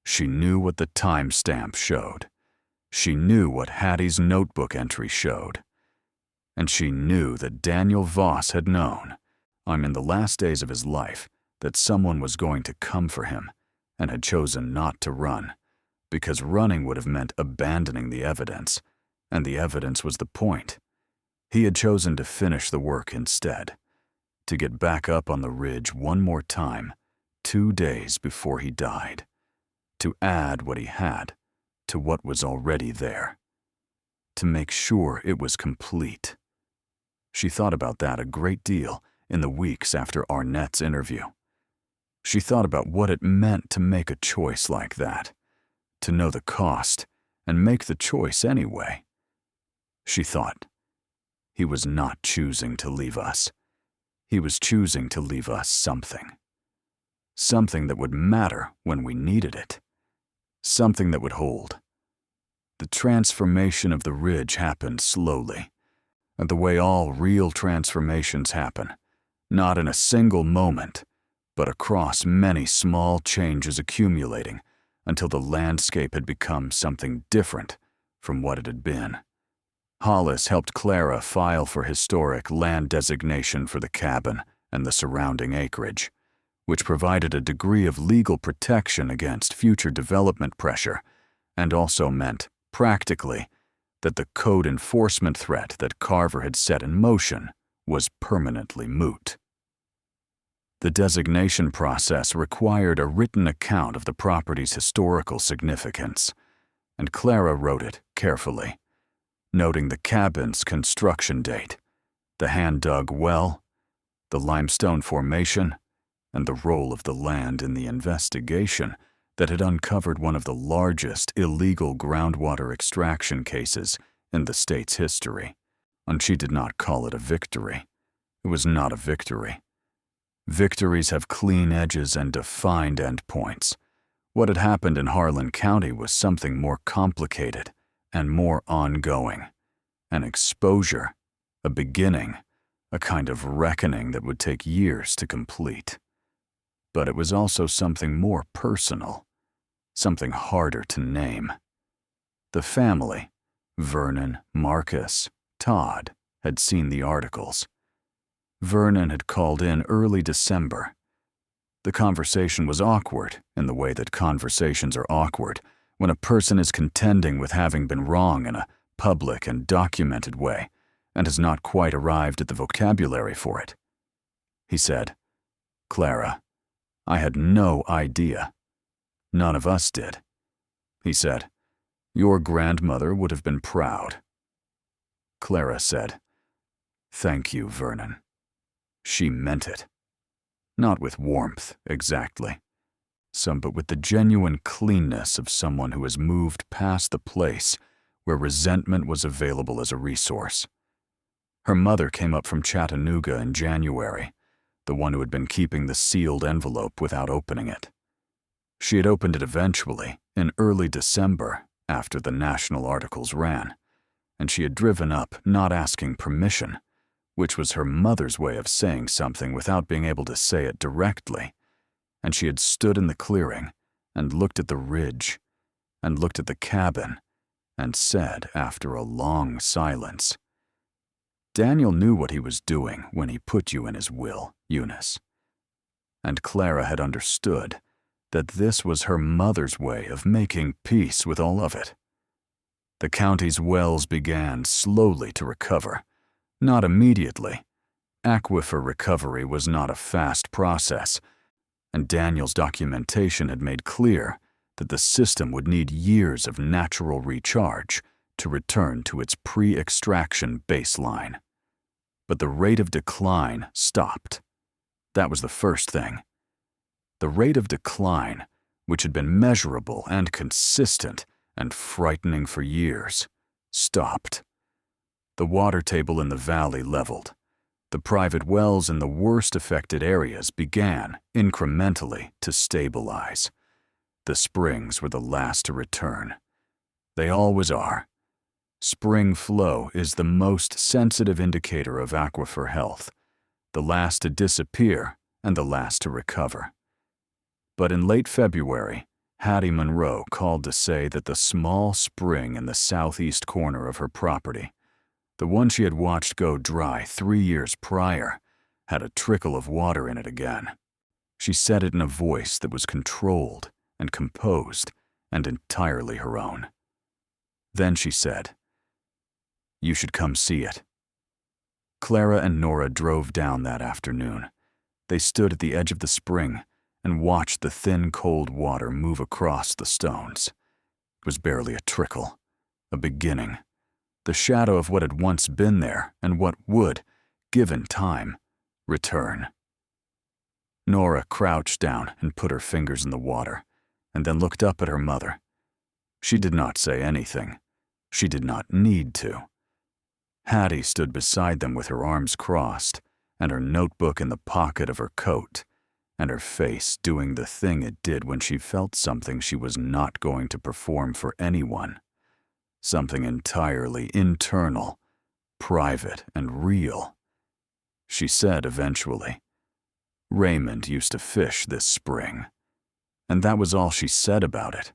She knew what the timestamp showed. She knew what Hattie's notebook entry showed. And she knew that Daniel Voss had known, in the last days of his life, that someone was going to come for him, and had chosen not to run, because running would have meant abandoning the evidence, and the evidence was the point. He had chosen to finish the work instead, to get back up on the ridge one more time, 2 days before he died, to add what he had to what was already there, to make sure it was complete. She thought about that a great deal in the weeks after Arnett's interview, She thought about what it meant to make a choice like that, to know the cost and make the choice anyway. She thought, he was not choosing to leave us. He was choosing to leave us something. Something that would matter when we needed it. Something that would hold. The transformation of the ridge happened slowly, and the way all real transformations happen, not in a single moment, but across many small changes accumulating until the landscape had become something different from what it had been. Hollis helped Clara file for historic land designation for the cabin and the surrounding acreage, which provided a degree of legal protection against future development pressure and also meant, practically, that the code enforcement threat that Carver had set in motion was permanently moot. The designation process required a written account of the property's historical significance, and Clara wrote it carefully, noting the cabin's construction date, the hand-dug well, the limestone formation, and the role of the land in the investigation that had uncovered one of the largest illegal groundwater extraction cases in the state's history. And she did not call it a victory. It was not a victory. Victories have clean edges and defined endpoints. What had happened in Harlan County was something more complicated and more ongoing. An exposure, a beginning, a kind of reckoning that would take years to complete. But it was also something more personal, something harder to name. The family, Vernon, Marcus, Todd, had seen the articles. Vernon had called in early December. The conversation was awkward in the way that conversations are awkward when a person is contending with having been wrong in a public and documented way and has not quite arrived at the vocabulary for it. He said, "Clara, I had no idea. None of us did." He said, "Your grandmother would have been proud." Clara said, "Thank you, Vernon." She meant it. Not with warmth, exactly, but with the genuine cleanness of someone who has moved past the place where resentment was available as a resource. Her mother came up from Chattanooga in January, the one who had been keeping the sealed envelope without opening it. She had opened it eventually, in early December, after the national articles ran, and she had driven up not asking permission, which was her mother's way of saying something without being able to say it directly, and she had stood in the clearing and looked at the ridge and looked at the cabin and said after a long silence, "Daniel knew what he was doing when he put you in his will, Eunice." And Clara had understood that this was her mother's way of making peace with all of it. The county's wells began slowly to recover. Not immediately. Aquifer recovery was not a fast process, and Daniel's documentation had made clear that the system would need years of natural recharge to return to its pre-extraction baseline. But the rate of decline stopped. That was the first thing. The rate of decline, which had been measurable and consistent and frightening for years, stopped. The water table in the valley leveled. The private wells in the worst affected areas began, incrementally, to stabilize. The springs were the last to return. They always are. Spring flow is the most sensitive indicator of aquifer health, the last to disappear and the last to recover. But in late February, Hattie Monroe called to say that the small spring in the southeast corner of her property, the one she had watched go dry 3 years prior, had a trickle of water in it again. She said it in a voice that was controlled and composed and entirely her own. Then she said, "You should come see it." Clara and Nora drove down that afternoon. They stood at the edge of the spring and watched the thin, cold water move across the stones. It was barely a trickle, a beginning, the shadow of what had once been there and what would, given time, return. Nora crouched down and put her fingers in the water, and then looked up at her mother. She did not say anything. She did not need to. Hattie stood beside them with her arms crossed, and her notebook in the pocket of her coat, and her face doing the thing it did when she felt something she was not going to perform for anyone. Something entirely internal, private, and real. She said eventually, "Raymond used to fish this spring." And that was all she said about it.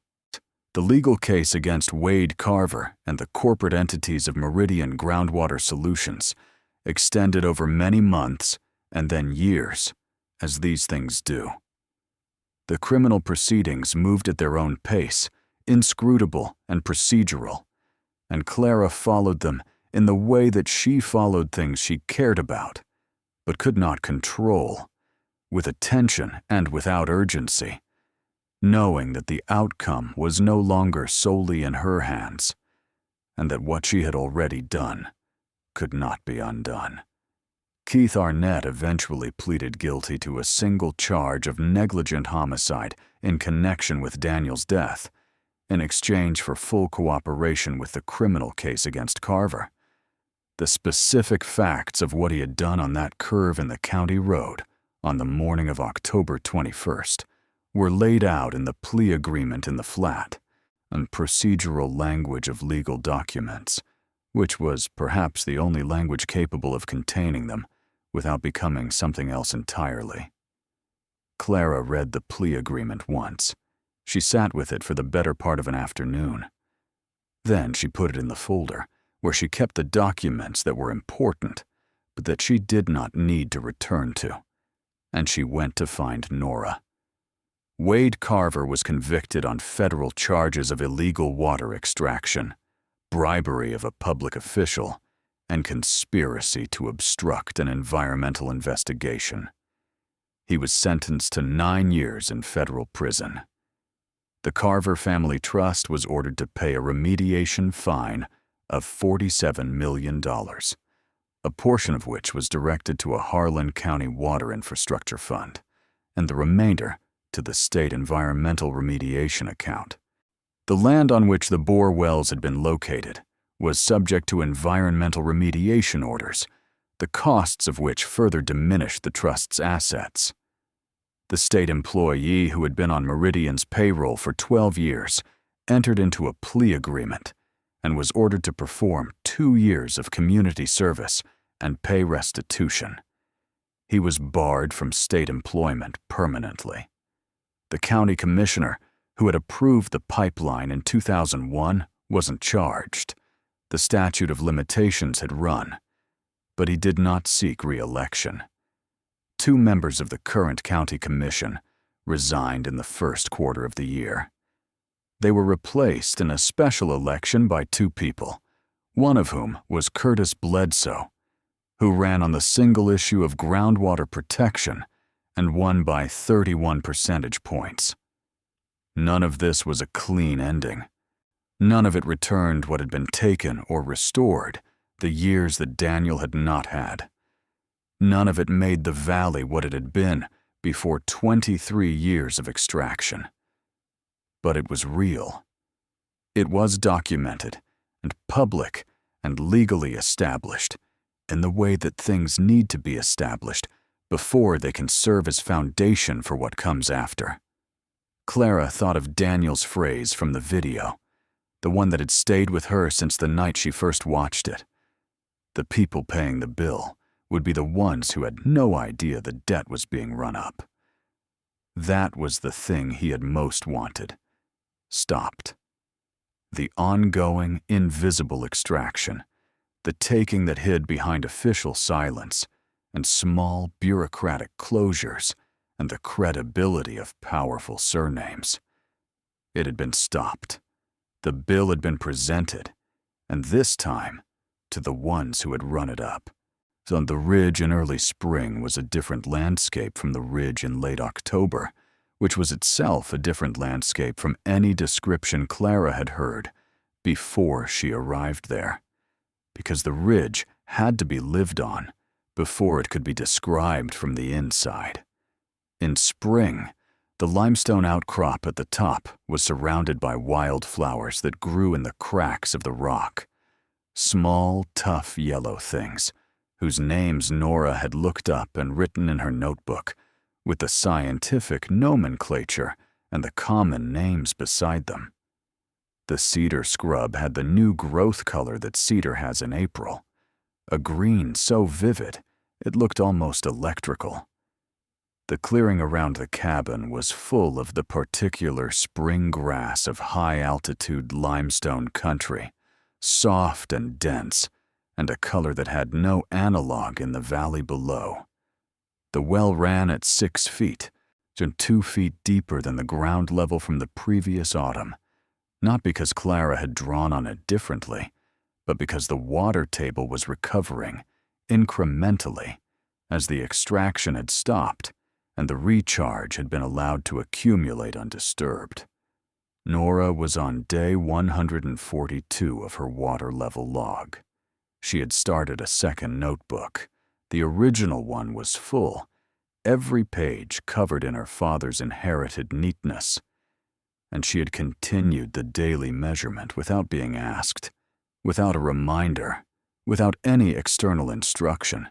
The legal case against Wade Carver and the corporate entities of Meridian Groundwater Solutions extended over many months and then years, as these things do. The criminal proceedings moved at their own pace, inscrutable and procedural, and Clara followed them in the way that she followed things she cared about, but could not control, with attention and without urgency, knowing that the outcome was no longer solely in her hands, and that what she had already done could not be undone. Keith Arnett eventually pleaded guilty to a single charge of negligent homicide in connection with Daniel's death, in exchange for full cooperation with the criminal case against Carver. The specific facts of what he had done on that curve in the county road on the morning of October 21st were laid out in the plea agreement in the flat, and procedural language of legal documents, which was perhaps the only language capable of containing them without becoming something else entirely. Clara read the plea agreement once. She sat with it for the better part of an afternoon. Then she put it in the folder, where she kept the documents that were important, but that she did not need to return to, and she went to find Nora. Wade Carver was convicted on federal charges of illegal water extraction, bribery of a public official, and conspiracy to obstruct an environmental investigation. He was sentenced to 9 years in federal prison. The Carver Family Trust was ordered to pay a remediation fine of $47 million, a portion of which was directed to a Harlan County water infrastructure fund, and the remainder to the state environmental remediation account. The land on which the bore wells had been located was subject to environmental remediation orders, the costs of which further diminished the trust's assets. The state employee who had been on Meridian's payroll for 12 years entered into a plea agreement and was ordered to perform 2 years of community service and pay restitution. He was barred from state employment permanently. The county commissioner, who had approved the pipeline in 2001, wasn't charged. The statute of limitations had run, but he did not seek re-election. 2 members of the current county commission resigned in the first quarter of the year. They were replaced in a special election by 2 people, one of whom was Curtis Bledsoe, who ran on the single issue of groundwater protection and won by 31 percentage points. None of this was a clean ending. None of it returned what had been taken or restored the years that Daniel had not had. None of it made the valley what it had been before 23 years of extraction. But it was real. It was documented and public and legally established in the way that things need to be established before they can serve as foundation for what comes after. Clara thought of Daniel's phrase from the video, the one that had stayed with her since the night she first watched it. The people paying the bill would be the ones who had no idea the debt was being run up. That was the thing he had most wanted. Stopped. The ongoing, invisible extraction, the taking that hid behind official silence and small bureaucratic closures and the credibility of powerful surnames. It had been stopped. The bill had been presented, and this time to the ones who had run it up. On the ridge in early spring was a different landscape from the ridge in late October, which was itself a different landscape from any description Clara had heard before she arrived there, because the ridge had to be lived on before it could be described from the inside. In spring, the limestone outcrop at the top was surrounded by wildflowers that grew in the cracks of the rock. Small, tough yellow things, whose names Nora had looked up and written in her notebook, with the scientific nomenclature and the common names beside them. The cedar scrub had the new growth color that cedar has in April, a green so vivid it looked almost electrical. The clearing around the cabin was full of the particular spring grass of high-altitude limestone country, soft and dense, and a color that had no analog in the valley below. The well ran at 6 feet, just 2 feet deeper than the ground level from the previous autumn, not because Clara had drawn on it differently, but because the water table was recovering incrementally as the extraction had stopped and the recharge had been allowed to accumulate undisturbed. Nora was on day 142 of her water level log. She had started a second notebook. The original one was full, every page covered in her father's inherited neatness. And she had continued the daily measurement without being asked, without a reminder, without any external instruction,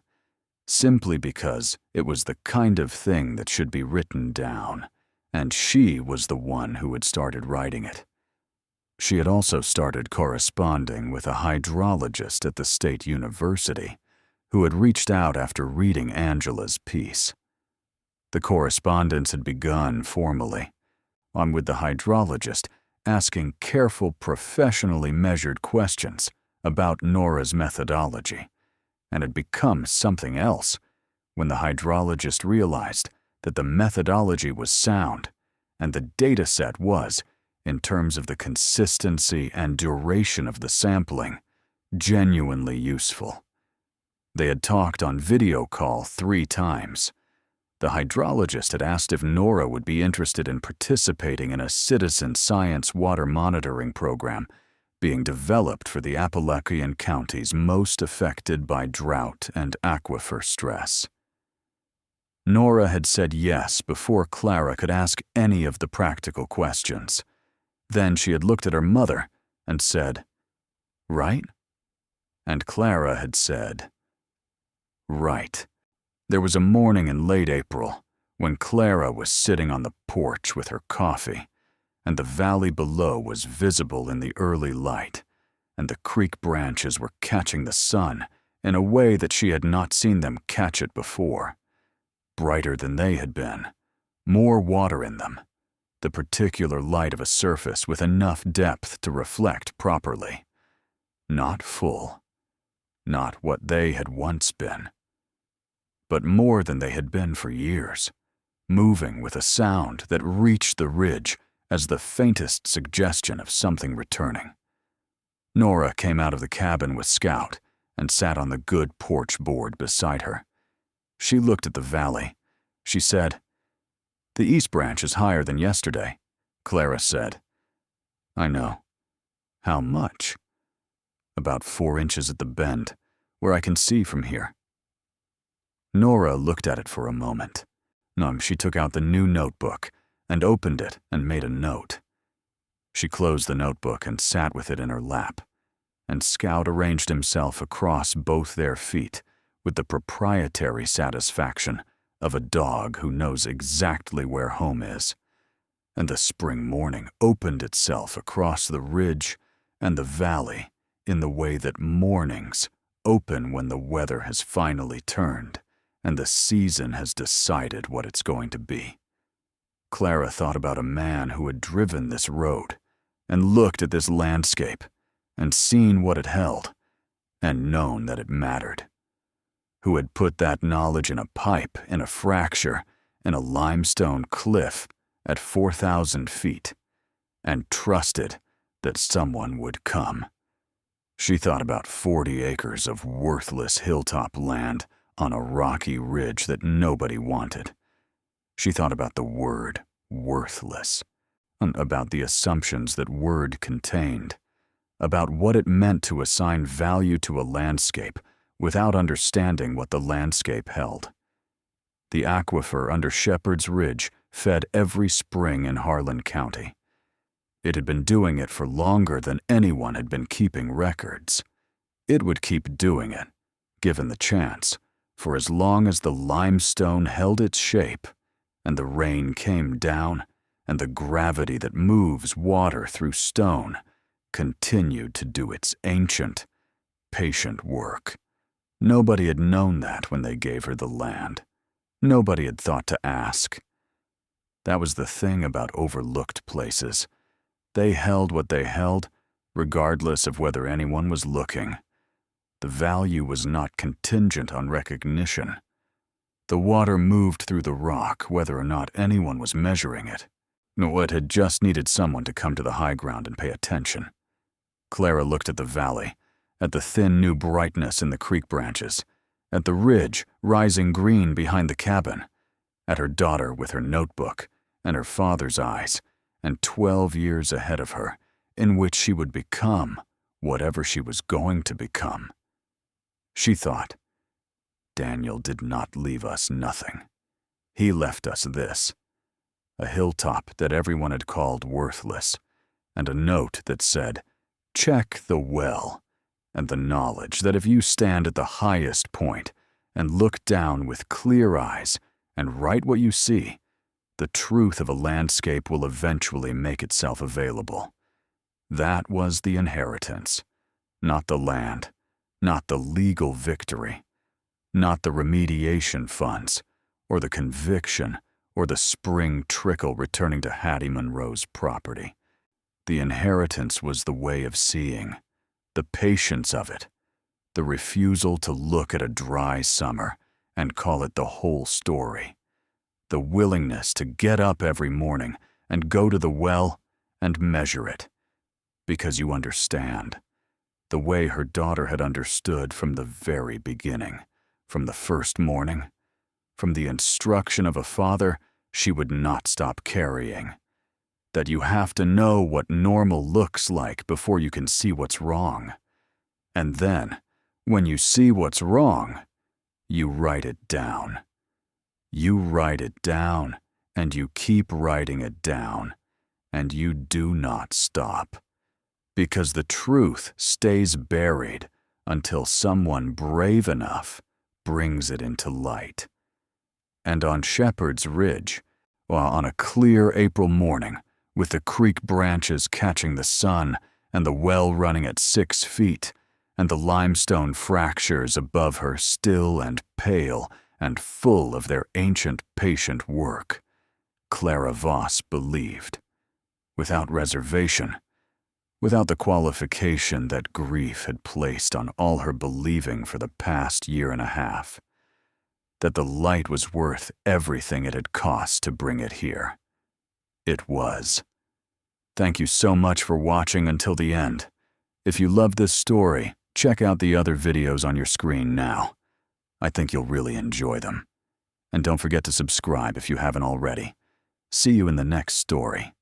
simply because it was the kind of thing that should be written down, and she was the one who had started writing it. She had also started corresponding with a hydrologist at the state university, who had reached out after reading Angela's piece. The correspondence had begun formally, on with the hydrologist asking careful, professionally measured questions about Nora's methodology, and had become something else when the hydrologist realized that the methodology was sound and the data set was, in terms of the consistency and duration of the sampling, genuinely useful. They had talked on video call 3 times. The hydrologist had asked if Nora would be interested in participating in a citizen science water monitoring program being developed for the Appalachian counties most affected by drought and aquifer stress. Nora had said yes before Clara could ask any of the practical questions. Then she had looked at her mother and said, "Right?" And Clara had said, "Right." There was a morning in late April when Clara was sitting on the porch with her coffee, and the valley below was visible in the early light, and the creek branches were catching the sun in a way that she had not seen them catch it before. Brighter than they had been, more water in them, the particular light of a surface with enough depth to reflect properly. Not full, not what they had once been, but more than they had been for years, moving with a sound that reached the ridge as the faintest suggestion of something returning. Nora came out of the cabin with Scout and sat on the good porch board beside her. She looked at the valley. She said, "The East Branch is higher than yesterday," Clara said. "I know." "How much?" "About 4 inches at the bend, where I can see from here." Nora looked at it for a moment. She took out the new notebook and opened it and made a note. She closed the notebook and sat with it in her lap, and Scout arranged himself across both their feet with the proprietary satisfaction of a dog who knows exactly where home is. And the spring morning opened itself across the ridge and the valley in the way that mornings open when the weather has finally turned and the season has decided what it's going to be. Clara thought about a man who had driven this road and looked at this landscape and seen what it held and known that it mattered, who had put that knowledge in a pipe, in a fracture, in a limestone cliff at 4,000 feet, and trusted that someone would come. She thought about 40 acres of worthless hilltop land on a rocky ridge that nobody wanted. She thought about the word worthless, and about the assumptions that word contained, about what it meant to assign value to a landscape without understanding what the landscape held. The aquifer under Shepherd's Ridge fed every spring in Harlan County. It had been doing it for longer than anyone had been keeping records. It would keep doing it, given the chance, for as long as the limestone held its shape, and the rain came down, and the gravity that moves water through stone continued to do its ancient, patient work. Nobody had known that when they gave her the land. Nobody had thought to ask. That was the thing about overlooked places. They held what they held, regardless of whether anyone was looking. The value was not contingent on recognition. The water moved through the rock whether or not anyone was measuring it. It had just needed someone to come to the high ground and pay attention. Clara looked at the valley, at the thin new brightness in the creek branches, at the ridge rising green behind the cabin, at her daughter with her notebook and her father's eyes, and 12 years ahead of her, in which she would become whatever she was going to become. She thought, Daniel did not leave us nothing. He left us this, a hilltop that everyone had called worthless, and a note that said, check the well, and the knowledge that if you stand at the highest point and look down with clear eyes and write what you see, the truth of a landscape will eventually make itself available. That was the inheritance, not the land, not the legal victory, not the remediation funds, or the conviction, or the spring trickle returning to Hattie Monroe's property. The inheritance was the way of seeing, the patience of it, the refusal to look at a dry summer and call it the whole story, the willingness to get up every morning and go to the well and measure it, because you understand, the way her daughter had understood from the very beginning, from the first morning, from the instruction of a father she would not stop carrying, that you have to know what normal looks like before you can see what's wrong. And then, when you see what's wrong, you write it down. You write it down, and you keep writing it down, and you do not stop. Because the truth stays buried until someone brave enough brings it into light. And on Shepherd's Ridge, on a clear April morning, with the creek branches catching the sun and the well running at 6 feet, and the limestone fractures above her still and pale and full of their ancient patient work, Clara Voss believed, without reservation, without the qualification that grief had placed on all her believing for the past year and a half, that the light was worth everything it had cost to bring it here. It was. Thank you so much for watching until the end. If you loved this story, check out the other videos on your screen now. I think you'll really enjoy them. And don't forget to subscribe if you haven't already. See you in the next story.